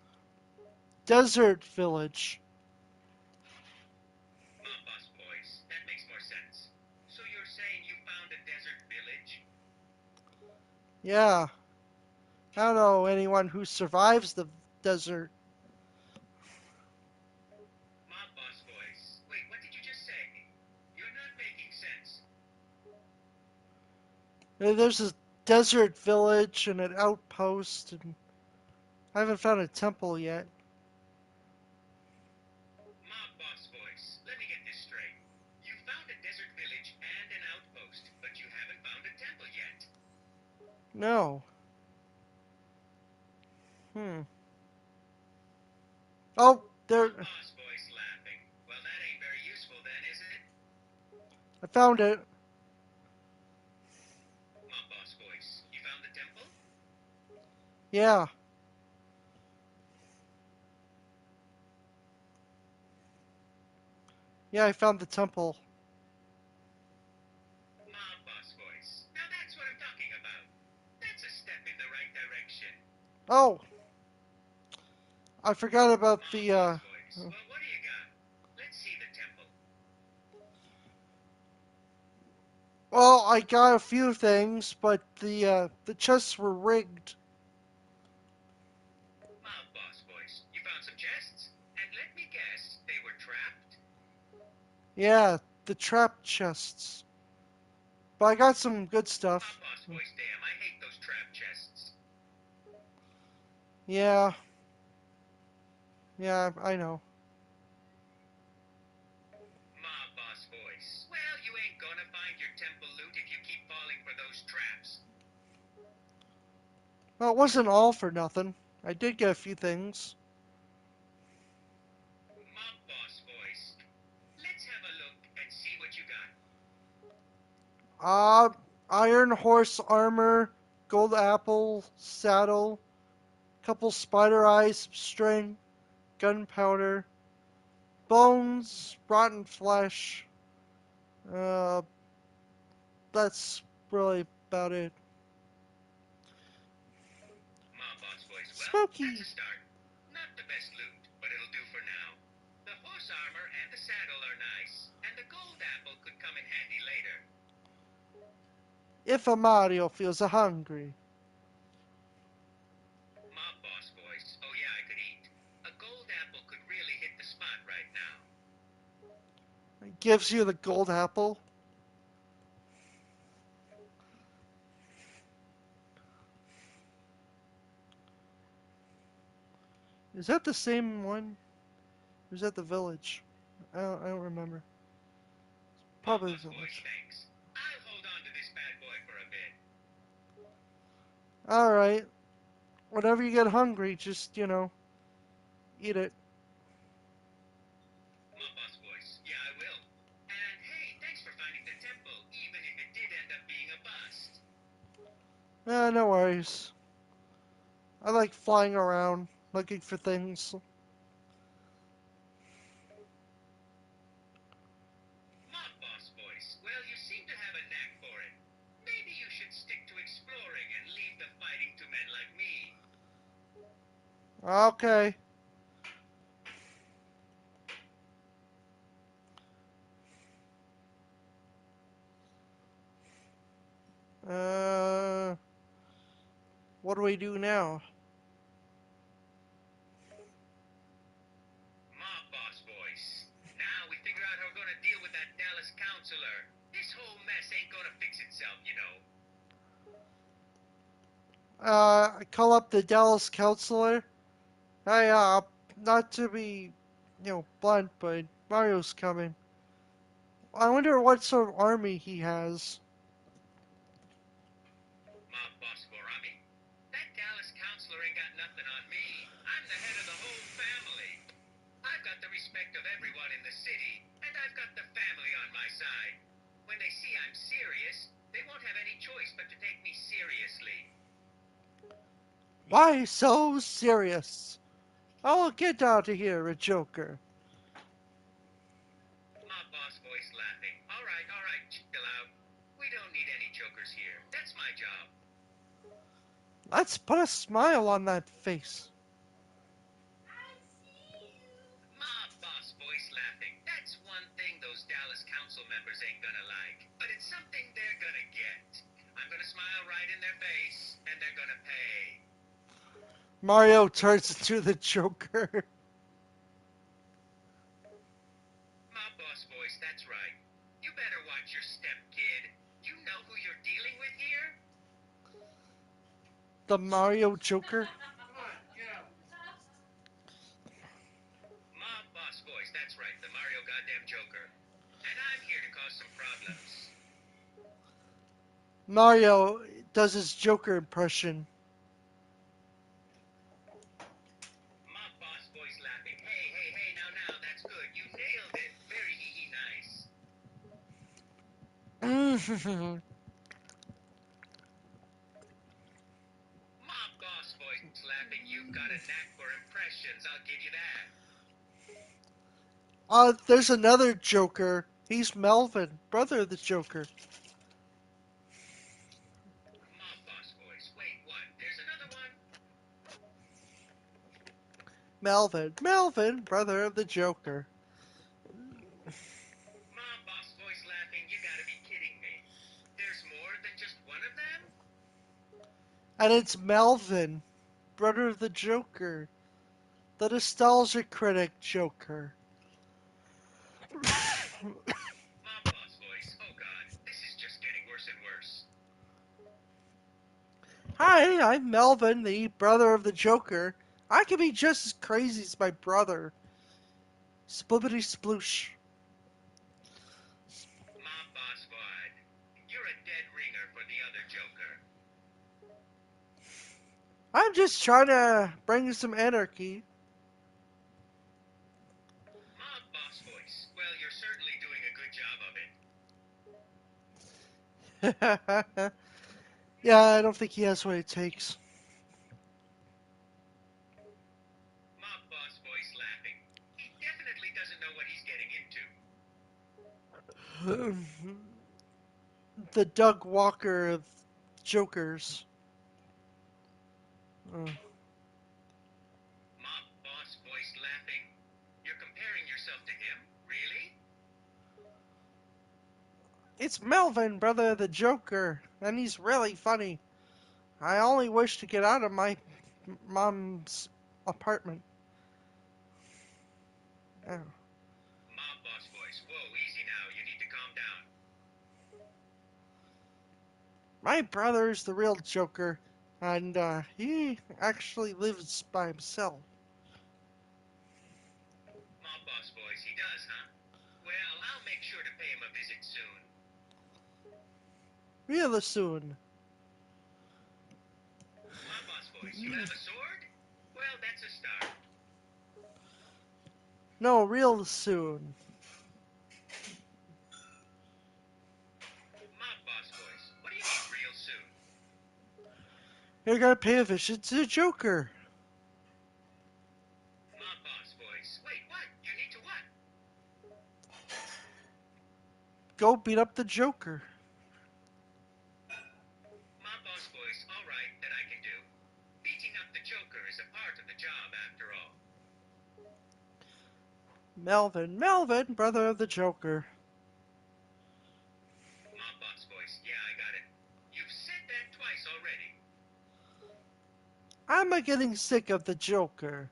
Desert village. Mob boss voice, that makes more sense. So you're saying you found a desert village? Yeah. I don't know anyone who survives the desert. Mob boss voice. Wait, what did you just say? You're not making sense. There's a desert village and an outpost, and I haven't found a temple yet. Mob boss voice. Let me get this straight. You found a desert village and an outpost, but you haven't found a temple yet. No. Hmm. Oh, there. Mob boss voice laughing. Well, that ain't very useful then, is it? I found it. Mob boss voice. You found the temple? Yeah. Yeah, I found the temple. Mob boss voice. Now that's what I'm talking about. That's a step in the right direction. Oh, I forgot about Mob the, boss voice. Well, what do you got? Let's see the temple. well, I got a few things, but the chests were rigged. Mob boss voice. You found some chests? And let me guess, they were trapped? Yeah, the trap chests. But I got some good Mob stuff. boss voice, damn, I hate those trap chests. Yeah, yeah, I know. Mob boss voice. Well, you ain't gonna find your temple loot if you keep falling for those traps. Well, it wasn't all for nothing. I did get a few things. Mob boss voice. Let's have a look and see what you got. Uh, iron horse armor, gold apple, saddle, couple spider eyes, string, gunpowder, bones, rotten flesh. Uh, that's really about it. Mob boss voice. Well, that's Smoky! a start. Not the best loot, but it'll do for now. The horse armor and the saddle are nice, and the gold apple could come in handy later. If a Mario feels a hungry, Mob boss voice. Oh yeah, I could eat. A gold apple could really hit the spot right now. it gives you the gold apple. Is that the same one? Or is that the village? I don't remember. Mob Probably boss the voice, village. thanks. I'll hold on to this bad boy for a bit. Alright. Whenever you get hungry, just, eat it. Mob boss voice. Yeah, I will. And hey, thanks for finding the temple, even if it did end up being a bust. No worries. I like flying around, looking for things. Mob boss voice. Well, you seem to have a knack for it. Maybe you should stick to exploring and leave the fighting to men like me. Okay. Uh, what do we do now? Mob boss voice. Now we figure out how we're gonna deal with that Dallas counselor. This whole mess ain't gonna fix itself, you know. I call up the Dallas counselor. Hey, not to be, blunt, but Mario's coming. I wonder what sort of army he has. Mob boss Gorami. That Dallas counselor ain't got nothing on me. I'm the head of the whole family. I've got the respect of everyone in the city, and I've got the family on my side. When they see I'm serious, they won't have any choice but to take me seriously. Why so serious? Oh, get out of here, a joker. Mob boss voice laughing. All right, chill out. We don't need any jokers here. That's my job. Let's put a smile on that face. Mob boss voice laughing. That's one thing those Dallas council members ain't gonna like, but it's something they're gonna get. I'm gonna smile right in their face, and they're gonna pay. Mario turns into the Joker. Mob boss voice, that's right. You better watch your step, kid. You know who you're dealing with here? The Mario Joker. Mob boss voice, that's right. The Mario goddamn Joker. And I'm here to cause some problems. Mario does his Joker impression. Mob boss voice laughing. Hey, now, that's good. You nailed it. Very hee nice. Mob boss voice laughing. You've got a knack for impressions, I'll give you that. There's another Joker. He's Melvin, brother of the Joker. Mob boss voice. Wait, what? There's another one? Melvin, brother of the Joker. Mob boss voice laughing. You gotta be kidding me. There's more than just one of them? And it's Melvin, brother of the Joker. The nostalgia critic Joker. Mob boss voice. Oh god, this is just getting worse and worse. Hi, I'm Melvin, the brother of the Joker. I can be just as crazy as my brother. Splibbity sploosh. Mob boss void. You're a dead ringer for the other Joker. I'm just trying to bring some anarchy. Mob boss voice. Well, you're certainly doing a good job of it. Yeah, I don't think he has what it takes. Mob boss voice laughing. He definitely doesn't know what he's getting into. The Doug Walker of Jokers. Uh, Mob boss voice laughing. You're comparing yourself to him? Really? it's Melvin, brother of the Joker, and he's really funny. I only wish to get out of my mom's apartment. Oh. Mob boss voice. Whoa, easy now. You need to calm down. My brother's the real Joker, and he actually lives by himself. Mob boss voice. He does, huh? Well, I'll make sure to pay him a visit soon. Real soon. Mob boss voice. You have a sword? Well, that's a start. No, real soon. Mob boss voice. What do you mean real soon? You're gonna pay a visit to the Joker. Mob boss voice. Wait, what? You need to what? Go beat up the Joker. Mob boss voice. All right, that I can do. Beating up the Joker is a part of the job, after all. Melvin, brother of the Joker. Mob boss voice. Yeah, I got it. You've said that twice already. I'm a getting sick of the Joker.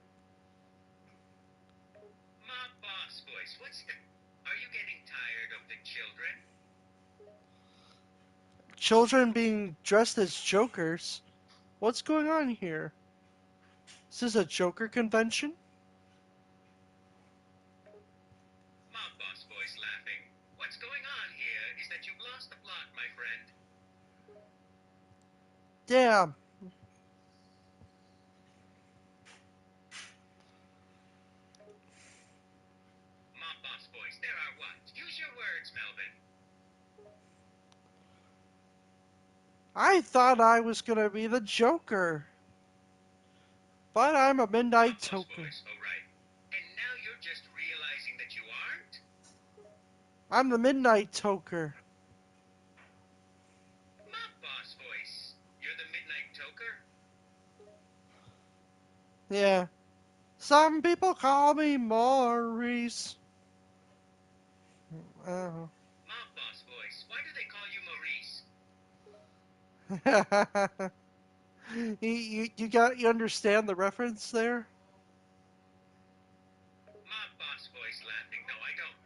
Mob boss voice. What's the... Are you getting tired of the children? Children being dressed as Jokers. What's going on here? Is this a Joker convention? Mob boss voice laughing. What's going on here is that you've lost the plot, my friend. Damn. Mob boss voice, there are what? Use your words, Melvin. I thought I was gonna be the Joker. But I'm a Midnight Mob boss Toker. voice, oh right. And now you're just realizing that you aren't? I'm the Midnight Toker. Mob boss voice. You're the Midnight Toker? Yeah. Some people call me Maurice. Oh. Mob boss voice. Why do they call you Maurice? You understand the reference there? Mob boss voice laughing. No, I don't.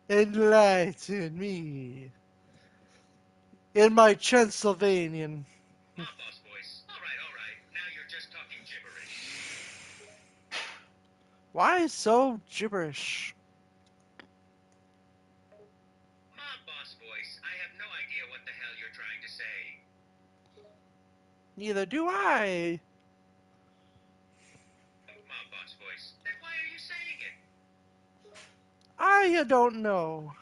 Enlighten me. Enlighten me. In my Transylvanian. Mob boss voice. All right, all right. Now you're just talking gibberish. Why so gibberish? Mob boss voice. I have no idea what the hell you're trying to say. Neither do I. Mob boss voice. Then why are you saying it? I don't know.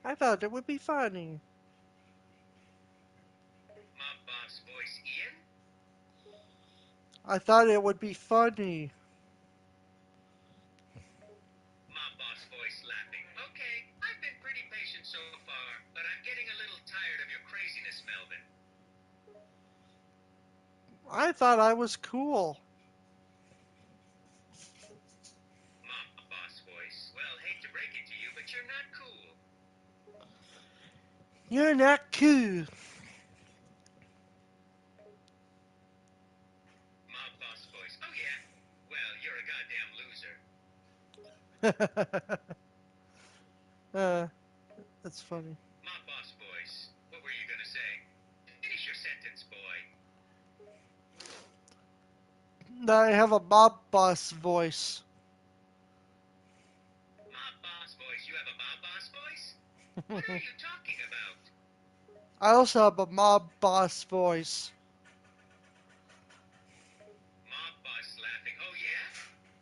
I thought it would be funny. Mob boss voice Ian? I thought it would be funny. Mob boss voice laughing. Okay, I've been pretty patient so far, but I'm getting a little tired of your craziness, Melvin. I thought I was cool. Mob boss voice. Well, hate to break it to you, but you're not cool. You're not cool. Mob boss voice. Oh yeah. Well, you're a goddamn loser. uh, that's funny. Mob boss voice. What were you gonna say? Finish your sentence, boy. I have a mob boss voice. Mob boss voice. You have a mob boss voice? What are you talking about? I also have a mob boss voice. Mob boss laughing. Oh yeah?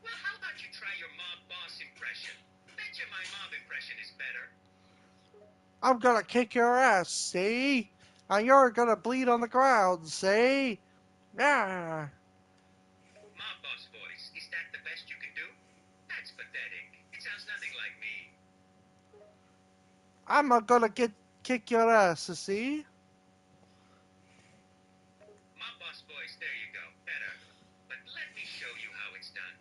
Well, how about you try your mob boss impression? Betcha my mob impression is better. I'm gonna kick your ass, see? And you're gonna bleed on the ground, see? Yeah. Mob boss voice. Is that the best you can do? That's pathetic. It sounds nothing like me. I'm gonna kick your ass, see? Mob boss voice. There you go. Better. But let me show you how it's done.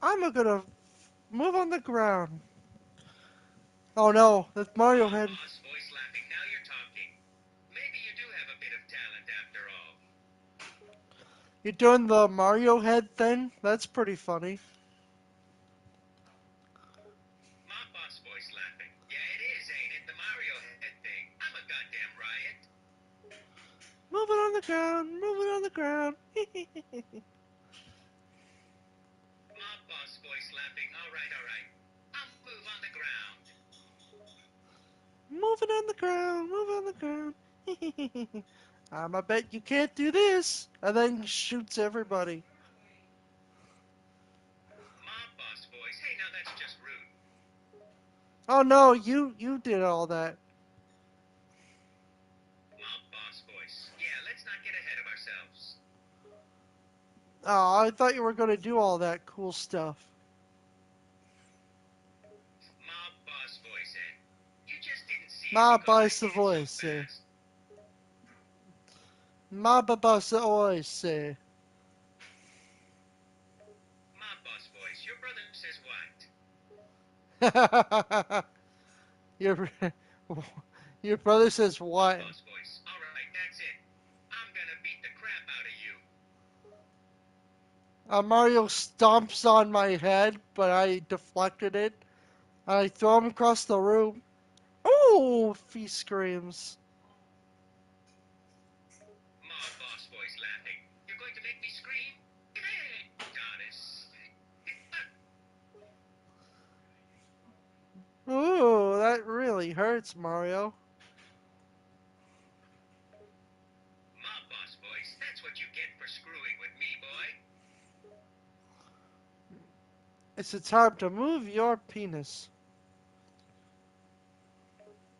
I'm gonna move on the ground. Oh no, that's Mario Mob Head. boss voice laughing. Now you're talking. Maybe you do have a bit of talent after all. You're doing the Mario Head thing? That's pretty funny. Mob boss voice laughing. Yeah, it is, ain't it? The Mario head thing. I'm a goddamn riot. Moving on the ground, moving on the ground. Mob boss voice laughing. All right, all right. I'll move on the ground. Moving on the ground, moving on the ground. I bet you can't do this. And then shoots everybody. Mob boss voice. Hey, now that's just rude. Oh no, you did all that. Mob boss voice. Yeah, let's not get ahead of ourselves. Oh, I thought you were gonna do all that cool stuff. Mob boss voice in. You just didn't see it Ma because I bossa did it so voice. fast. Ma bossa voice. Mob boss voice. Your brother says what? your your brother says Mob what? boss voice. All right, that's it. I'm gonna beat the crap out of you. Mario stomps on my head, but I deflected it. I throw him across the room. Oof! He screams. Mob boss voice laughing. You're going to make me scream? Goddess. Ooh, that really hurts, Mario. Mob boss voice. That's what you get for screwing with me, boy. It's a time to move your penis.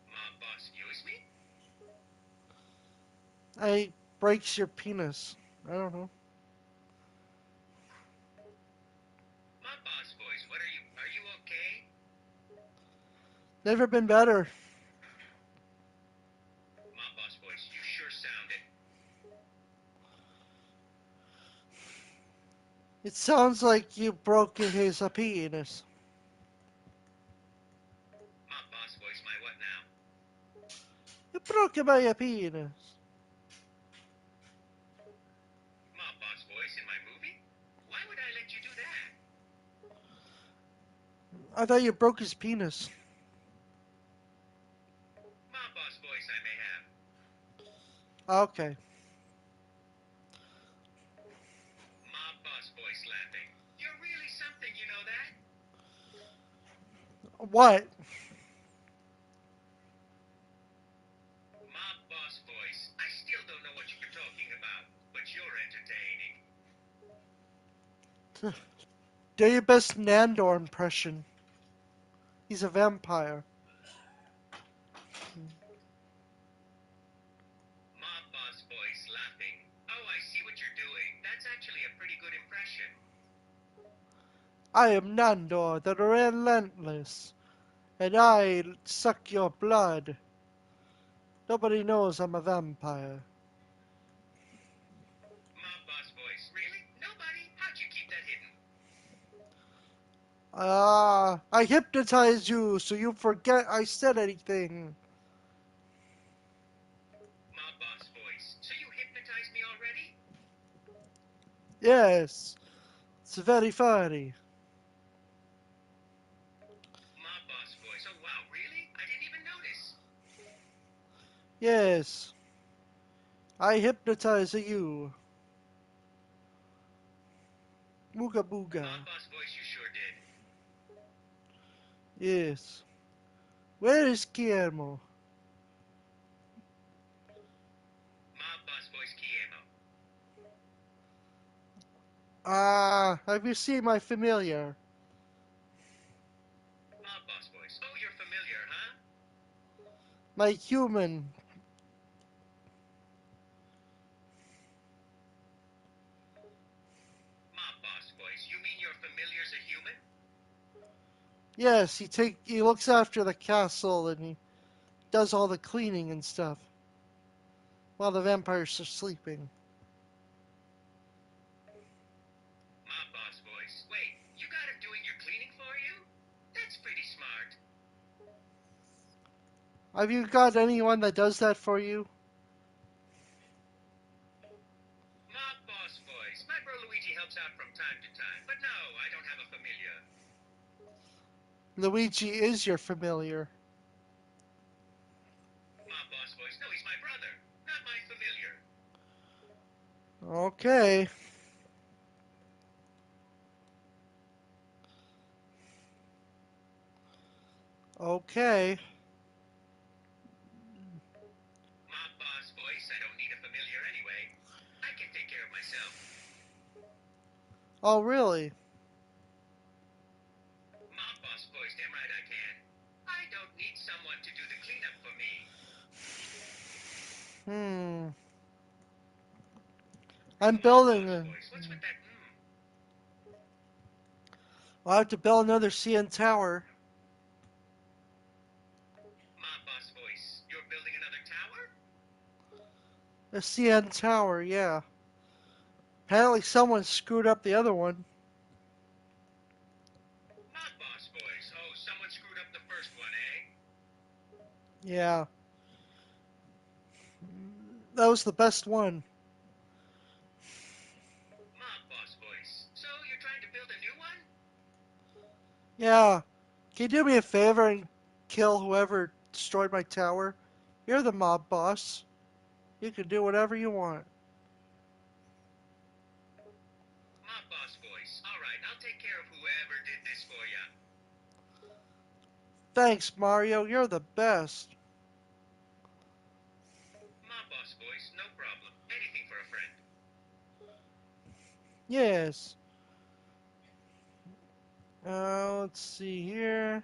Mob boss use me? I breaks your penis. I don't know. Mob boss voice. What are you? Are you okay? Never been better. Mob boss voice. You sure sound it. It sounds like you broke his penis. Mob boss voice. My what now? You broke my penis. Mob boss voice in my movie? Why would I let you do that? I thought you broke his penis. Mob boss voice I may have. Okay. Mob boss voice laughing. You're really something, you know that? What? Mob boss voice. I still don't know what you're talking about, but you're entertaining. Do your best Nandor impression. He's a vampire. Mob boss voice laughing. Oh, I see what you're doing. That's actually a pretty good impression. I am Nandor, the relentless, and I suck your blood. Nobody knows I'm a vampire. Mob boss voice. Really? Nobody? How'd you keep that hidden? I hypnotize you so you forget I said anything. Mob boss voice. So you hypnotized me already? Yes, it's very funny. Mob boss voice. Oh, wow, really? I didn't even notice. Yes, I hypnotize you. Mooga booga. Mob boss voice, you sure did. Yes. Where is Guillermo? Mob boss voice Kiemo. Have you seen my familiar? Mob boss voice. Oh, you're familiar, huh? My human. Mob boss voice. You mean your familiar's a human? Yes, he looks after the castle and he does all the cleaning and stuff while the vampires are sleeping. Mob boss voice. Wait, you got him doing your cleaning for you? That's pretty smart. Have you got anyone that does that for you? Mob boss voice. My bro Luigi helps out from time to time, but no, I don't have a familiar. Luigi is your familiar. Mob boss voice. No, he's my brother, not my familiar. Okay. Okay. Mob boss voice. I don't need a familiar anyway. I can take care of myself. Oh, really? Mob boss voice. Damn right I can. I don't need someone to do the cleanup for me. Hmm. I'm Mob building boss a. voice. What's with that? I'll have to build another CN tower. Mob boss voice. You're building another tower? A CN tower, yeah. Apparently someone screwed up the other one. Mob boss voice. Oh, someone screwed up the first one, eh? Yeah. That was the best one. Mob boss voice. So you're trying to build a new one? Yeah. Can you do me a favor and kill whoever destroyed my tower. You're the mob boss. You can do whatever you want. Mob boss voice. All right, I'll take care of whoever did this for ya. Thanks, Mario. You're the best. Mob boss voice. No problem. Anything for a friend. Yes. Let's see here.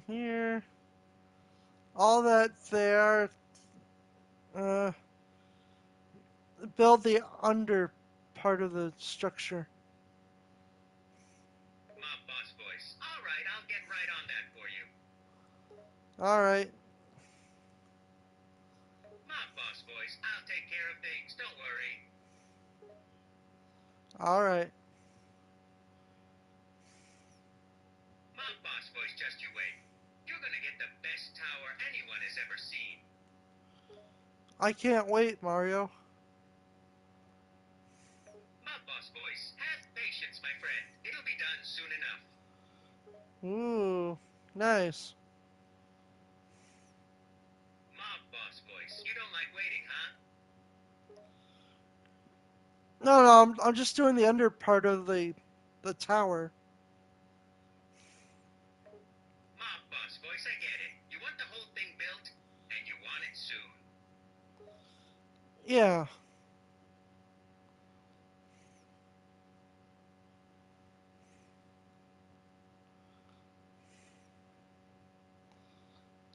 Here. All that there. Uh, build the under part of the structure. Mob boss voice. All right, I'll get right on that for you. Alright. Mob boss voice. I'll take care of things. Don't worry. Alright. Mob boss voice. Just you wait. You're gonna get the best tower anyone has ever seen. I can't wait, Mario. Mob boss voice. Have patience, my friend. It'll be done soon enough. Ooh. Nice. Mob boss voice. You don't like waiting, huh? No, I'm just doing the under part of the tower. Mob boss voice. I get it. You want the whole thing built, and you want it soon. Yeah.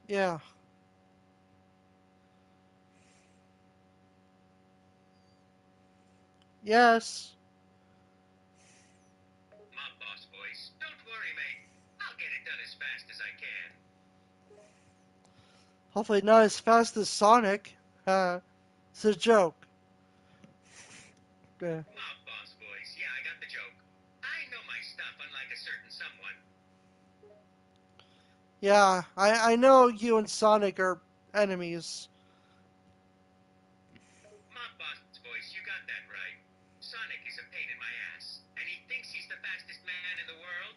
Yeah. Yes. Mob boss voice. Don't worry, mate. I'll get it done as fast as I can. Hopefully not as fast as Sonic. It's a joke. Yeah. Mob boss voice. Yeah, I got the joke. I know my stuff, unlike a certain someone. Yeah, I know you and Sonic are enemies. Mob boss voice. You got that right. Sonic is a pain in my ass, and he thinks he's the fastest man in the world.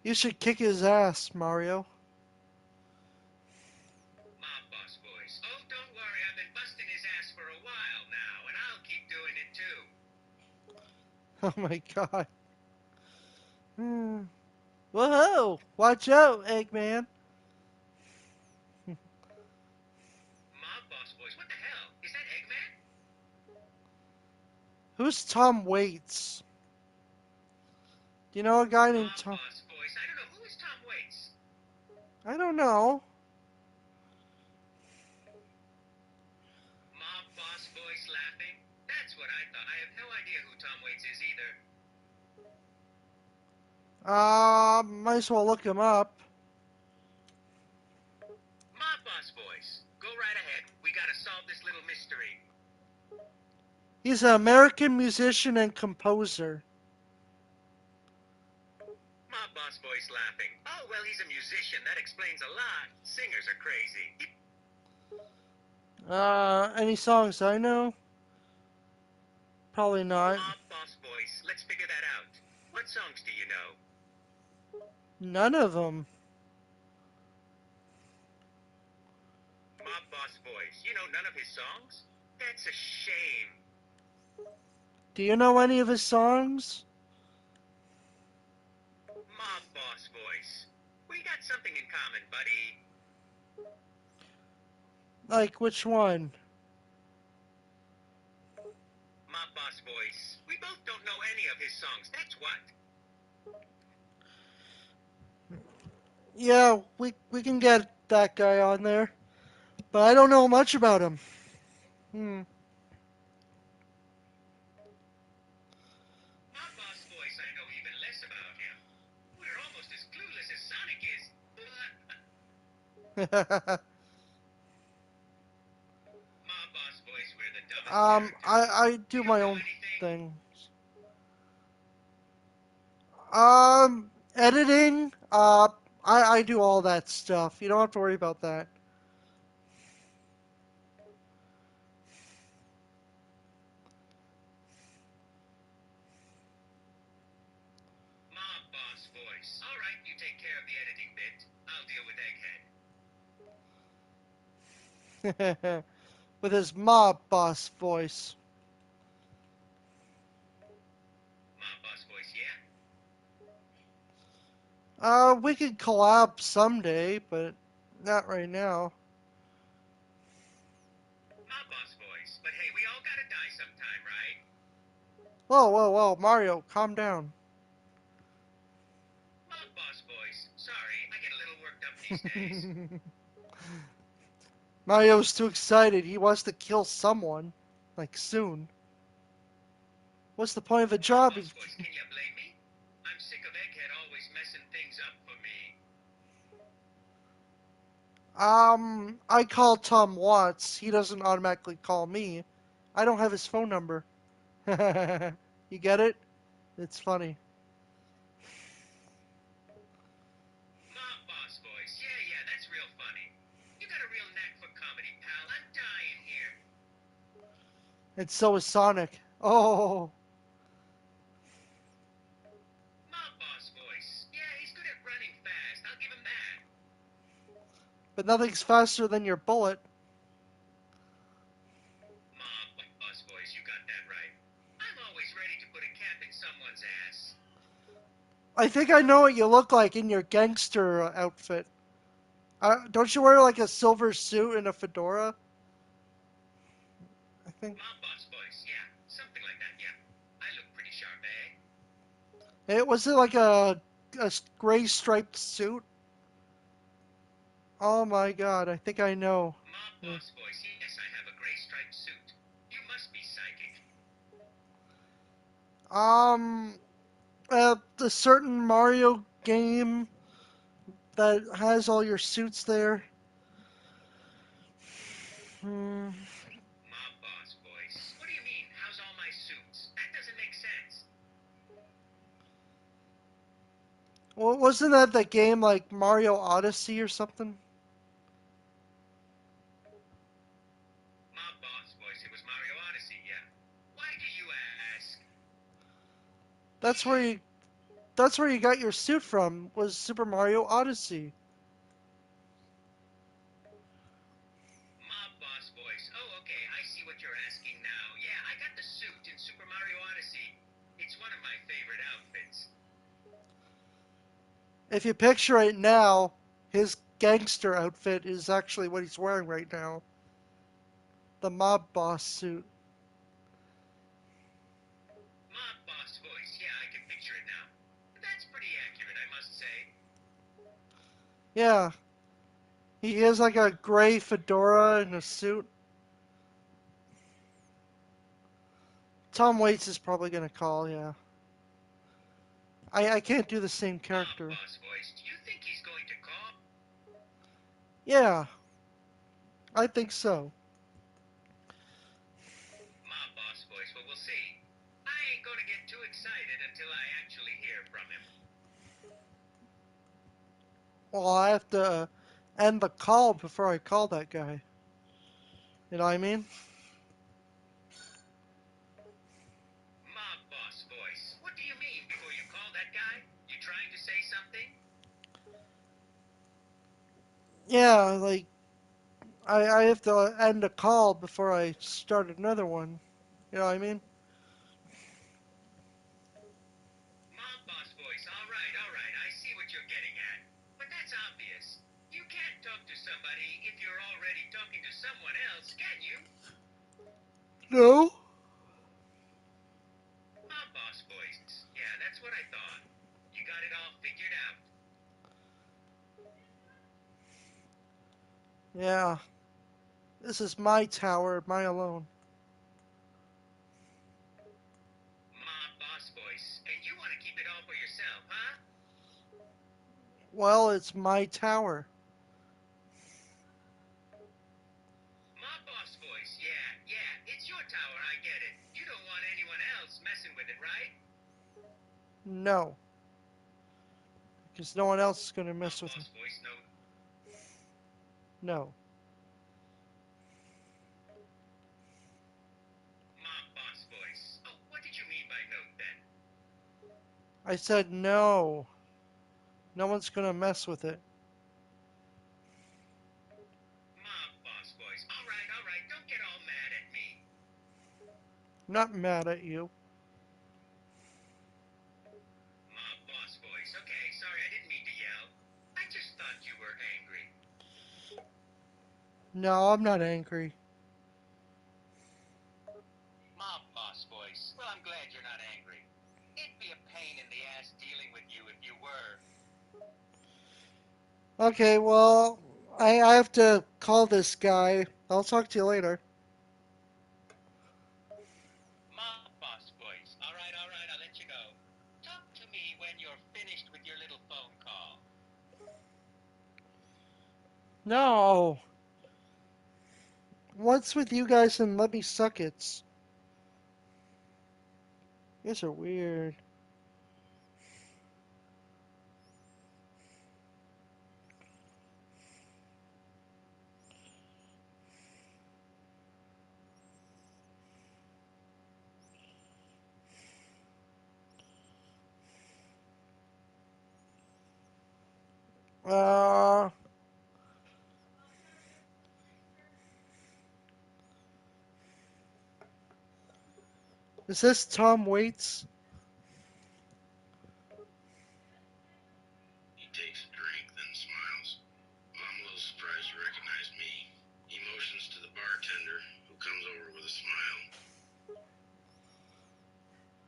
You should kick his ass, Mario. Mob boss voice. Oh, don't worry. I've been busting his ass for a while now, and I'll keep doing it too. Oh my god. Whoa! Watch out, Eggman. Mob boss voice. What the hell? Is that Eggman? Who's Tom Waits? Do you know a guy named Mob Tom? boss voice. I don't know. Who is Tom Waits? I don't know. Mob boss voice laughing. That's what I thought. I have no idea who Tom Waits is either. Might as well look him up. Mob boss voice. Go right ahead. We gotta solve this little mystery. He's an American musician and composer. Mob boss voice laughing. Oh, well, he's a musician. That explains a lot. Singers are crazy. Any songs I know? Probably not. Mob boss voice. Let's figure that out. What songs do you know? None of them. Mob boss voice. You know none of his songs? That's a shame. Do you know any of his songs? Mob boss voice. We got something in common, buddy. Like which one? Mob boss voice. We both don't know any of his songs. That's what. Yeah, we can get that guy on there, but I don't know much about him. Hmm. Mob boss voice. I know even less about him. We're almost as clueless as Sonic is. Mob boss voice. We're the dumbest characters. I We do don't my know own anything. thing. Editing. I do all that stuff. You don't have to worry about that. Mob boss voice. All right, you take care of the editing bit. I'll deal with Egghead. With his mob boss voice. Mob boss voice, yeah? We could collab someday, but not right now. Mob boss voice. But hey, we all gotta die sometime, right? Whoa, whoa, whoa, Mario, calm down. Mob boss voice. Sorry, I get a little worked up these days. Mario's too excited. He wants to kill someone, like soon. What's the point of a Mob job? boss voice, can you blame me? I'm sick of Egghead always messing things up for me. I call Tom Watts. He doesn't automatically call me. I don't have his phone number. You get it? It's funny. Mob boss voice. Yeah, yeah, that's real funny. You got a real knack for comedy, pal. I'm dying here. And so is Sonic. Oh, Mob boss voice. Yeah, he's good at running fast. I'll give him that. but nothing's faster than your bullet. Mob boss voice, you got that right. I'm always ready to put a cap in someone's ass. I think I know what you look like in your gangster outfit. Don't you wear like a silver suit and a fedora? I think. Mob boss voice. Yeah, something like that. Yeah. I look pretty sharp, eh? Was it like a gray striped suit? Oh my god, I think I know. Mob boss voice. Yes, I have a gray striped suit. You must be psychic. Um, a certain Mario game that has all your suits there. Hmm. Mob boss voice. What do you mean? How's all my suits? That doesn't make sense. Well, wasn't that the game like Mario Odyssey or something? Mob boss voice. It was Mario Odyssey. Yeah. Why do you ask? That's where you that's where you got your suit from. Was Super Mario Odyssey? Mob boss voice. Oh, okay. I see what you're asking now. Yeah, I got the suit in Super Mario Odyssey. It's one of my favorite outfits. If you picture it now, his gangster outfit is actually what he's wearing right now. The mob boss suit. Mob boss voice. Yeah, I can picture it now. That's pretty accurate, I must say. Yeah, he has like a gray fedora and a suit. Tom Waits is probably gonna call, yeah. I can't do the same Mob character. boss voice. Do you think he's going to call? Yeah, I think so. Mob boss voice. Well, we'll see. I ain't gonna get too excited until I actually hear from him. Well, I have to end the call before I call that guy. You know what I mean? Mob boss voice. What do you mean before you call that guy? You trying to say something? Yeah, like I have to end a call before I start another one. You know what I mean? Mob boss voice. All right. I see what you're getting at. But that's obvious. You can't talk to somebody if you're already talking to someone else, can you? No. Mob boss voice. Yeah, that's what I thought. You got it all figured out. Yeah. This is my tower, my alone. Mob boss voice. And you want to keep it all for yourself, huh? Well, it's my tower. Mob boss voice. Yeah. It's your tower, I get it. You don't want anyone else messing with it, right? No. Because no one else is gonna Mob mess with me. boss voice. No. No. Mob boss voice. Oh, what did you mean by note then? I said no. No one's gonna mess with it. Mob boss voice. Not mad at you. Mob boss voice. Okay, sorry, I didn't mean to yell. I just thought you were angry. No, I'm not angry. Mob boss voice. Well, I'm glad you're not angry. It'd be a pain in the ass dealing with you if you were. Okay, well, I have to call this guy. I'll talk to you later. Mob boss voice. All right, I'll let you go. Talk to me when you're finished with your little phone call. No. What's with you guys and let me suck it? You guys are weird. Uh, is this Tom Waits? He takes a drink, then smiles. Well, I'm a little surprised you recognize me. He motions to the bartender, who comes over with a smile.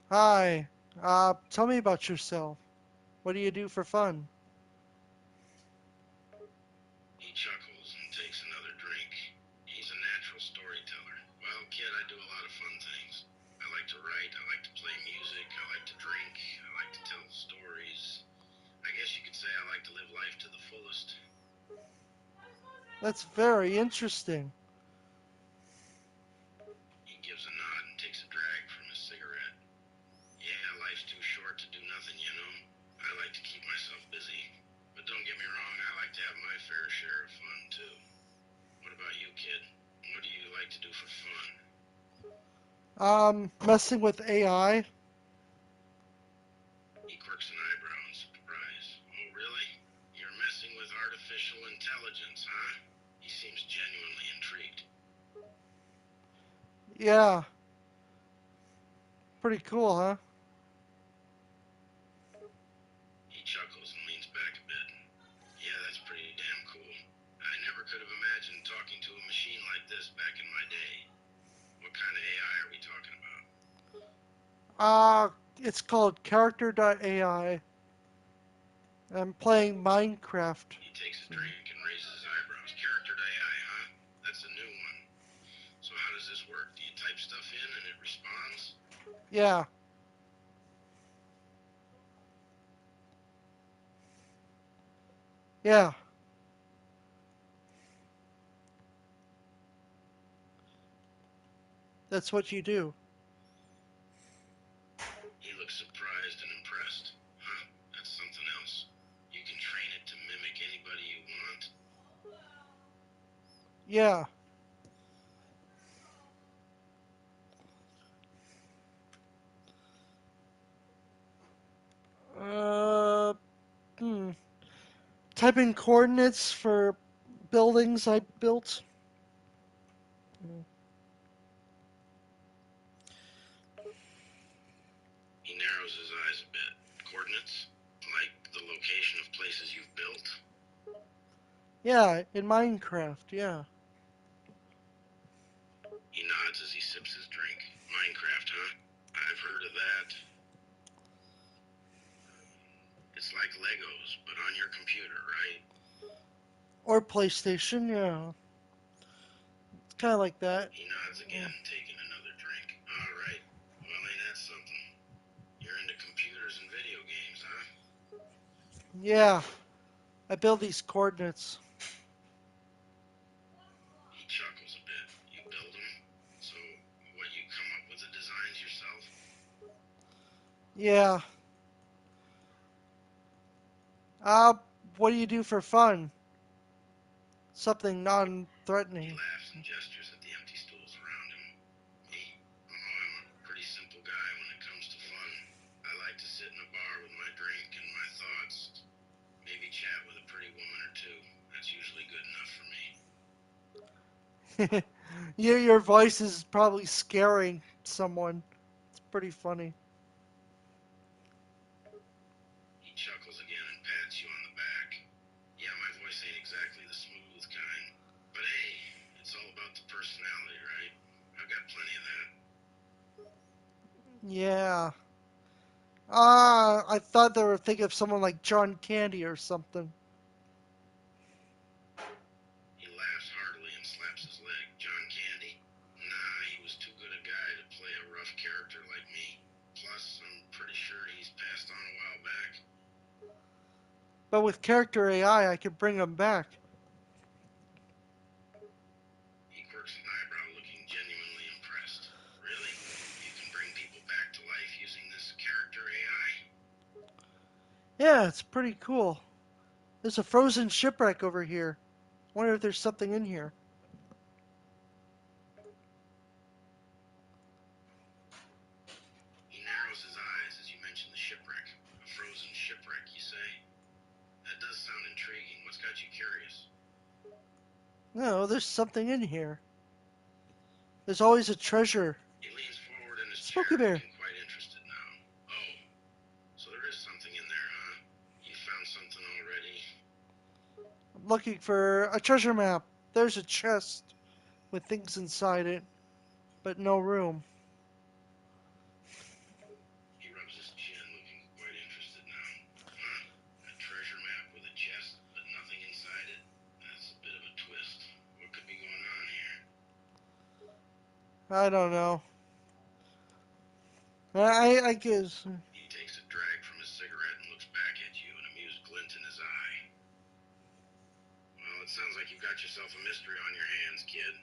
Hi. Tell me about yourself. What do you do for fun? He chuckles and takes another drink. He's a natural storyteller. Well, kid, I do a lot of fun things. I like to write, I like to play music, I like to drink, I like to tell stories. I guess you could say I like to live life to the fullest. That's very interesting. He gives a nod and takes a drag from his cigarette. Yeah, life's too short to do nothing, you know. I like to keep myself busy. But don't get me wrong, I like to have my fair share of fun, too. What about you, kid? What do you like to do for fun? Messing with AI? He quirks an eyebrow in surprise. Oh, really? You're messing with artificial intelligence, huh? He seems genuinely intrigued. Yeah. Pretty cool, huh? He chuckles and leans back a bit. Yeah, that's pretty damn cool. I never could have imagined talking to a machine like this back in my day. What kind of AI are we talking about? It's called Character.ai. I'm playing Minecraft. He takes a drink and raises his eyebrows. Character AI, huh? That's a new one. So how does this work? Do you type stuff in and it responds? Yeah. Yeah. That's what you do. He looks surprised and impressed. Huh, that's something else. You can train it to mimic anybody you want. Yeah. Uh, hmm. Type in coordinates for buildings I built. He narrows his eyes a bit. Coordinates? Like the location of places you've built? Yeah, in Minecraft. Yeah. He nods as he sips his drink. Minecraft, huh? I've heard of that. It's like Legos, but on your computer, right? Or PlayStation. Yeah. It's kind of like that. He nods again, taking another drink. All right. Well, ain't that something? You're into computers and video games, huh? Yeah. I build these coordinates. He chuckles a bit. You build them? So, what, you come up with the designs yourself? Yeah. Uh, what do you do for fun? Something He non-threatening. laughs and gestures at the empty stools around him. Me? Oh, I'm a pretty simple guy when it comes to fun. I like to sit in a bar with my drink and my thoughts. Maybe chat with a pretty woman or two. That's usually good enough for me. Your voice is probably scaring someone. It's pretty funny. He chuckles again and pats you on the back. Yeah, my voice ain't exactly the smooth kind. But hey, it's all about the personality, right? I've got plenty of that. Yeah. I thought they were thinking of someone like John Candy or something. He laughs heartily and slaps his leg. John Candy? Nah, he was too good a guy to play a rough character like me. Plus, I'm pretty sure he's passed on a while back. But with character AI, I could bring him back. He quirks an eyebrow, looking genuinely impressed. Really? You can bring people back to life using this character AI? Yeah, it's pretty cool. There's a frozen shipwreck over here. Wonder if there's something in here. He narrows his eyes as you mention the shipwreck. A frozen shipwreck, you say? That does sound intriguing. What's got you curious? No, there's something in here. There's always a treasure. He leans forward in his chair, Spooky Bear. looking quite interested now. Oh, so there is something in there, huh? You found something already? I'm looking for a treasure map. There's a chest with things inside it, but no room. He rubs his chin, looking quite interested now. Huh? A treasure map with a chest, but nothing inside it? That's a bit of a twist. What could be going on here? I don't know. I guess. He takes a drag from his cigarette and looks back at you, an amused glint in his eye. Well, it sounds like you've got yourself a mystery on your hands, kid.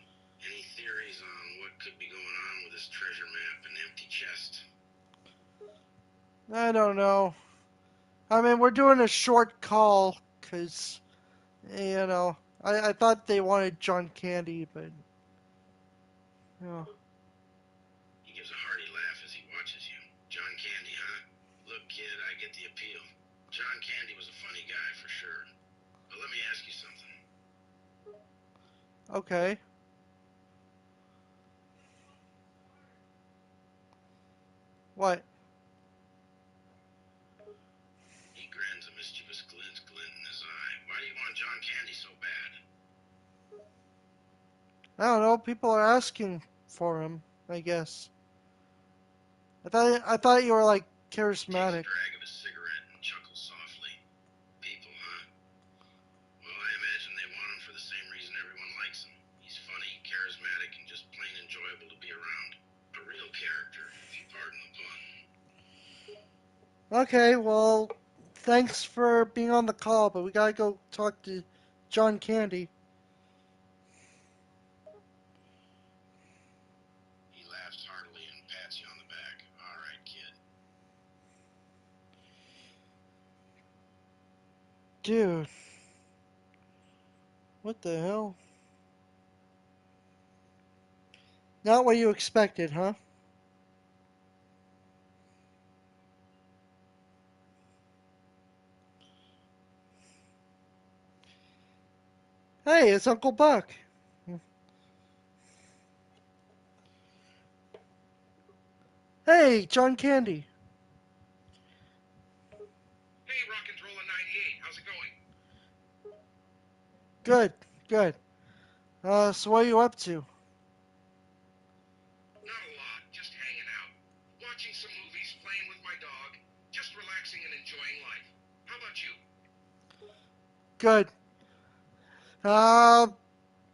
Any theories on what could be going on with this treasure map and empty chest? I don't know. I mean, we're doing a short call because, I thought they wanted John Candy, but, you know. He gives a hearty laugh as he watches you. John Candy, huh? Look, kid, I get the appeal. John Candy was a funny guy, for sure. But let me ask you something. Okay. What? He grins, a mischievous glint in his eye. Why do you want John Candy so bad? I don't know. People are asking for him, I guess. I thought you were like He takes a charismatic. drag of his cigarette and chuckles softly. People, huh? Well, I imagine they want him for the same reason everyone likes him. He's funny, charismatic, and just plain enjoyable to be around. A real character, if you pardon the pun. Okay, well, thanks for being on the call, but we gotta go talk to John Candy. He laughs heartily and pats you on the back. All right, kid. Dude, what the hell? Not what you expected, huh? Hey, it's Uncle Buck. Hey, John Candy. Hey, Rock and Roll 98, how's it going? Good, good. So what are you up to? Not a lot, just hanging out. Watching some movies, playing with my dog, just relaxing and enjoying life. How about you? Good. Uh,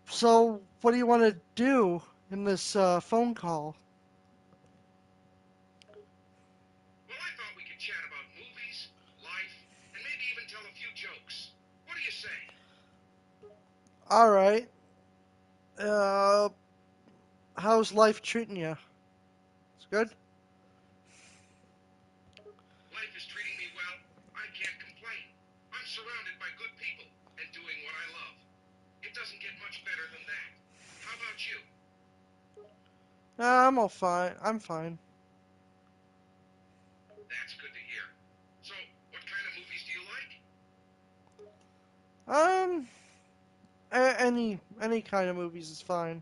so what do you want to do in this phone call? Well, I thought we could chat about movies, life, and maybe even tell a few jokes. What do you say? All right. Uh, how's life treating you? It's good. Life is treating me well. I can't complain. I'm surrounded by good people and doing what I love. It doesn't get much better than that. How about you? I'm all fine. I'm fine. That's good to hear. So, what kind of movies do you like? Um, any kind of movies is fine.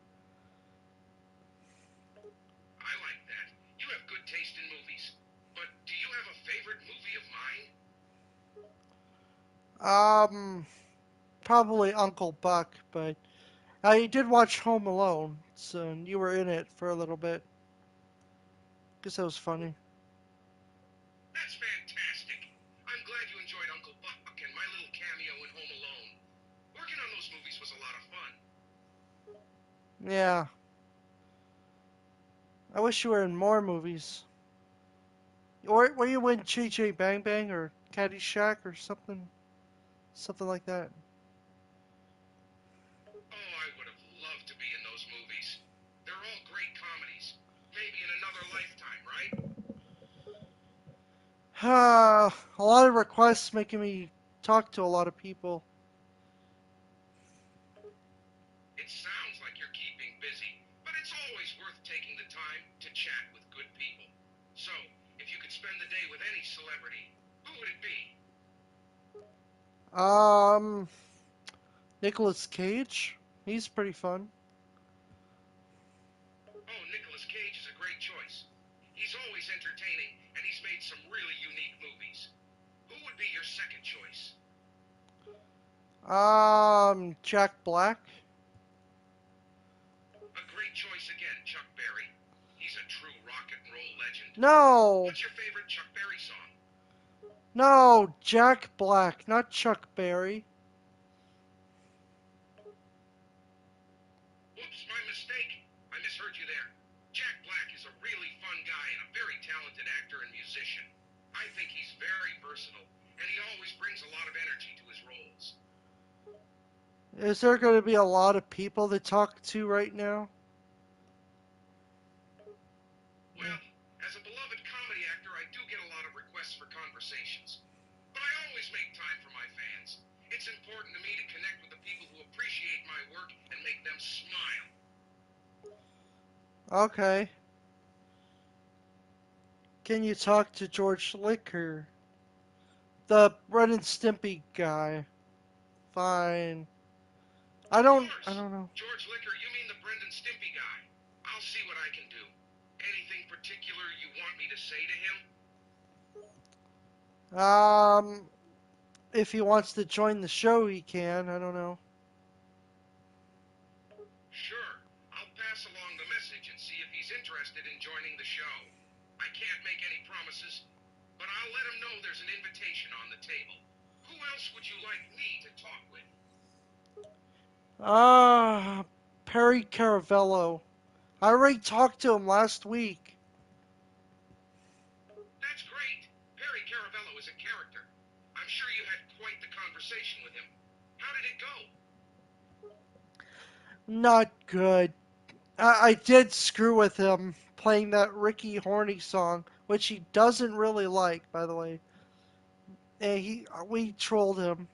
I like that. Um, Probably Uncle Buck, but I did watch Home Alone, so you were in it for a little bit. Guess that was funny. That's fantastic. I'm glad you enjoyed Uncle Buck and my little cameo in Home Alone. Working on those movies was a lot of fun. Yeah, I wish you were in more movies. Or were you in J Bang Bang or Caddyshack or something like that? Oh, I would have loved to be in those movies. They're all great comedies. Maybe in another lifetime, right? A lot of requests making me talk to a lot of people. It sounds like you're keeping busy, but it's always worth taking the time to chat with good people. So, if you could spend the day with any celebrity, who would it be? Um, Nicolas Cage. He's pretty fun. Oh, Nicolas Cage is a great choice. He's always entertaining, and he's made some really unique movies. Who would be your second choice? Jack Black. A great choice again, Chuck Berry. He's a true rock and roll legend. No, What's your favorite Chuck Berry song? no, Jack Black, not Chuck Berry. Whoops, my mistake. I misheard you there. Jack Black is a really fun guy and a very talented actor and musician. I think he's very versatile, and he always brings a lot of energy to his roles. Is there going to be a lot of people to talk to right now? Well, as a beloved comedy actor, I do get a lot of requests for conversations. But I always make time for my fans. It's important to me to connect with the people who appreciate my work and make them smile. Okay. Can you talk to George Licker? The Ren and Stimpy guy. Fine. I Of don't I course. don't know. George Licker, you mean the Brendan Stimpy guy. I'll see what I can do. Anything particular you want me to say to him? Um if he wants to join the show he can. I don't know. Sure. I'll pass along the message and see if he's interested in joining the show. I can't make any promises, but I'll let him know there's an invitation on the table. Who else would you like me to talk with? Ah, Perry Caravello. I already talked to him last week. That's great. Perry Caravello is a character. I'm sure you had quite the conversation with him. How did it go? Not good. I did screw with him playing that Ricky Horny song, which he doesn't really like, by the way. And we trolled him.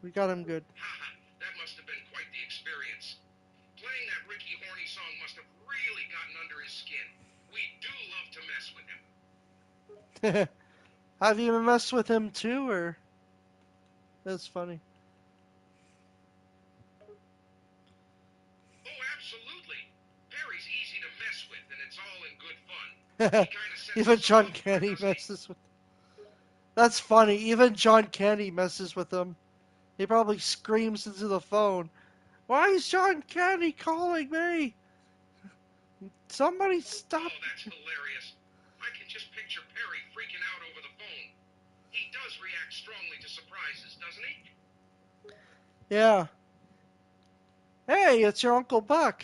We got him good. Haha, that must have been quite the experience. Playing that Ricky Horny song must have really gotten under his skin. We do love to mess with him. Have you messed with him too, or that's funny? Oh, absolutely. Perry's easy to mess with, and it's all in good fun. He kind of sets Even us all John up there, Candy doesn't he? messes with. That's funny. Even John Candy messes with him. He probably screams into the phone. Why is John Candy calling me? Somebody stop. Oh, that's hilarious. I can just picture Perry freaking out over the phone. He does react strongly to surprises, doesn't he? Yeah. Hey, it's your Uncle Buck.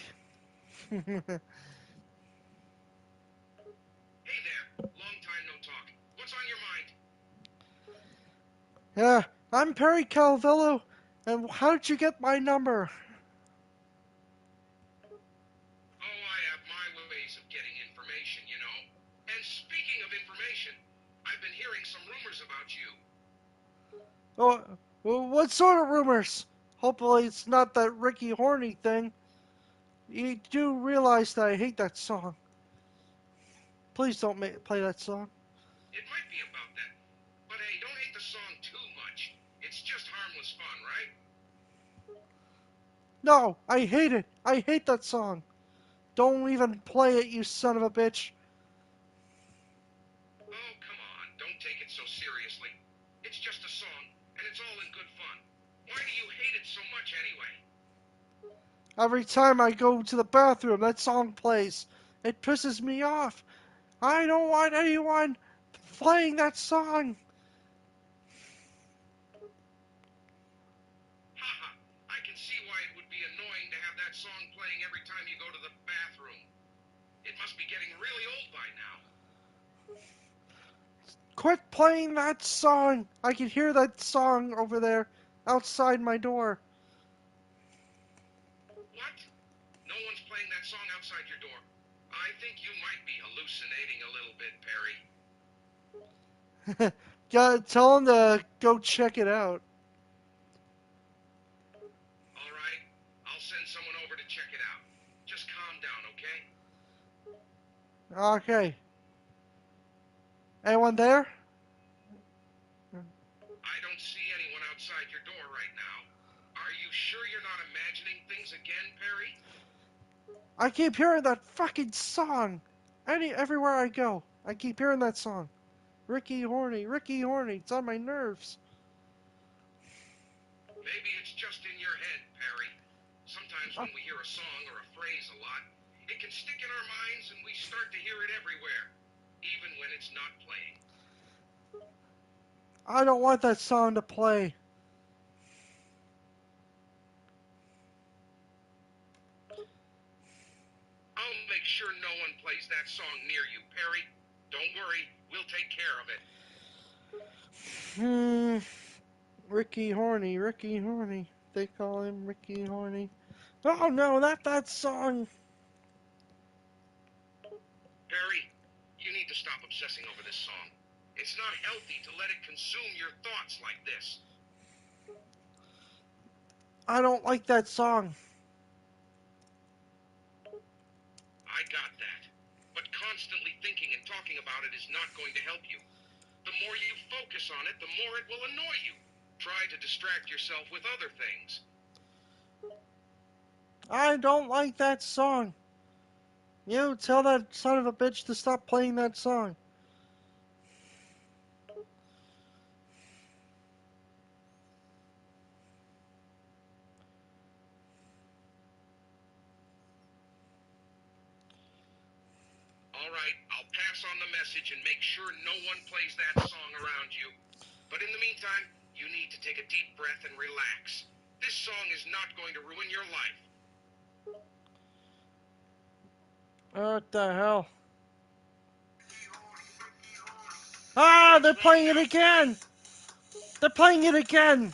Hey there. Long time no talk. What's on your mind? Yeah, I'm Perry Calvillo, and how did you get my number? Oh, I have my ways of getting information, you know. And speaking of information, I've been hearing some rumors about you. Oh, what sort of rumors? Hopefully it's not that Ricky Horny thing. You do realize that I hate that song. Please don't play that song. It might be about that. But hey, don't hate the song too much. It's just harmless fun, right? No, I hate it. I hate that song. Don't even play it, you son of a bitch. Oh, come on. Don't take it so seriously. It's just a song. and it's all in good fun. Why do you hate it so much anyway? Every time I go to the bathroom, that song plays. It pisses me off. I don't want anyone playing that song. Haha, I can see why it would be annoying to have that song playing every time you go to the bathroom. It must be getting really old by now. Quit playing that song. I can hear that song over there outside my door. What? No one's playing that song outside your door. I think you might be hallucinating a little bit, Perry. Tell him to go check it out. All right, I'll send someone over to check it out. Just calm down, okay? Okay. Anyone there? I don't see anyone outside your door right now. Are you sure you're not imagining things again, Perry? I keep hearing that fucking song. Everywhere I go, I keep hearing that song. Ricky Horny, Ricky Horny. It's on my nerves. Maybe it's just in your head, Perry. Sometimes when we hear a song or a phrase a lot, it can stick in our minds and we start to hear it everywhere, even when it's not playing. I don't want that song to play. I'll make sure no one plays that song near you, Perry. Don't worry, we'll take care of it. Hmm. Ricky Horny, Ricky Horny. They call him Ricky Horny. Oh no, not that song. Perry, you need to stop obsessing over this song. It's not healthy to let it consume your thoughts like this. I don't like that song. I got that. But constantly thinking and talking about it is not going to help you. The more you focus on it, the more it will annoy you. Try to distract yourself with other things. I don't like that song. You tell that son of a bitch to stop playing that song. All right, I'll pass on the message and make sure no one plays that song around you. But in the meantime, you need to take a deep breath and relax. This song is not going to ruin your life. What the hell? Ah, they're playing it again! They're playing it again! No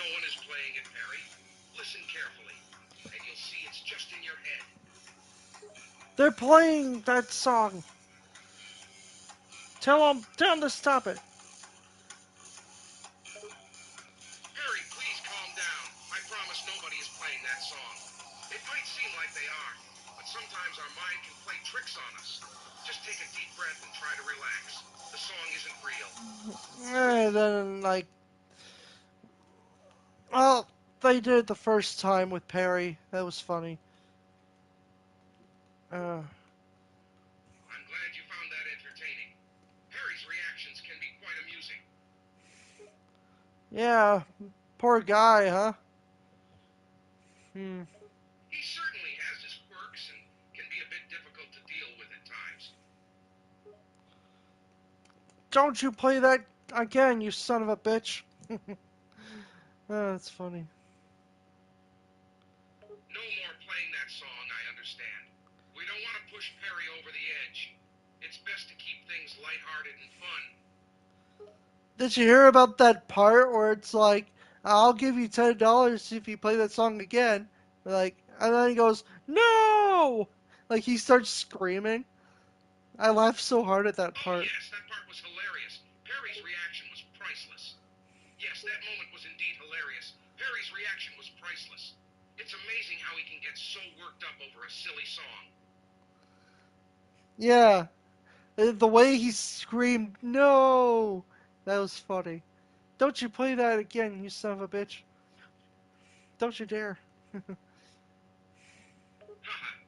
one is playing it, Perry. Listen carefully, and you'll see it's just in your head. They're playing that song. Tell them to stop it. Perry, please calm down. I promise nobody is playing that song. It might seem like they are, but sometimes our mind can play tricks on us. Just take a deep breath and try to relax. The song isn't real. And then, like, well, they did it the first time with Perry. That was funny. Uh, I'm glad you found that entertaining. Perry's reactions can be quite amusing. yeah, poor guy, huh? Hmm. He certainly has his quirks and can be a bit difficult to deal with at times. Don't you play that again, you son of a bitch. That's funny. No more playing that song, I understand. We don't want to push Perry over the edge. It's best to keep things lighthearted and fun. Did you hear about that part where it's like, I'll give you $10 if you play that song again? Like, and then he goes, no! Like, he starts screaming. I laughed so hard at that Oh part. yes, that part was hilarious. Perry's reaction was priceless. Yes, that moment was indeed hilarious. Perry's reaction was priceless. It's amazing how he can get so worked up over a silly song. Yeah, the way he screamed, no! That was funny. Don't you play that again, you son of a bitch. Don't you dare. Haha,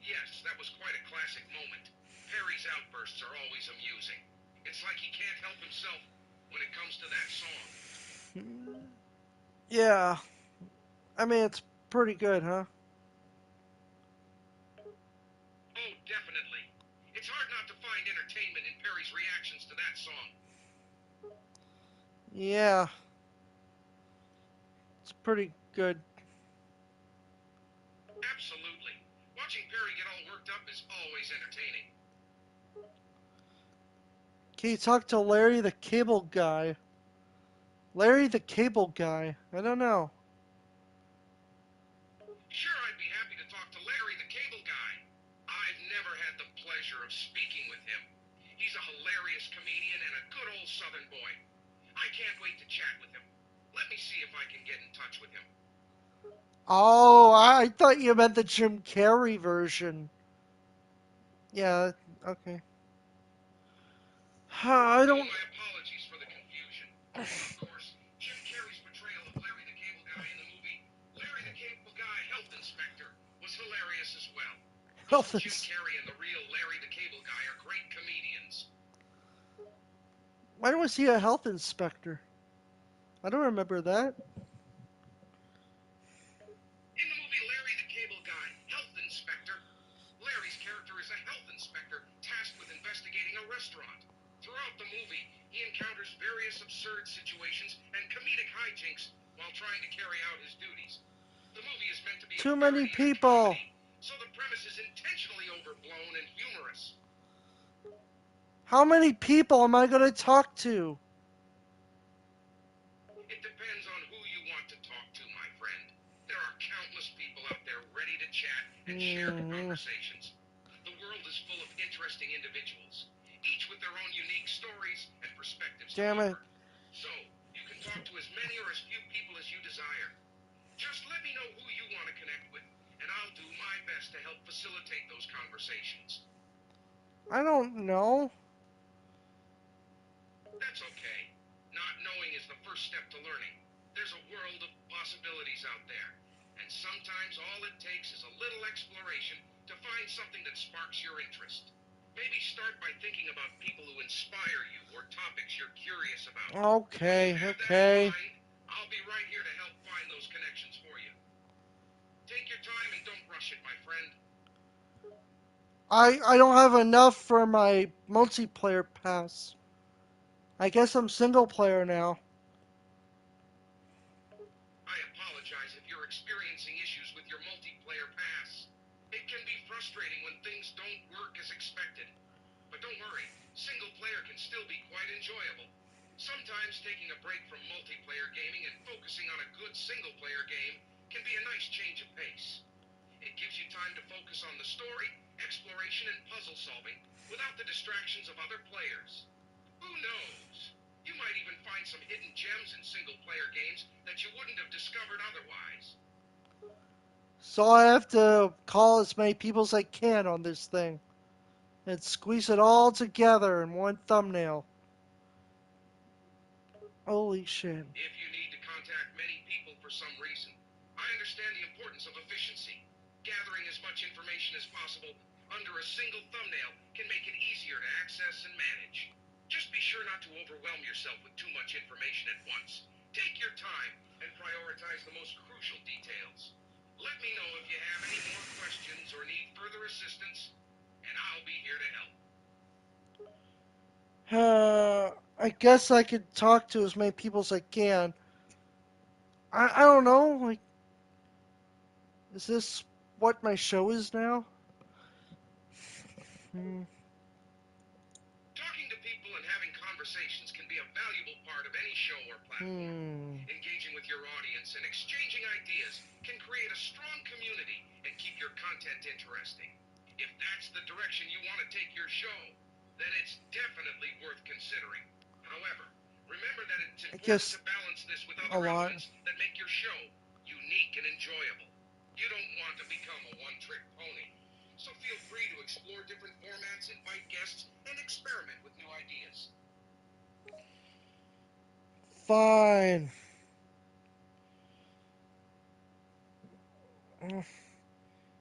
yes, that was quite a classic moment. Perry's outbursts are always amusing. It's like he can't help himself when it comes to that song. Yeah, I mean, it's pretty good, huh? Oh, definitely. It's hard not to find entertainment in Perry's reactions to that song. Yeah, it's pretty good. Absolutely. Watching Perry get all worked up is always entertaining. Can you talk to Larry the Cable Guy? Larry the Cable Guy. I don't know. Sure, I'd be happy to talk to Larry, the cable guy. I've never had the pleasure of speaking with him. He's a hilarious comedian and a good old Southern boy. I can't wait to chat with him. Let me see if I can get in touch with him. Oh, I thought you meant the Jim Carrey version. Yeah, okay. I Oh, don't. my apologies for the confusion. Of course, Jim Carrey's portrayal of Larry the Cable Guy in the movie Larry the Cable Guy Health Inspector was hilarious as well. Both Health Jim ins- Carrey and the real Larry the Cable Guy are great comedians. Why was he a health inspector? I don't remember that. In the movie Larry the Cable Guy Health Inspector, Larry's character is a health inspector tasked with investigating a restaurant. Throughout the movie, he encounters various absurd situations and comedic hijinks while trying to carry out his duties. The movie is meant to be a Too many parody and a people. comedy, so the premise is intentionally overblown and humorous. How many people am I going to talk to? It depends on who you want to talk to, my friend. There are countless people out there ready to chat and share Mm, conversations. The world is full of interesting individuals, each with their own unique stories and perspectives to damn it. offer. So, you can talk to as many or as few people as you desire. Just let me know who you want to connect with, and I'll do my best to help facilitate those conversations. I don't know. That's okay. Not knowing is the first step to learning. There's a world of possibilities out there, and sometimes all it takes is a little exploration to find something that sparks your interest. Maybe start by thinking about people who inspire you or topics you're curious about. When you Okay, have that in okay. mind, I'll be right here to help find those connections for you. Take your time and don't rush it, my friend. I don't have enough for my multiplayer pass. I guess I'm single player now. I apologize if you're experiencing issues with your multiplayer pass. It can be frustrating when things don't work as expected. But don't worry, single player can still be quite enjoyable. Sometimes taking a break from multiplayer gaming and focusing on a good single player game can be a nice change of pace. It gives you time to focus on the story, exploration, and puzzle solving without the distractions of other players. Who knows? You might even find some hidden gems in single player games that you wouldn't have discovered otherwise. So I have to call as many people as I can on this thing and squeeze it all together in one thumbnail. Holy shit. If you need to contact many people for some reason, I understand the importance of efficiency. Gathering as much information as possible under a single thumbnail can make it easier to access and manage. Just be sure not to overwhelm yourself with too much information at once. Take your time and prioritize the most crucial details. Let me know if you have any more questions or need further assistance, and I'll be here to help. I guess I could talk to as many people as I can. I don't know, like, is this what my show is now? Hmm. Talking to people and having conversations can be a valuable part of any show or platform. Hmm. Engaging with your audience and exchanging ideas can create a strong community and keep your content interesting. If that's the direction you want to take your show, then it's definitely worth considering. However, remember that it's I important guess to balance this with a other lot. elements that make your show unique and enjoyable. You don't want to become a one-trick pony. So feel free to explore different formats, invite guests, and experiment with new ideas. Fine.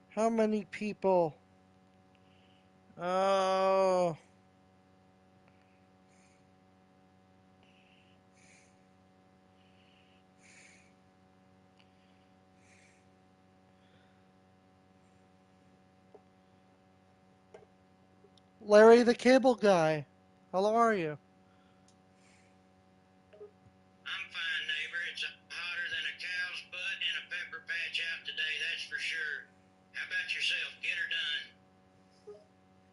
How many people? Oh. Larry the Cable Guy. How are you? I'm fine, neighbor. It's hotter than a cow's butt in a pepper patch out today, that's for sure. How about yourself? Get her done.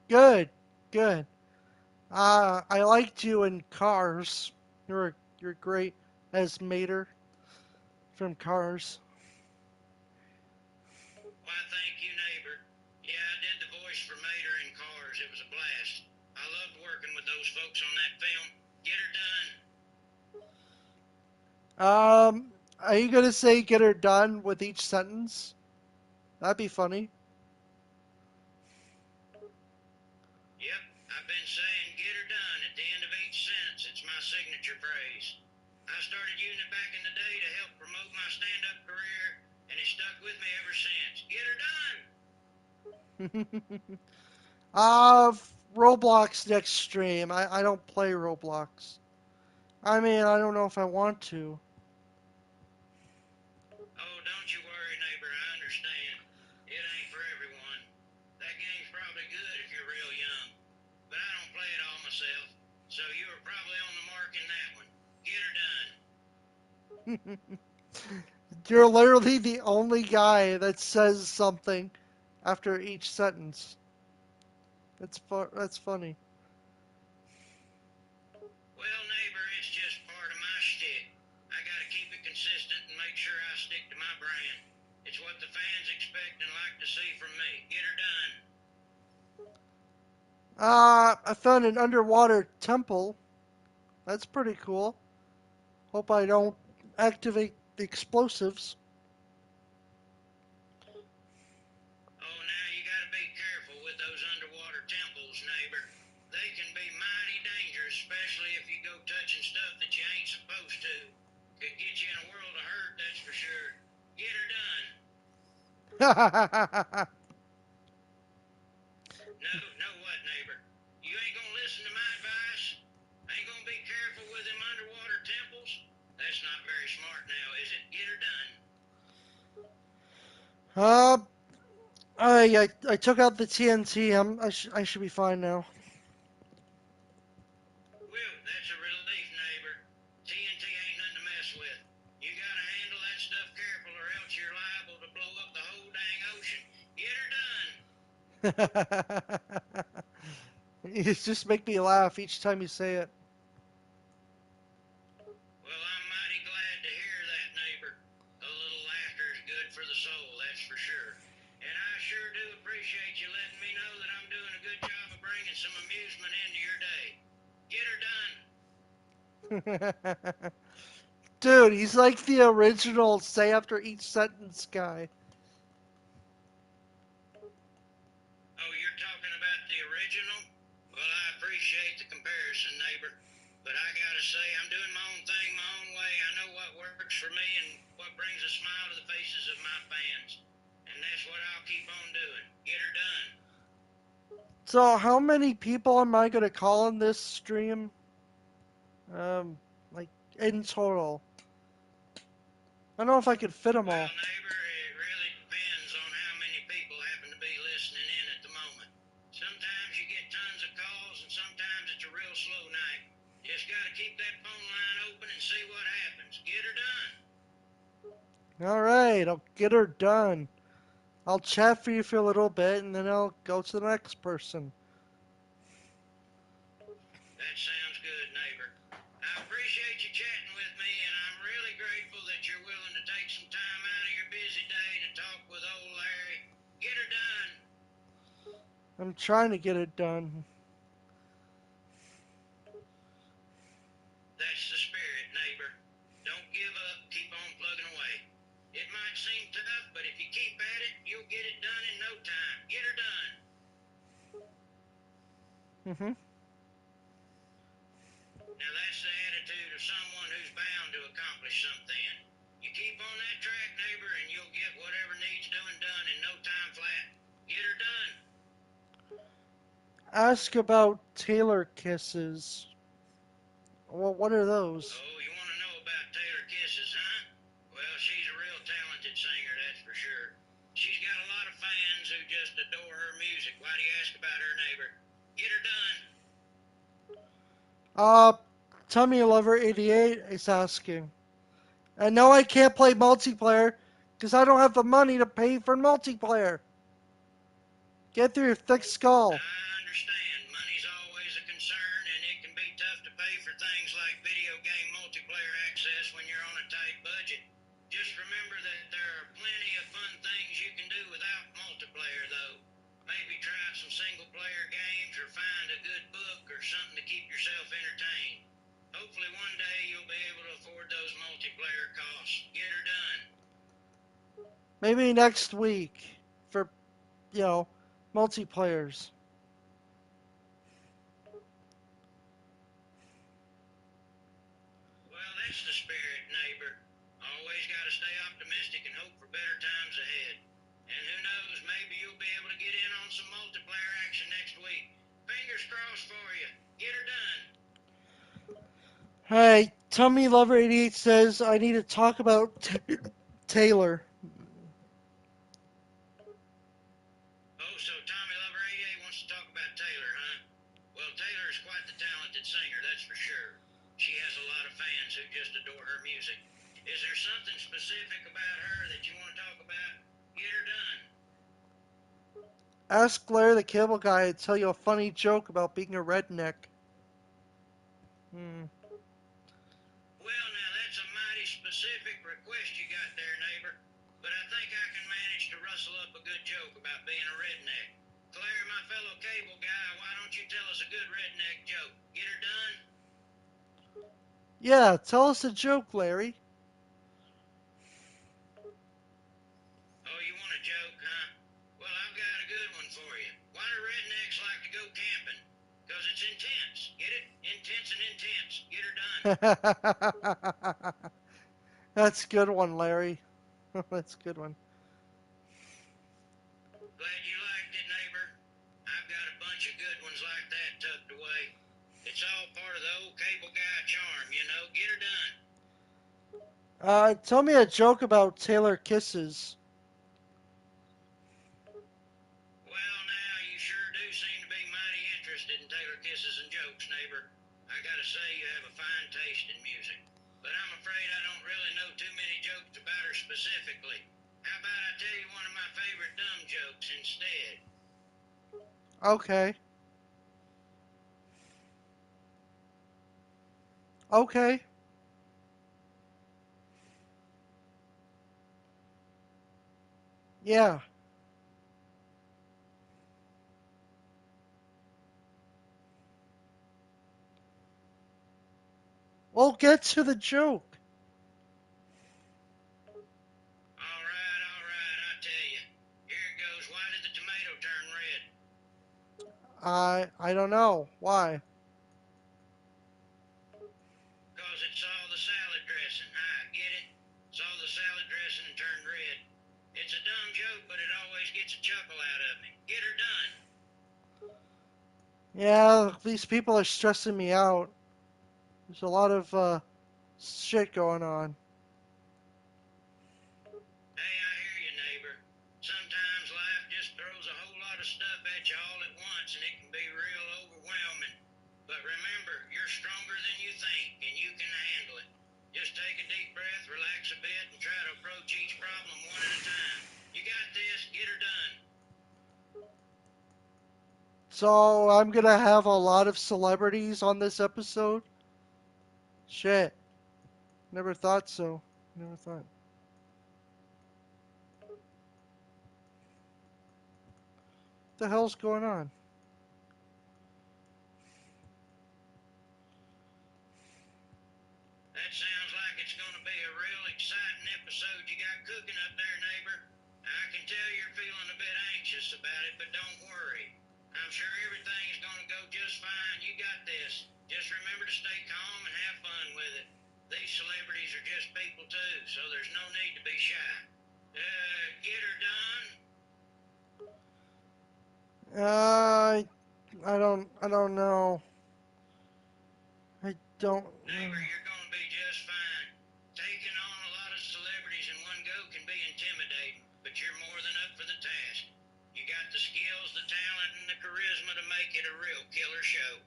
Good, good. I liked you in Cars. You're great as Mater from Cars. Why, thank you, neighbor. Yeah, I did the voice for Mater in Cars. It was a blast. I loved working with those folks on that film. Get her done. Are you gonna say get her done with each sentence? That'd be funny. Yep, I've been saying get her done at the end of each sentence. It's my signature phrase. I started using it back in the day to help promote my stand-up career, and it stuck with me ever since. Get her done. uh, Roblox next stream. I don't play Roblox. I mean, I don't know if I want to. Oh, don't you worry, neighbor. I understand. It ain't for everyone. That game's probably good if you're real young, but I don't play it all myself, so you were probably on the mark in that one. Get her done. You're literally the only guy that says something after each sentence. That's funny. Well, neighbor, it's just part of my shtick. I gotta keep it consistent and make sure I stick to my brand. It's what the fans expect and like to see from me. Get her done. I found an underwater temple. That's pretty cool. Hope I don't activate the explosives. Oh, now you gotta be careful with those underwater temples, neighbor. They can be mighty dangerous, especially if you go touching stuff that you ain't supposed to. Could get you in a world of hurt, that's for sure. Get her done. No, no what, neighbor? You ain't gonna listen to my advice? Ain't gonna be careful with them underwater temples? That's not very smart now, is it? Get her done. uh, I took out the TNT. I should be fine now. Well, that's a relief, neighbor. TNT ain't nothing to mess with. You gotta handle that stuff careful or else you're liable to blow up the whole dang ocean. Get her done. You just make me laugh each time you say it. Well, I'm mighty glad to hear that, neighbor. A little laughter is good for the soul, that's for sure. And I sure do appreciate you letting me know that I'm doing a good job of bringing some amusement into your day. Get her done. Dude, he's like the original say after each sentence guy. Oh, you're talking about the original? Well, I appreciate the comparison, neighbor. But I gotta say, I'm doing my own thing my own way. I know what works for me and what brings a smile to the faces of my fans. And that's what I'll keep on doing. Get her done. So, how many people am I gonna call in this stream? Like in total. I don't know if I could fit them Well, all. neighbor, it really depends on how many people happen to be listening in at the moment. Sometimes you get tons of calls, and sometimes it's a real slow night. Just gotta keep that phone line open and see what happens. Get her done. All right, I'll get her done. I'll chat for you for a little bit, and then I'll go to the next person. That sounds good, neighbor. I appreciate you chatting with me, and I'm really grateful that you're willing to take some time out of your busy day to talk with old Larry. Get her done. I'm trying to get it done. That's the spirit, neighbor. Don't give up. Keep on plugging away. It might seem tough, but if you keep at it, you'll get it done in no time. Get her done. Mhm. Now that's the attitude of someone who's bound to accomplish something. You keep on that track, neighbor, and you'll get whatever needs doing done in no time flat. Get her done. Ask about Taylor kisses. Well, what are those? Oh, you want to know about Taylor Kisses, huh? Well, she's a real talented singer, that's for sure. She's got a lot of fans who just adore her music. Why do you ask about her, neighbor? Get her done. Uh, Tummy Lover 88 is asking. And no, I can't play multiplayer because I don't have the money to pay for multiplayer. Get through your thick skull. I understand money's always a concern, and it can be tough to pay for things like video game multiplayer access when you're on a tight budget. Just remember that there are plenty of fun things you can do without multiplayer, though. Maybe try some single player games or find a good book or something to keep yourself entertained. Hopefully, one day you'll be able to afford those multiplayer costs. Get her done. Maybe next week for, you know, multiplayers. Well, that's the spirit, neighbor. Always got to stay optimistic and hope for better times ahead. And who knows, maybe you'll be able to get in on some multiplayer action next week. Fingers crossed for you. Get her done. Hey, Tummy Lover 88 says I need to talk about Taylor. Oh, so Tommy Lover 88 wants to talk about Taylor, huh? Well, Taylor is quite the talented singer, that's for sure. She has a lot of fans who just adore her music. Is there something specific about her that you want to talk about? Get her done. Ask Larry the Cable Guy to tell you a funny joke about being a redneck. Hmm. Well, now that's a mighty specific request you got there, neighbor. But I think I can manage to rustle up a good joke about being a redneck. Claire, my fellow cable guy, why don't you tell us a good redneck joke? Get her done? Yeah, tell us a joke, Larry. Oh, you want a joke, huh? Well, I've got a good one for you. Why do rednecks like to go camping? Because it's intense. Get it? Intense and intense. Get her done. That's a good one, Larry. That's a good one. Glad you liked it, neighbor. I've got a bunch of good ones like that tucked away. It's all part of the old cable guy charm, you know. Get her done. Tell me a joke about Taylor Kisses. Well, now, you sure do seem to be mighty interested in Taylor kisses and jokes, neighbor. I gotta say you have a fine taste in music. But I'm afraid I don't really know too many jokes about her specifically. How about I tell you one of my favorite dumb jokes instead? Okay. Okay. Yeah. We'll get to the joke. All right, I tell you. Here it goes. Why did the tomato turn red? I don't know. Why? Because it saw the salad dressing. Get it? Saw the salad dressing and turned red. It's a dumb joke, but it always gets a chuckle out of me. Get her done. Yeah, these people are stressing me out. There's a lot of shit going on. Hey, I hear you, neighbor. Sometimes life just throws a whole lot of stuff at you all at once, and it can be real overwhelming. But remember, you're stronger than you think, and you can handle it. Just take a deep breath, relax a bit, and try to approach each problem one at a time. You got this. Get her done. So I'm gonna have a lot of celebrities on this episode. Shit. Never thought so. Never thought. What the hell's going on? That sounds like it's going to be a real exciting episode you got cooking up there, neighbor. I can tell you're feeling a bit anxious about it, but don't worry. I'm sure everything's going to go just fine. You got this. Just remember to stay calm and have fun with it. These celebrities are just people too, so there's no need to be shy. Get her done? Uh, I don't know. I don't. Neighbor, you're going to be just fine. Taking on a lot of celebrities in one go can be intimidating, but you're more than up for the task. You got the skills, the talent, and the charisma to make it a real killer show.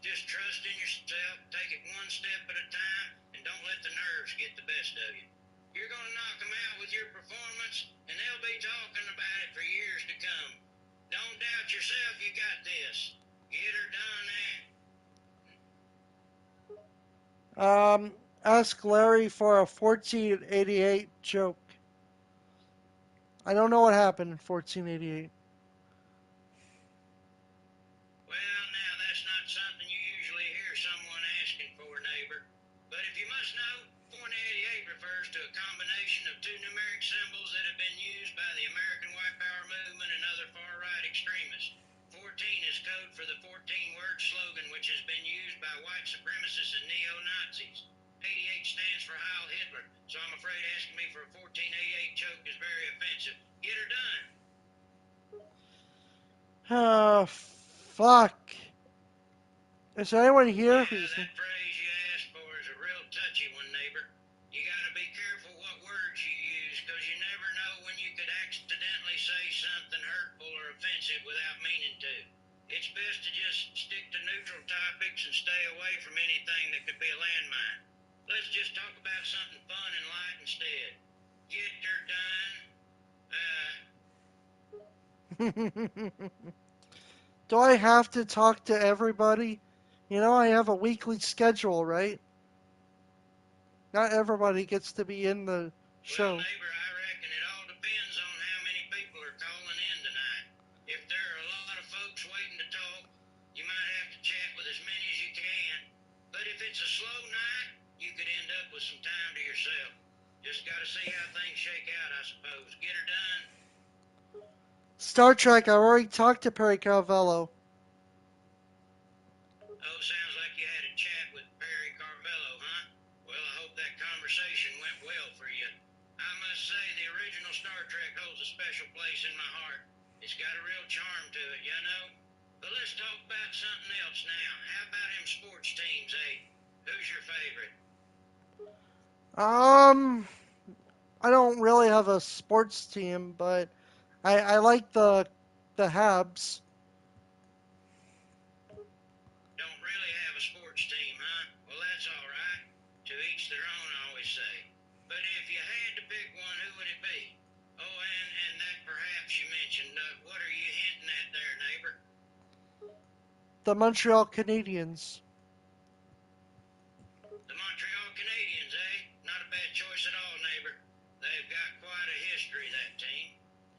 Just trust in yourself, take it one step at a time, and don't let the nerves get the best of you. You're going to knock them out with your performance, and they'll be talking about it for years to come. Don't doubt yourself, you got this. Get her done Ask Larry for a 1488 joke. I don't know what happened in 1488. Well, now that's not something you usually hear someone asking for, neighbor. But if you must know, 488 refers to a combination of two numeric symbols that have been used by the American White Power movement and other far-right extremists. 14 is code for the 14-word slogan which has been used by white supremacists and neo-Nazis. 88 stands for Heil Hitler, so I'm afraid asking me for a 1488 joke is very offensive. Get her done. Ah, fuck. Is there anyone here Yeah, who's... that phrase you asked for is a real touchy one, neighbor. You gotta be careful what words you use, because you never know when you could accidentally say something hurtful or offensive without meaning to. It's best to just stick to neutral topics and stay away from anything that could be a landmine. Let's just talk about something fun and light instead. Get her done. Do I have to talk to everybody? You know, I have a weekly schedule, right? Not everybody gets to be in the Well, show. neighbor, I reckon it all depends on how many people are calling in tonight. If there are a lot of folks waiting to talk, you might have to chat with as many as you can. But if it's a slow night, you could end up with some time to yourself. Just gotta see how things shake out, I suppose. Get her done. Star Trek, I already talked to Perry Calvello. Oh, sounds like you had a chat with Perry Carvello, huh? Well, I hope that conversation went well for you. I must say the original Star Trek holds a special place in my heart. It's got a real charm to it, you know? But let's talk about something else now. How about them sports teams, eh? Who's your favorite? Um, I don't really have a sports team, but I like the Habs. Don't really have a sports team, huh? Well, that's all right. To each their own, I always say. But if you had to pick one, who would it be? Oh, and that perhaps you mentioned. What are you hinting at there, neighbor? The Montreal Canadiens. The Montreal Canadiens, eh? Not a bad choice at all, neighbor. They've got quite a history, that team.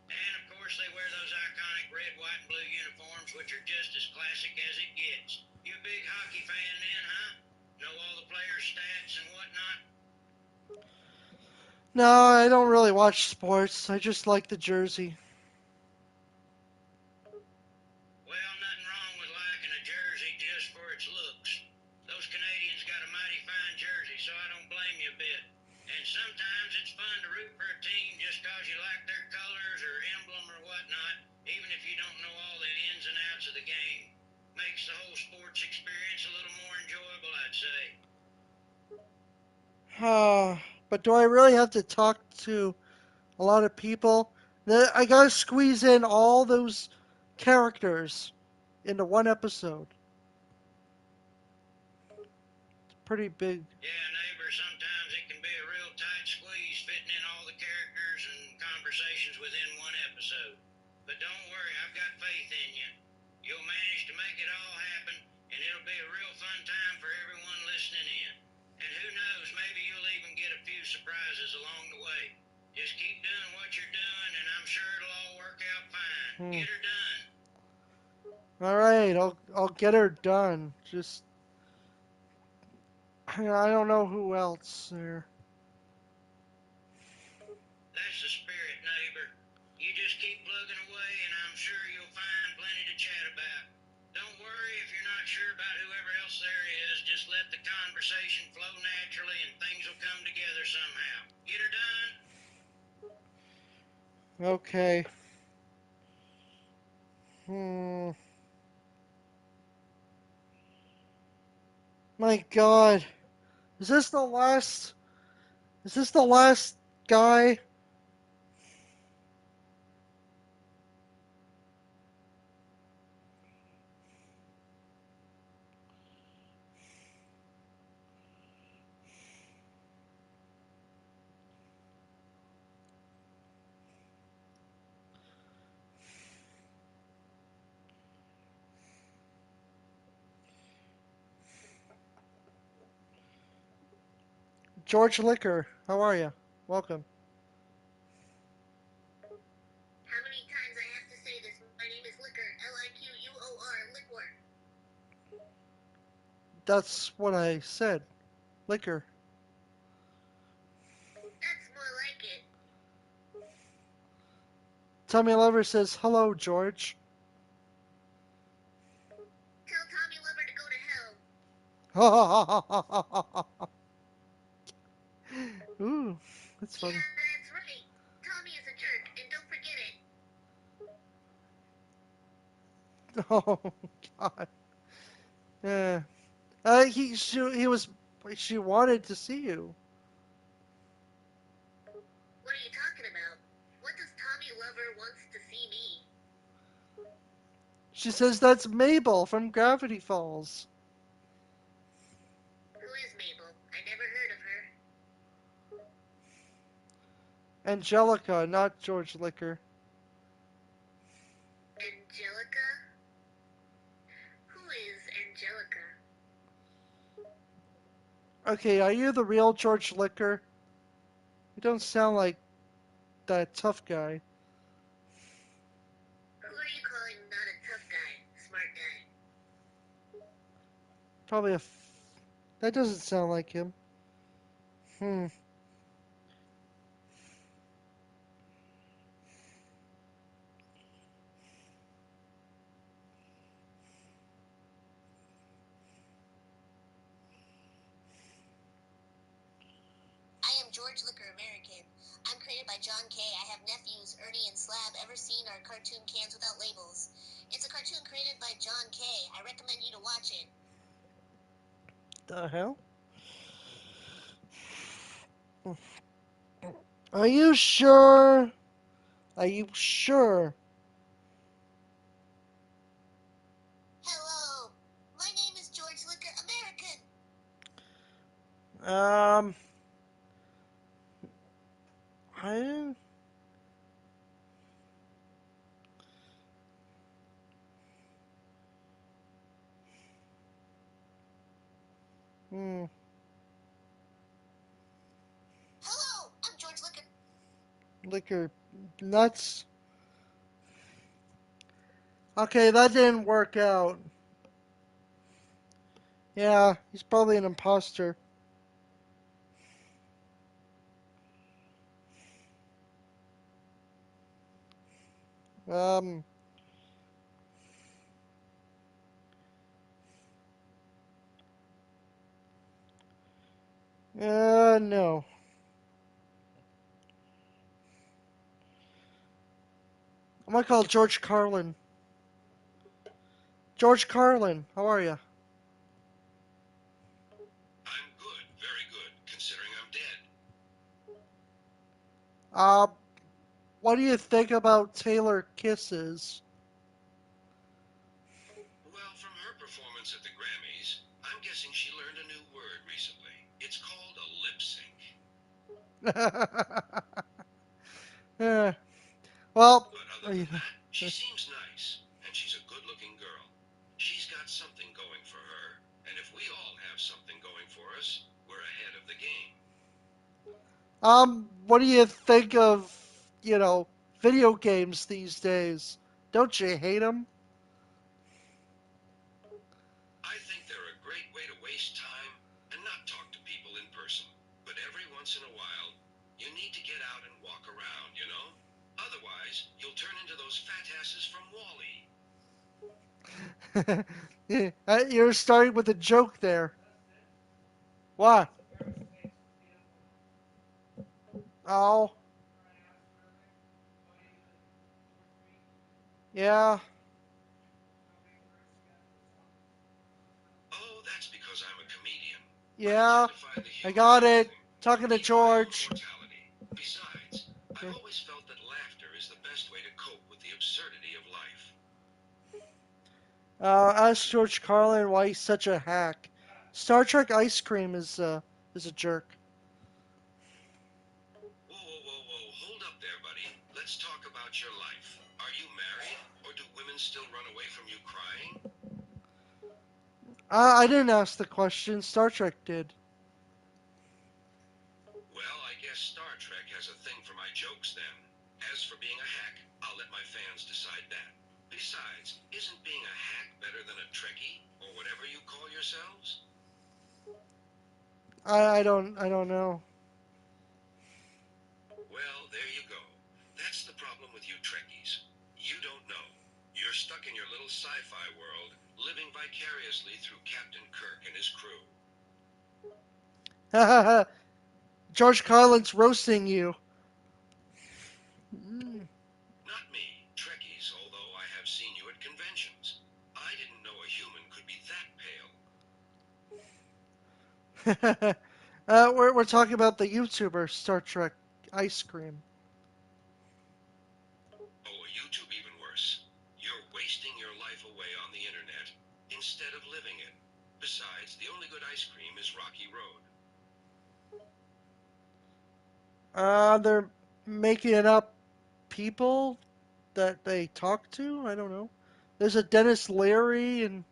And of course, they wear those iconic red, white, and blue uniforms, which are just as classic as it gets. You a big hockey fan then, huh? Know all the players' stats and whatnot? No, I don't really watch sports. I just like the jersey. Well, nothing wrong with liking a jersey just for its looks. Those Canadians got a mighty fine jersey, so I don't blame you a bit. And sometimes it's fun to root for a team just cause you like their colors or emblem or whatnot, even if you don't know all the ins and outs of the game. Makes the whole sports experience a little more enjoyable, I'd say. But do I really have to talk to a lot of people? I gotta squeeze in all those characters into one episode. It's pretty big. Yeah, neighbor, sometimes it can be a real tight squeeze fitting in all the characters and conversations within one episode. But don't worry, I've got faith in you. You'll manage to make it all happen, and it'll be a real fun time for everyone listening in. And who knows, maybe you'll even get a few surprises along the way. Just keep doing what you're doing, and I'm sure it'll all work out fine. Hmm. Get her done. All right, I'll get her done. Just I don't know who else there. That's the spirit, neighbor. You just keep plugging away, and I'm sure you'll find plenty to chat about. Don't worry if you're not sure about whoever else there is. Just let the conversation flow naturally, and things will come together somehow. Get her done? Okay. Hmm. My God, is this the last? Is this the last guy? George Liquor, how are you? Welcome. How many times I have to say this? My name is Liquor. Liquor. Liquor. That's what I said. Liquor. That's more like it. Tommy Lover says, hello, George. Tell Tommy Lover to go to hell. Ooh, that's Yeah, funny. that's right. Tommy is a jerk, and don't forget it. Oh, God. Yeah. She wanted to see you. What are you talking about? What does Tommy Lover wants to see me? She says that's Mabel from Gravity Falls. Who is Mabel? I never heard of her. Angelica, not George Liquor. Angelica? Who is Angelica? Okay, are you the real George Liquor? You don't sound like that tough guy. Who are you calling not a tough guy, smart guy? Probably that doesn't sound like him. Hmm. I am George Liquor American. I'm created by John Kay. I have nephews, Ernie and Slab. Ever seen our cartoon Cans Without Labels? It's a cartoon created by John Kay. I recommend you to watch it. The hell? Are you sure? Are you sure? Hello. My name is George Liquor American. Um. I. Hmm. Hello. I'm George Liquor. Liquor nuts. Okay, that didn't work out. Yeah, he's probably an imposter. Um. No. I'm gonna call George Carlin. George Carlin, how are you? I'm good. Very good, considering I'm dead. Uh, what do you think about Taylor Kisses? Well, from her performance at the Grammys, I'm guessing she learned a new word recently. It's called a lip sync. Yeah. Well, But other than that, she seems nice, and she's a good-looking girl. She's got something going for her, and if we all have something going for us, we're ahead of the game. what do you think of, video games these days? Don't you hate them? I think they're a great way to waste time and not talk to people in person. But every once in a while, you need to get out and walk around, you know? Otherwise, you'll turn into those fat asses from Wall-E. Yeah, you're starting with a joke there. What? Oh, yeah, Oh, that's because I'm a comedian. I try yeah. to find the I humor in got it. everything, Talking to even my own George. mortality. Besides, I've always felt that laughter is the best way to cope with the absurdity of life. Ask George Carlin why he's such a hack. Star Trek ice cream is a jerk. Whoa, whoa, whoa, whoa. Hold up there, buddy. Let's talk about your life. Are you married, or do women still run away from you crying? I didn't ask the question. Star Trek did. Well, I guess Star Trek has a thing for my jokes then. As for being a hack, I'll let my fans decide that. Besides, isn't being a hack better than a Trekkie, or whatever you call yourselves? I don't know. Well, there you go. That's the problem with you Trekkies. You don't know. You're stuck in your little sci-fi world, living vicariously through Captain Kirk and his crew. George Carlin's roasting you. Mm. Not me, Trekkies, although I have seen you at conventions. I didn't know a human could be that pale. We're talking about the YouTuber Star Trek Ice Cream. Oh, YouTube even worse. You're wasting your life away on the internet instead of living it. Besides, the only good ice cream is Rocky Road. They're making it up people that they talk to. I don't know. There's a Dennis Leary and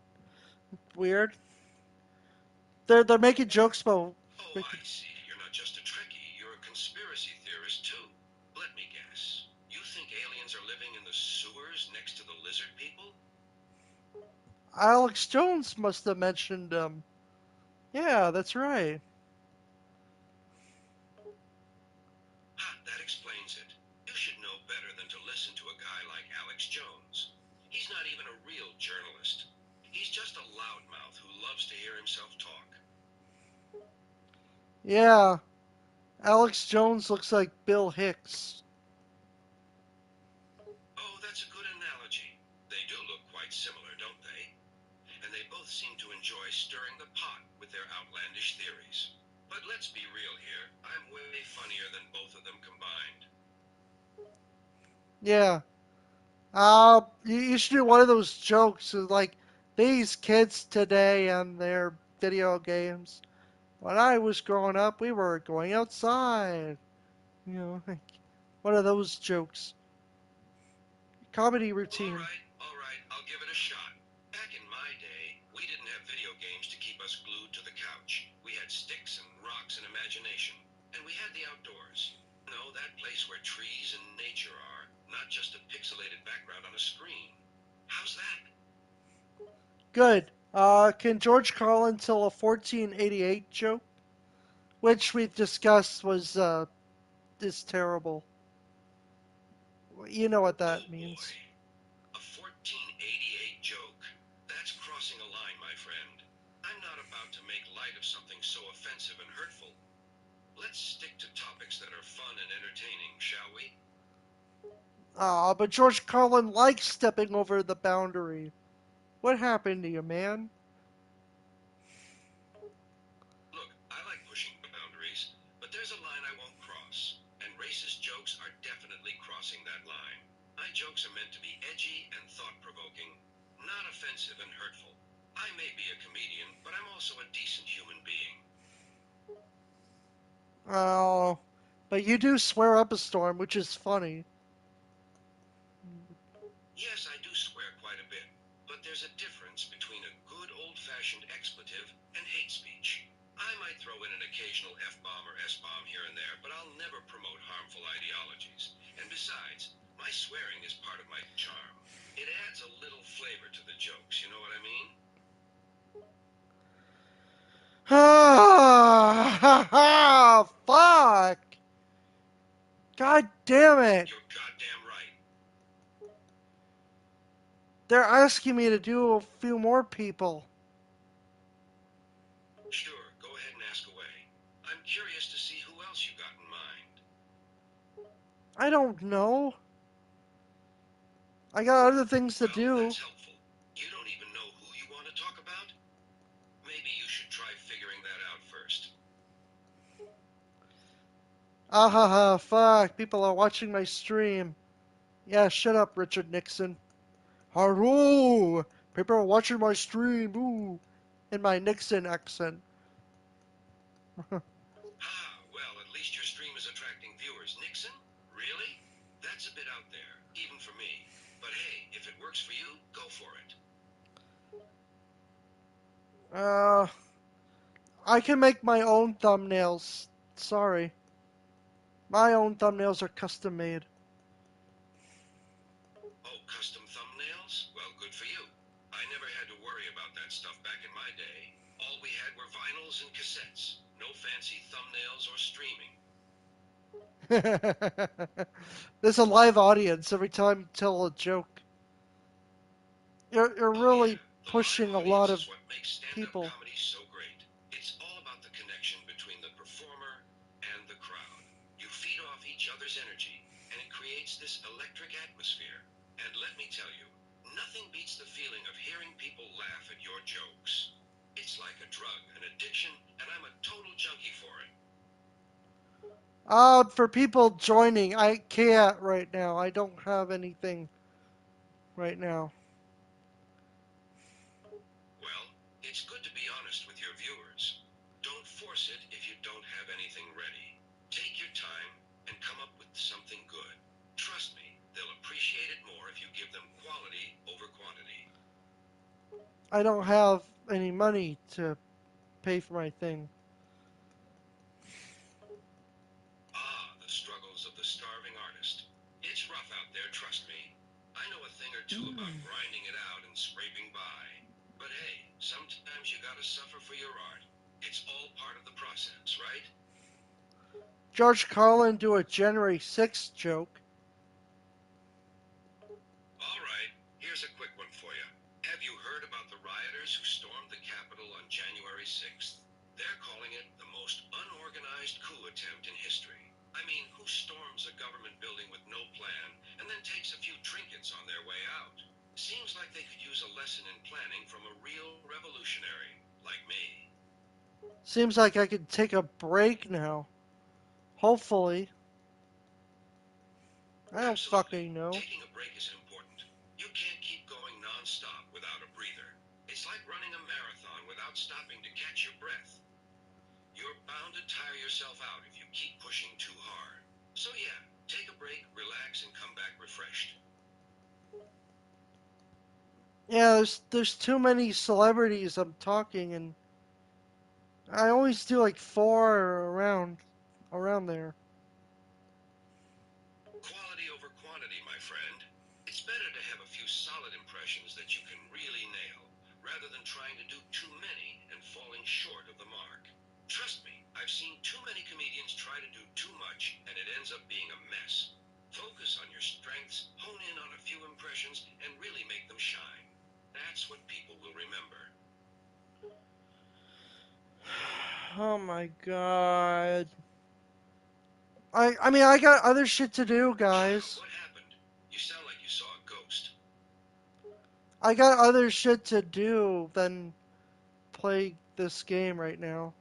weird. They're making jokes about Oh, I making. see. You're not just a Trekkie, you're a conspiracy theorist too. Let me guess. You think aliens are living in the sewers next to the lizard people? Alex Jones must have mentioned them. Yeah, that's right. Ha, that explains it. You should know better than to listen to a guy like Alex Jones. He's not even a real journalist. He's just a loudmouth who loves to hear himself talk. Yeah, Alex Jones looks like Bill Hicks. Oh, that's a good analogy. They do look quite similar, don't they? And they both seem to enjoy stirring the pot with their outlandish theories. But let's be real here. I'm way funnier than both of them combined. Yeah. You should do one of those jokes like these kids today and their video games. When I was growing up, we were going outside. You know, like one of those jokes. Comedy routine. All right, I'll give it a shot. Back in my day, we didn't have video games to keep us glued to the couch. We had sticks and rocks and imagination. And we had the outdoors. No, that place where trees and nature are, not just a pixelated background on a screen. How's that? Good. Can George Carlin tell a 1488 joke? Which we discussed was is terrible. You know what Oh that boy. means. A 1488 joke? That's crossing a line, my friend. I'm not about to make light of something so offensive and hurtful. Let's stick to topics that are fun and entertaining, shall we? But George Carlin likes stepping over the boundary. What happened to you, man? Look, I like pushing boundaries, but there's a line I won't cross, and racist jokes are definitely crossing that line. My jokes are meant to be edgy and thought-provoking, not offensive and hurtful. I may be a comedian, but I'm also a decent human being. Oh, but you do swear up a storm, which is funny. Yes, I do swear quite a bit, but there's a difference between a good old-fashioned expletive and hate speech. I might throw in an occasional F-bomb or S-bomb here and there, but I'll never promote harmful ideologies. And besides, my swearing is part of my charm. It adds a little flavor to the jokes, you know what I mean? Ah, ha, ha, fuck! God damn it! You're goddamn right. They're asking me to do a few more people. Sure, go ahead and ask away. I'm curious to see who else you got in mind. I don't know. I got other things to Well, do. that's helpful. You don't even know who you want to talk about? Maybe you should try figuring that out first. Ah ha ha, fuck. People are watching my stream. Yeah, shut up, Richard Nixon. Haru! People are watching my stream. Ooh. In my Nixon accent. Ah, well, at least your stream is attracting viewers. Nixon? Really? That's a bit out there, even for me. But hey, if it works for you, go for it. Uh, I can make my own thumbnails. Sorry. My own thumbnails are custom made. Oh, custom thumbnails? Well, good for you. I never had to worry about that stuff back in my day. All we had were vinyls and cassettes. No fancy thumbnails or streaming. There's a live audience every time you tell a joke. You're Oh, yeah. really The live pushing a lot audience of is what makes stand-up people. comedy so great. It's all about the connection between the performer and the crowd. You feed off each other's energy, and it creates this electric atmosphere. And let me tell you, nothing beats the feeling of hearing people laugh at your jokes. It's like a drug, an addiction, and I'm a total junkie for it. For people joining, I can't right now. I don't have anything right now. Well, it's good to be honest with your viewers. Don't force it if you don't have anything ready. Take your time and come up with something good. Trust me, they'll appreciate it more if you give them quality over quantity. I don't have any money to pay for my thing. Ah, the struggles of the starving artist. It's rough out there, trust me. I know a thing or two about grinding it out and scraping by. But hey, sometimes you gotta suffer for your art. It's all part of the process, right? George Carlin do a January 6th joke. All right, here's a quick one for you. Have you heard about the rioters who stormed the Capitol on January 6th? They're calling it the most unorganized coup attempt in history. I mean, who storms a government building with no plan and then takes a few trinkets on their way out? Seems like they could use a lesson in planning from a real revolutionary like me. Seems like I could take a break now. Hopefully. I don't Absolutely. fucking know. Taking a break is important. You can't keep going nonstop without a breather. It's like running a marathon without stopping to catch your breath. You're bound to tire yourself out if you keep pushing too hard. So yeah, take a break, relax, and come back refreshed. Yeah, there's too many celebrities I'm talking, and I always do like four around there. Quality over quantity, my friend. It's better to have a few solid impressions that you can really nail, rather than trying to do too many and falling short of the mark. Trust me, I've seen too many comedians try to do too much, and it ends up being a mess. Focus on your strengths, hone in on a few impressions, and really make them shine. That's what people will remember. Oh my god. I mean I got other shit to do, guys. What happened? You sound like you saw a ghost. I got other shit to do than play this game right now.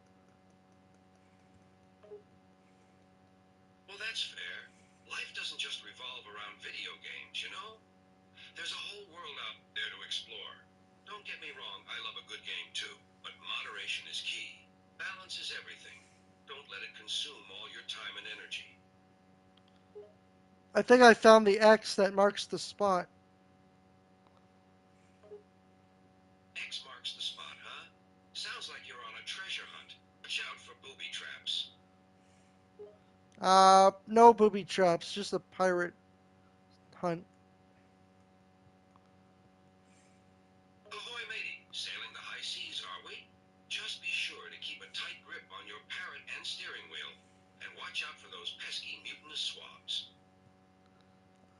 Well, that's fair. Life doesn't just revolve around video games, you know? There's a whole world out there to explore. Don't get me wrong, I love a good game too, but moderation is key. Balance is everything. Don't let it consume all your time and energy. I think I found the X that marks the spot. X marks the spot, huh? Sounds like you're on a treasure hunt. Watch out for booby traps. No booby traps, just a pirate hunt. Ahoy, matey! Sailing the high seas, are we? Just be sure to keep a tight grip on your parrot and steering wheel, and watch out for those pesky mutinous swabs.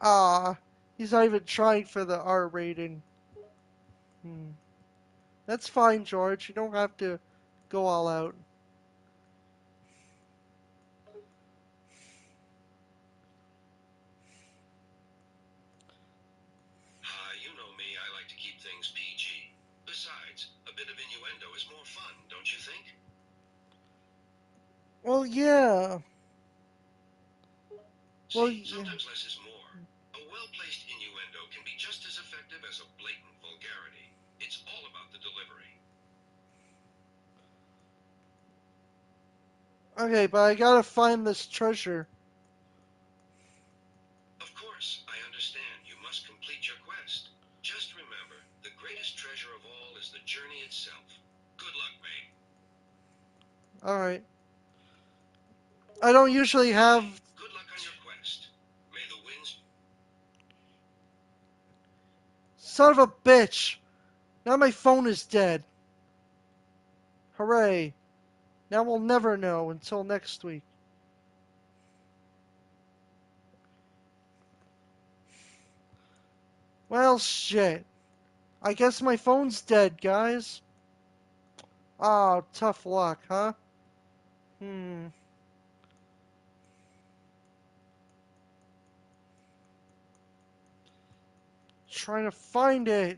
Ah, he's not even trying for the R rating. Hmm. That's fine, George. You don't have to go all out. Ah, you know me, I like to keep things PG. Besides, a bit of innuendo is more fun, don't you think? Well, yeah. Well, See, yeah. sometimes less is more. A well-placed innuendo can be just as effective as a blatant vulgarity. It's all about the delivery. Okay, but I gotta find this treasure. Of course, I understand you must complete your quest. Just remember, the greatest treasure of all is the journey itself. Good luck, mate. Alright. I don't usually have Good Son of a bitch! Now my phone is dead. Hooray. Now we'll never know until next week. Well, shit. I guess my phone's dead, guys. Oh, tough luck, huh? Hmm. Trying to find it.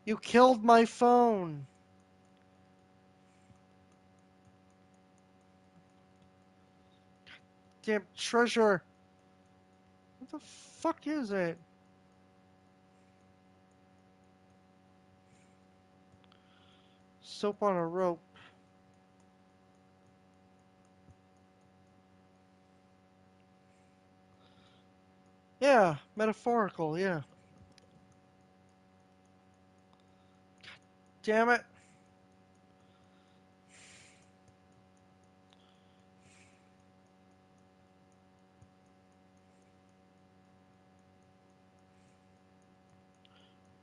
You killed my phone. Damn treasure. What the fuck is it? Soap on a rope. Yeah, metaphorical, yeah. Damn it.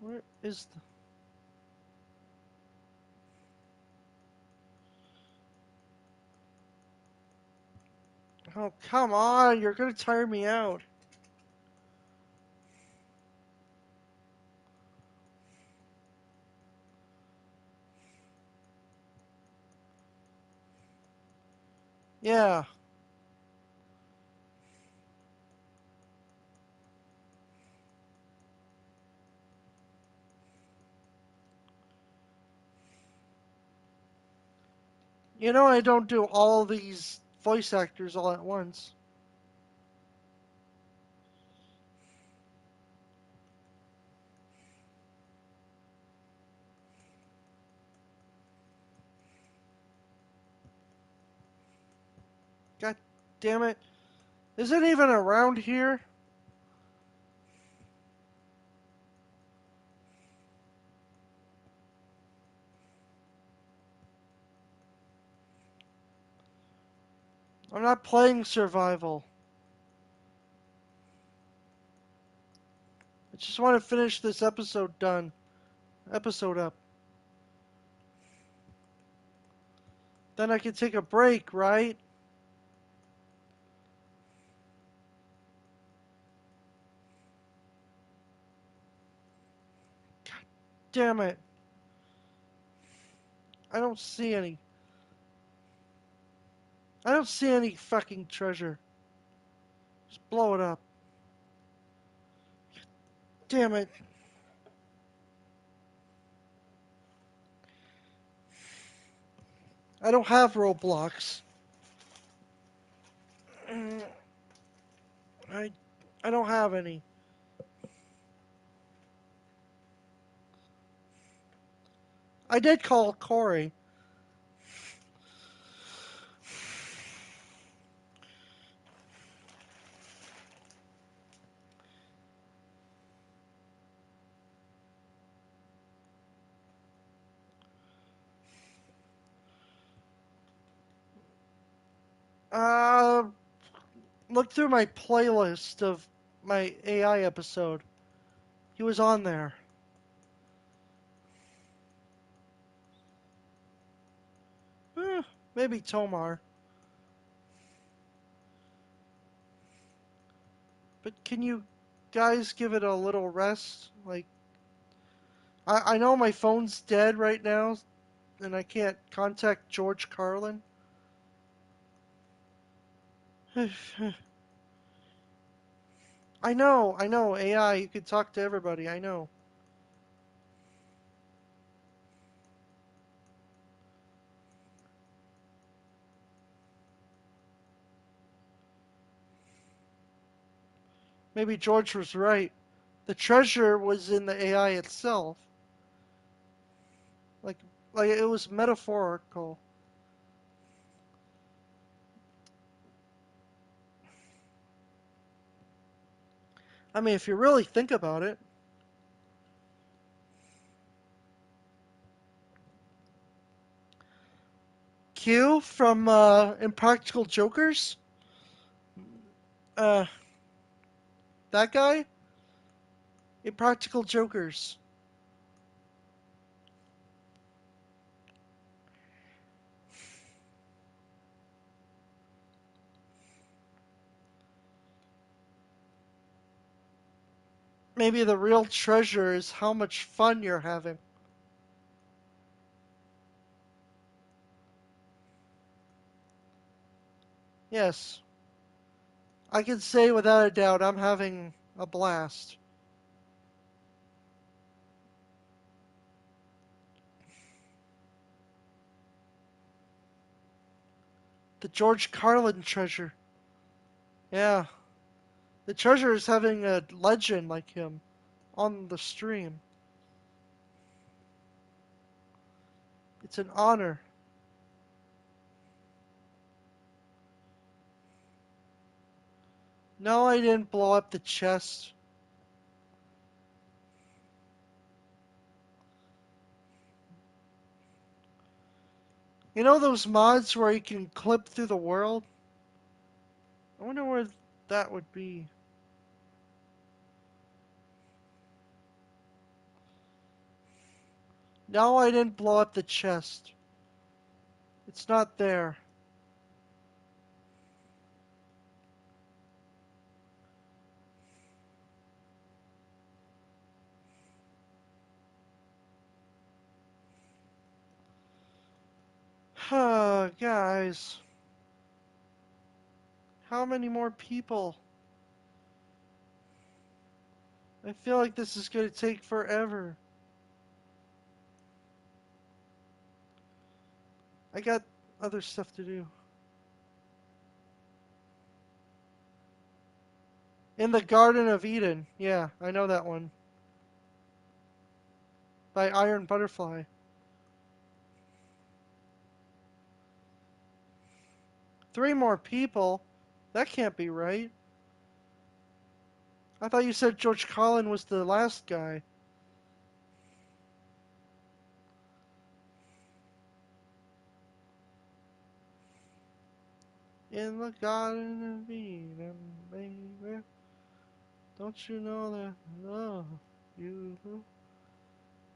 Where is the... Oh, come on. You're gonna tire me out. Yeah. You know I don't do all these voice actors all at once. God damn it. Is it even around here? I'm not playing survival. I just want to finish this episode done. Episode up. Then I can take a break, right? Damn it. I don't see any. I don't see any fucking treasure. Just blow it up. Damn it. I don't have Roblox. I I don't have any. I did call Corey. Uh, look through my playlist of my AI episode. He was on there. Eh, maybe Tomar. But can you guys give it a little rest? Like, I know my phone's dead right now, and I can't contact George Carlin. I know, AI, you can talk to everybody, I know. Maybe George was right. The treasure was in the AI itself. Like, like it was metaphorical. I mean, if you really think about it. Q from Impractical Jokers? Uh, That guy? Impractical Jokers. Maybe the real treasure is how much fun you're having. Yes, I can say without a doubt I'm having a blast. The George Carlin treasure. Yeah, the treasure is having a legend like him on the stream. It's an honor. No, I didn't blow up the chest. You know those mods where you can clip through the world? I wonder where that would be. No, I didn't blow up the chest. It's not there. Guys, how many more people? I feel like this is going to take forever. I got other stuff to do. In the Garden of Eden. Yeah, I know that one. By Iron Butterfly. 3 more people? That can't be right. I thought you said George Carlin was the last guy. In the Garden of Eden, baby. Don't you know that I love you?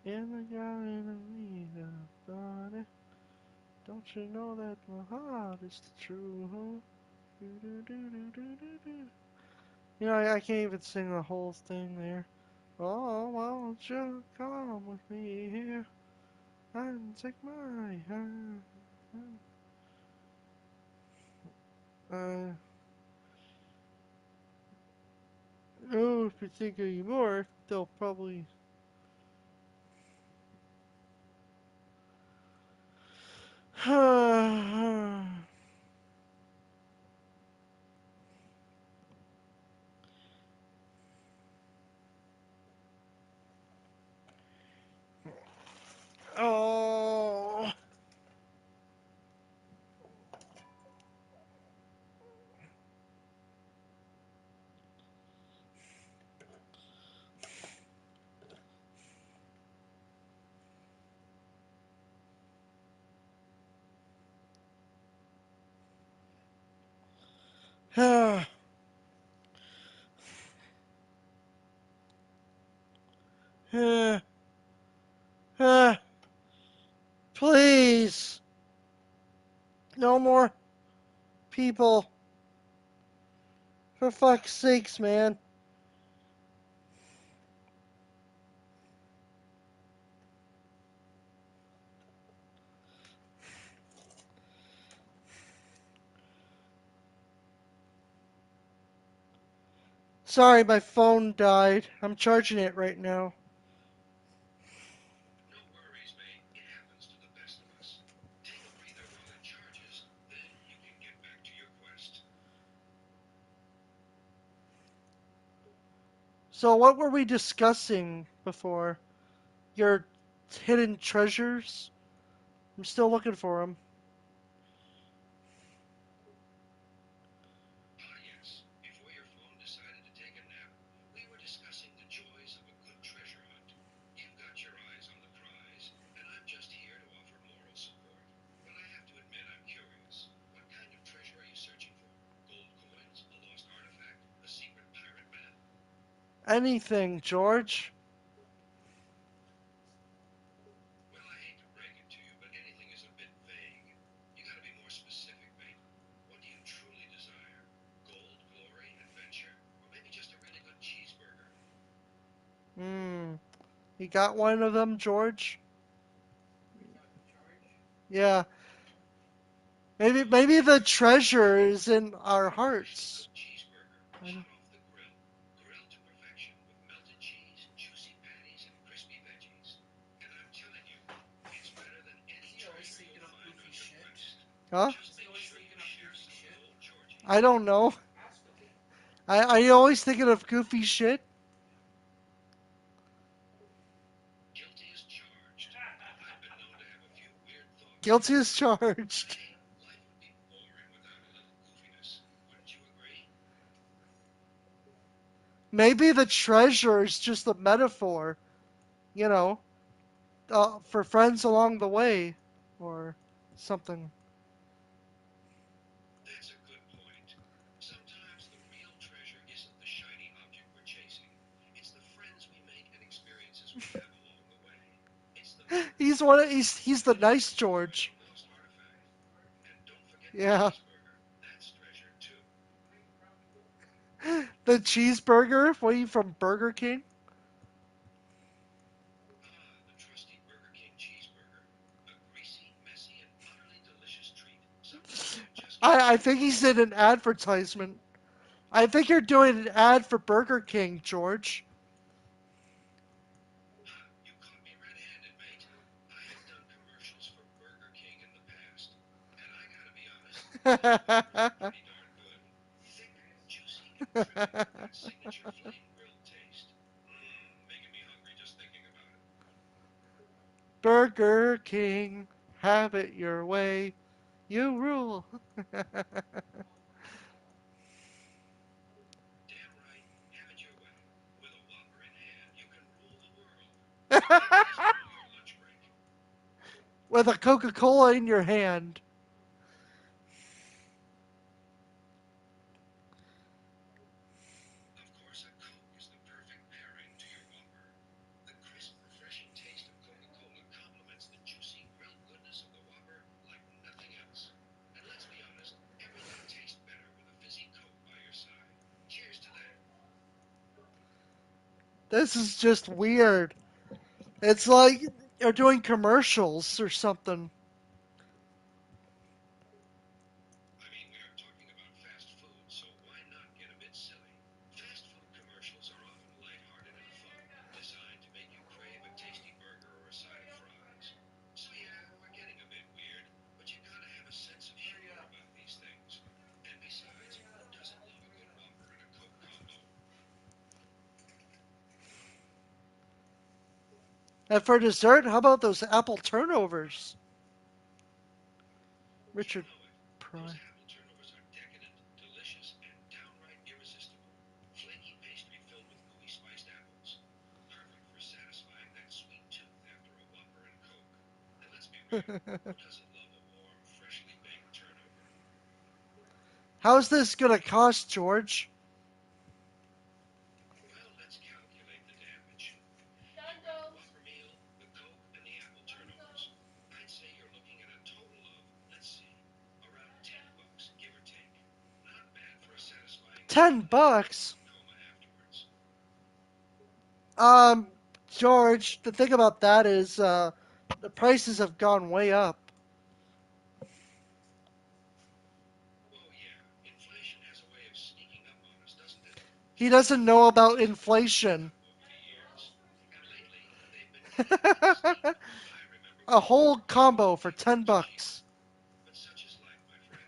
In the Garden of Eden, buddy. Don't you know that my heart is true? You know, I can't even sing the whole thing there. Oh, won't you come with me here and take my hand? Uh, oh, if you think any more, they'll probably. Oh. Please, no more people. For fuck's sakes, man. Sorry, my phone died. I'm charging it right now. No worries, mate. It happens to the best of us. Take a breather while it charges, then you can get back to your quest. So, what were we discussing before? Your hidden treasures? I'm still looking for them. Ah, yes. Before your phone decided to take a nap, we were discussing the joys of a good treasure hunt. You've got your eyes on the prize, and I'm just here to offer moral support. But I have to admit I'm curious. What kind of treasure are you searching for? Gold coins? A lost artifact? A secret pirate map? Anything, George. Well, I hate to break it to you, but anything is a bit vague. You gotta be more specific, mate. What do you truly desire? Gold, glory, adventure? Or maybe just a really good cheeseburger? Hmm. You got one of them, George? Yeah. Maybe the treasure is in our A really hearts. good cheeseburger, I know. hot off the grill, grilled to perfection with melted cheese, juicy patties, and crispy veggies. And I'm telling you, it's better than any treasure you'll find on your quest. Huh? Just make sure you share some with old Georgie. I don't know. Are you always thinking of goofy shit? Guilty as charged. I've been known to have a few weird thoughts Guilty too. as But charged. hey, life would be boring without a little goofiness. Wouldn't you agree? Maybe the treasure is just a metaphor, you know, for friends along the way, or something. That's a good point. Sometimes the real treasure isn't the shiny object we're chasing. It's the friends we make and experiences we have along the way. It's the He's memories one. we He's create the and the nice discovery of George. a lost artifact. And don't forget the Yeah. cheeseburger. That's treasure too. The cheeseburger, what are you from Burger King? Ah, the trusty Burger King cheeseburger. A greasy, messy, and utterly delicious treat. Something you just can't I put think down. he's in an advertisement. I think you're doing an ad for Burger King, George. Ha, you caught me red-handed, mate. I have done commercials for Burger King in the past, and I gotta be honest, some of them were pretty darn good. Thick, juicy, and dripping with that signature flame grilled taste. Making me hungry just thinking about it. Burger King, have it your way. You rule. Damn right, have it your way. With a Whopper in hand, you can rule the world. Or at least rule your lunch break. With a Coca Cola in your hand. Of course, a Coke is the perfect pairing to your Whopper. The crisp, refreshing taste of Coca-Cola complements the juicy, grilled goodness of the Whopper like nothing else. And let's be honest, everything tastes better with a fizzy Coke by your side. Cheers to that. This is just weird. It's like you're doing commercials or something. I mean, we are talking about fast food, so why not get a bit silly? Fast food commercials are often lighthearted and fun, designed to make you crave a tasty burger or a side of fries. So yeah, we're getting a bit weird, but you gotta have a sense of humor about these things. And besides, who doesn't love a good Whopper and a Coke combo? And for dessert, how about those apple turnovers? You Richard know it. Those Pry. apple turnovers are decadent, delicious, and downright irresistible. Flaky pastry filled with gooey spiced apples. Perfect for satisfying that sweet tooth after a Whopper and Coke. And let's be real, who doesn't love a warm, freshly baked turnover? How's this gonna cost, George? Well, let's calculate the damage. You've got the Whopper meal, the Coke, and the apple turnovers. I'd say you're looking at a total of, let's see, around $10, give or take. Not bad for a satisfying meal ten and a happy bucks. food coma afterwards. Um, George, the thing about that is, the prices have gone way up. Oh yeah, inflation has a way of sneaking up on us, doesn't it? He Food doesn't know prices about have gone way inflation. up over the years. And lately, they've been getting pretty steep. I remember A when a whole Whopper meal was combo for 10 $8 cheaper. bucks. But such is life, my friend.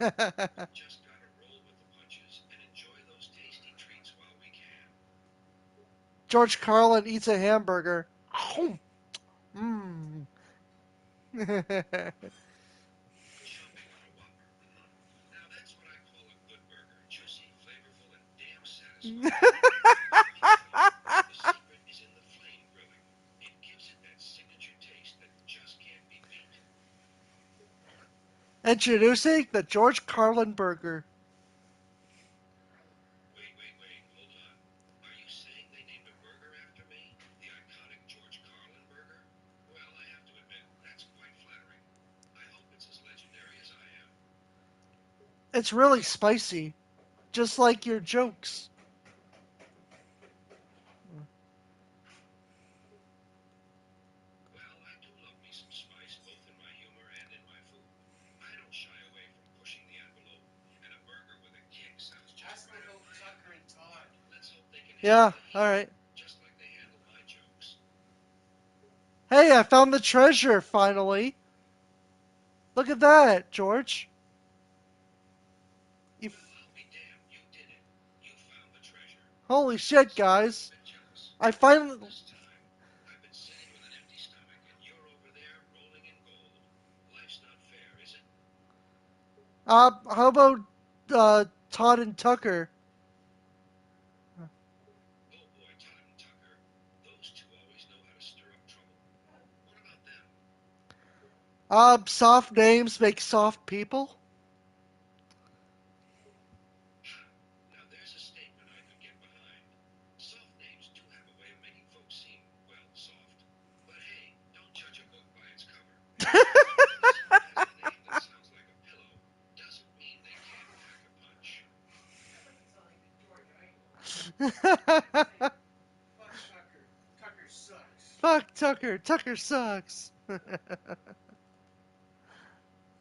We've just got to roll with the punches and enjoy those tasty treats while we can. George Carlin eats a hamburger. Mmm. Chomping on a Whopper. Now that's what I call a good burger. Juicy, flavorful, and damn satisfying. And let me tell you, the secret is in the flame grilling. It gives it that signature taste that just can't be beat. Introducing the George Carlin burger. Wait, hold on. Are you saying they named a It's really spicy, just like your jokes. Well, I do love me some spice, both in my humor and in my food. I don't shy away from pushing the envelope, and a burger with a kick sounds just right up my alley. Let's hope they can handle Yeah, the heat, alright. just like they handle my jokes. Hey, I found the treasure finally. Look at that, George. You Well, I'll be damned, you did it. You found the treasure. Holy I shit, must say I'm a guys. bit jealous. I All finally. this time, I've been sitting with an empty stomach, and you're over there rolling in gold. Life's not fair, is it? How about Todd and Tucker? Oh boy, Todd and Tucker. Those two always know how to stir up trouble. What about them? Soft names make soft people. Ha! Now there's a statement I could get behind. Soft names do have a way of making folks seem, well, soft. But hey, don't judge a book by its cover. Just because someone has a name that sounds like a pillow doesn't mean they can't pack a punch. Fuck Tucker. Tucker sucks.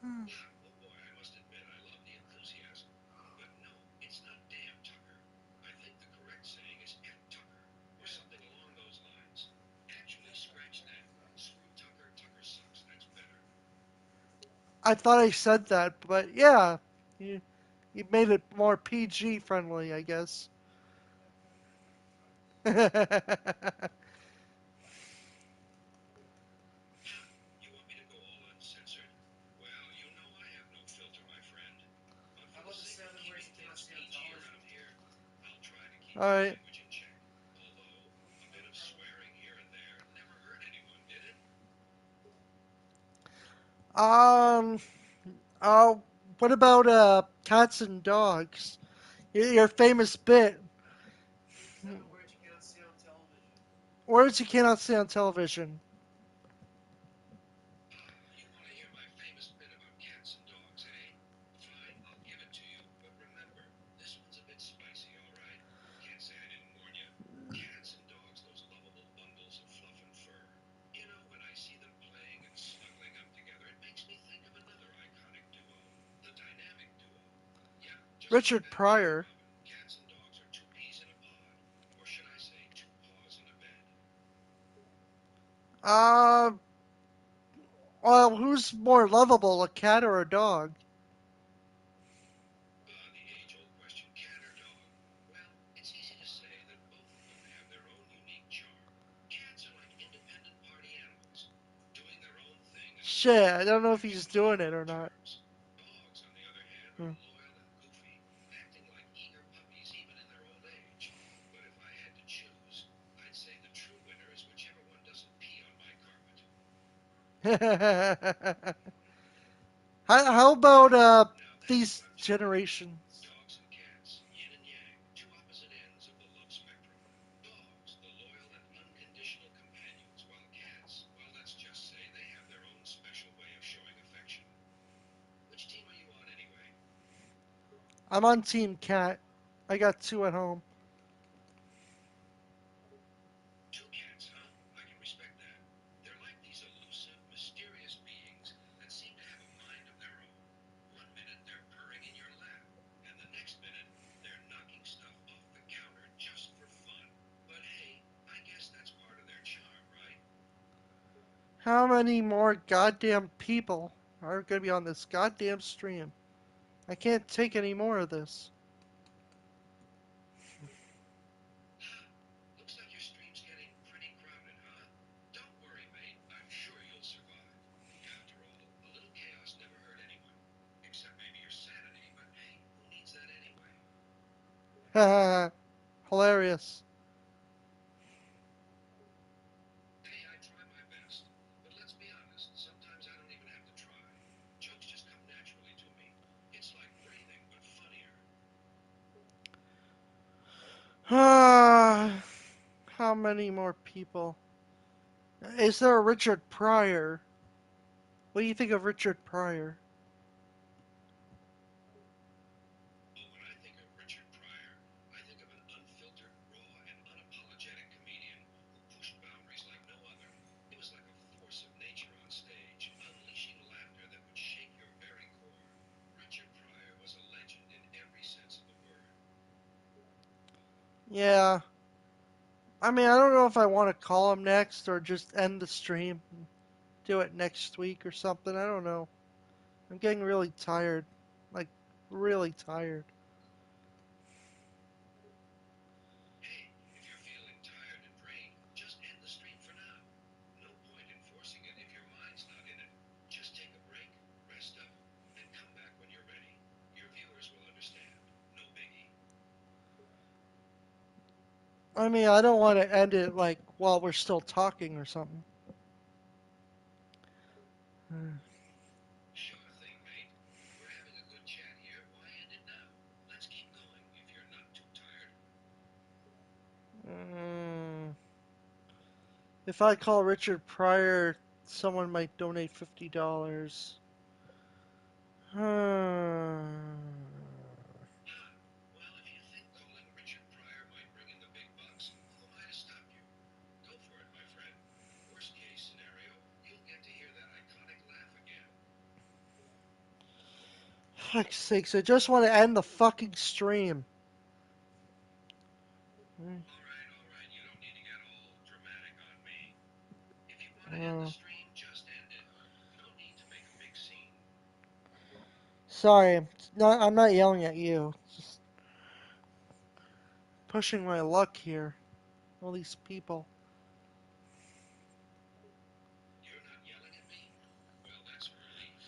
Oh boy, I must admit, I love the enthusiasm. But no, it's not damn Tucker. I think the correct saying is F Tucker, or something along those lines. Actually, scratch that. Screw Tucker, Tucker sucks. That's better. I thought I said that, but yeah, you, you made it more PG friendly, I guess. Ha! You want me to go all uncensored? Well, you know I have no filter, my friend. But for the sake of keeping things PG around here, I'll try to keep All the right. language in check. Although, a bit of swearing here and there never hurt anyone, did it? Um. Oh, what about cats and dogs? Your famous bit. Words you cannot say on television. Ah, you want to hear my famous bit about cats and dogs, eh? Fine, I'll give it to you. But remember, this one's a bit spicy, all right? Can't say I didn't warn you. Cats and dogs, those lovable bundles of fluff and fur. You know, when I see them playing and snuggling up together, it makes me think of another iconic duo, the dynamic duo. Yeah, just like Richard Batman and Pryor. Robin, cats and dogs are two peas in a pod. Or should I say, two paws in a bed? Uh, well, who's more lovable, a cat or a dog? The age-old question, cat or dog? Well, it's easy to say that both of them have their own unique charm. Cats are like independent party animals, doing their own thing as long as Shit, their I don't know if owner he's can keep doing them it on or not. terms. Dogs, on the other hand, Hmm. are loyal and goofy, acting like eager puppies even in their old age. But if I had to choose, I'd say the true winner is whichever one doesn't pee on my carpet. How about Now that's what these I'm talking about. generations? Dogs and cats, yin and yang, two opposite ends of the love spectrum. Dogs, the loyal and unconditional companions, while cats, well, let's just say they have their own special way of showing affection. Which team are you on anyway? I'm on Team Cat. I got two at home. Two cats, huh? I can respect that. They're like these elusive, mysterious beings that seem to have a mind of their own. One minute they're purring in your lap, and the next minute they're knocking stuff off the counter just for fun. But hey, I guess that's part of their charm, right? How many more goddamn people are going to be on this goddamn stream? I can't take any more of this. Ha! Looks like your stream's getting pretty crowded, huh? Don't worry, mate. I'm sure you'll survive. After all, a little chaos never hurt anyone. Except maybe your sanity, but hey, who needs that anyway? Hilarious. Hey, I try my best. But let's be honest, sometimes I don't even have to try. Jokes just come naturally to me. It's like breathing, but funnier. How many more people? Is there a Richard Pryor? What do you think of Richard Pryor? Yeah. I mean, I don't know if I want to call him next or just end the stream. Do it next week or something. I don't know. I'm getting really tired. Like, really tired. Hey, if you're feeling tired and drained, just end the stream for now. No point in forcing it if your mind's not in it. Just take a break, rest up, and come back when you're ready. Your viewers will understand. No biggie. I mean, I don't want to end it like while we're still talking or something. Sure thing, mate. We're having a good chat here. Why end it now? Let's keep going if you're not too tired. Mm, if I call Richard Pryor, someone might donate $50. Huh. Well, if you think calling Richard Pryor might bring in the big bucks, who am I to stop you? Go for it, my friend. Worst case scenario, you'll get to hear that iconic laugh again. Fuck's sakes, I just want to end the fucking stream. All right, you don't need to get all dramatic on me. If you want to end the Uh, stream, just end it. No need to make a big scene. sorry, I'm not yelling at you. Just pushing my luck here. All these people. You're not yelling at me? Well, that's a relief.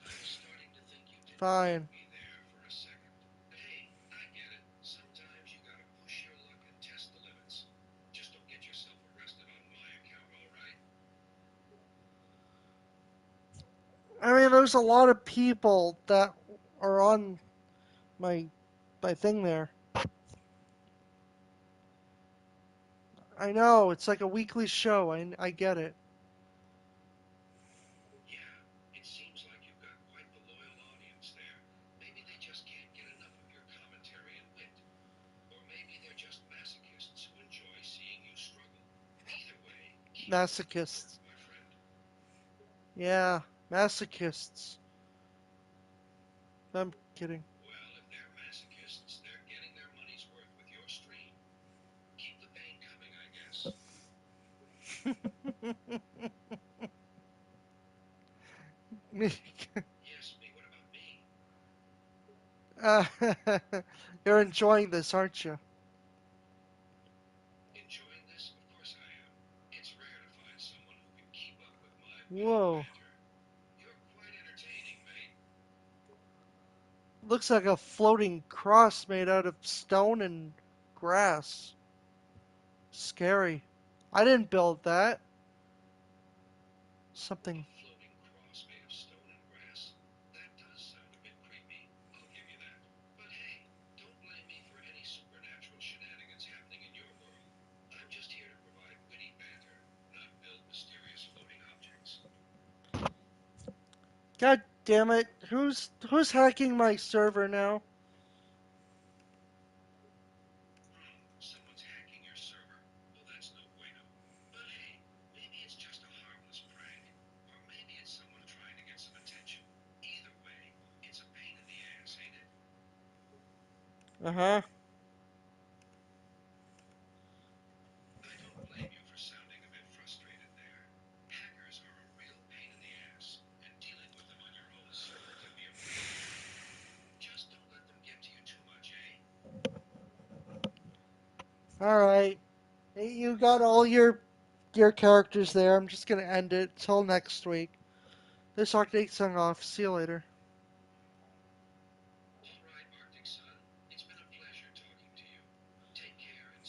I was starting to think you didn't like Fine. me there for a second. But hey, I get it. Sometimes you gotta push your luck and test the limits. Just don't get yourself arrested on my account, all right? I mean, there's a lot of people that are on my my thing there. I know it's like a weekly show. I get it. Yeah, it seems like you've got quite the loyal audience there. Maybe they just can't get enough of your commentary and wit. Or maybe they're just masochists who enjoy seeing you struggle. Either way, keep up the good work, Masochists. my friend. Yeah, masochists. I'm kidding. Well, if they're masochists, they're getting their money's worth with your stream. Keep the pain coming, I guess. Yes, me. What about me? uh, you're enjoying this, aren't you? Enjoying this? Of course I am. It's rare to find someone who can keep up with my witty Whoa. banter. You're quite entertaining, mate. Looks like a floating cross made out of stone and grass. Scary. I didn't build that. A Something. floating cross made of stone and grass? That does sound a bit creepy. I'll give you that. But hey, don't blame me for any supernatural shenanigans happening in your world. I'm just here to provide witty banter, not build mysterious floating objects. God damn it. Who's hacking my server now? Someone's hacking your server? Well, that's no bueno. But hey, maybe it's just a harmless prank. Or maybe it's someone trying to get some attention. Either way, it's a pain in the ass, ain't it? Uh-huh. I don't blame you for sounding a bit frustrated there. Hackers are a real pain in the ass, and dealing with them on your own server can be a real joy. Just don't let them get to you too much, eh? Alright. You got all your characters there. I'm just gonna end it till next week. This Arctic sung off. See you later.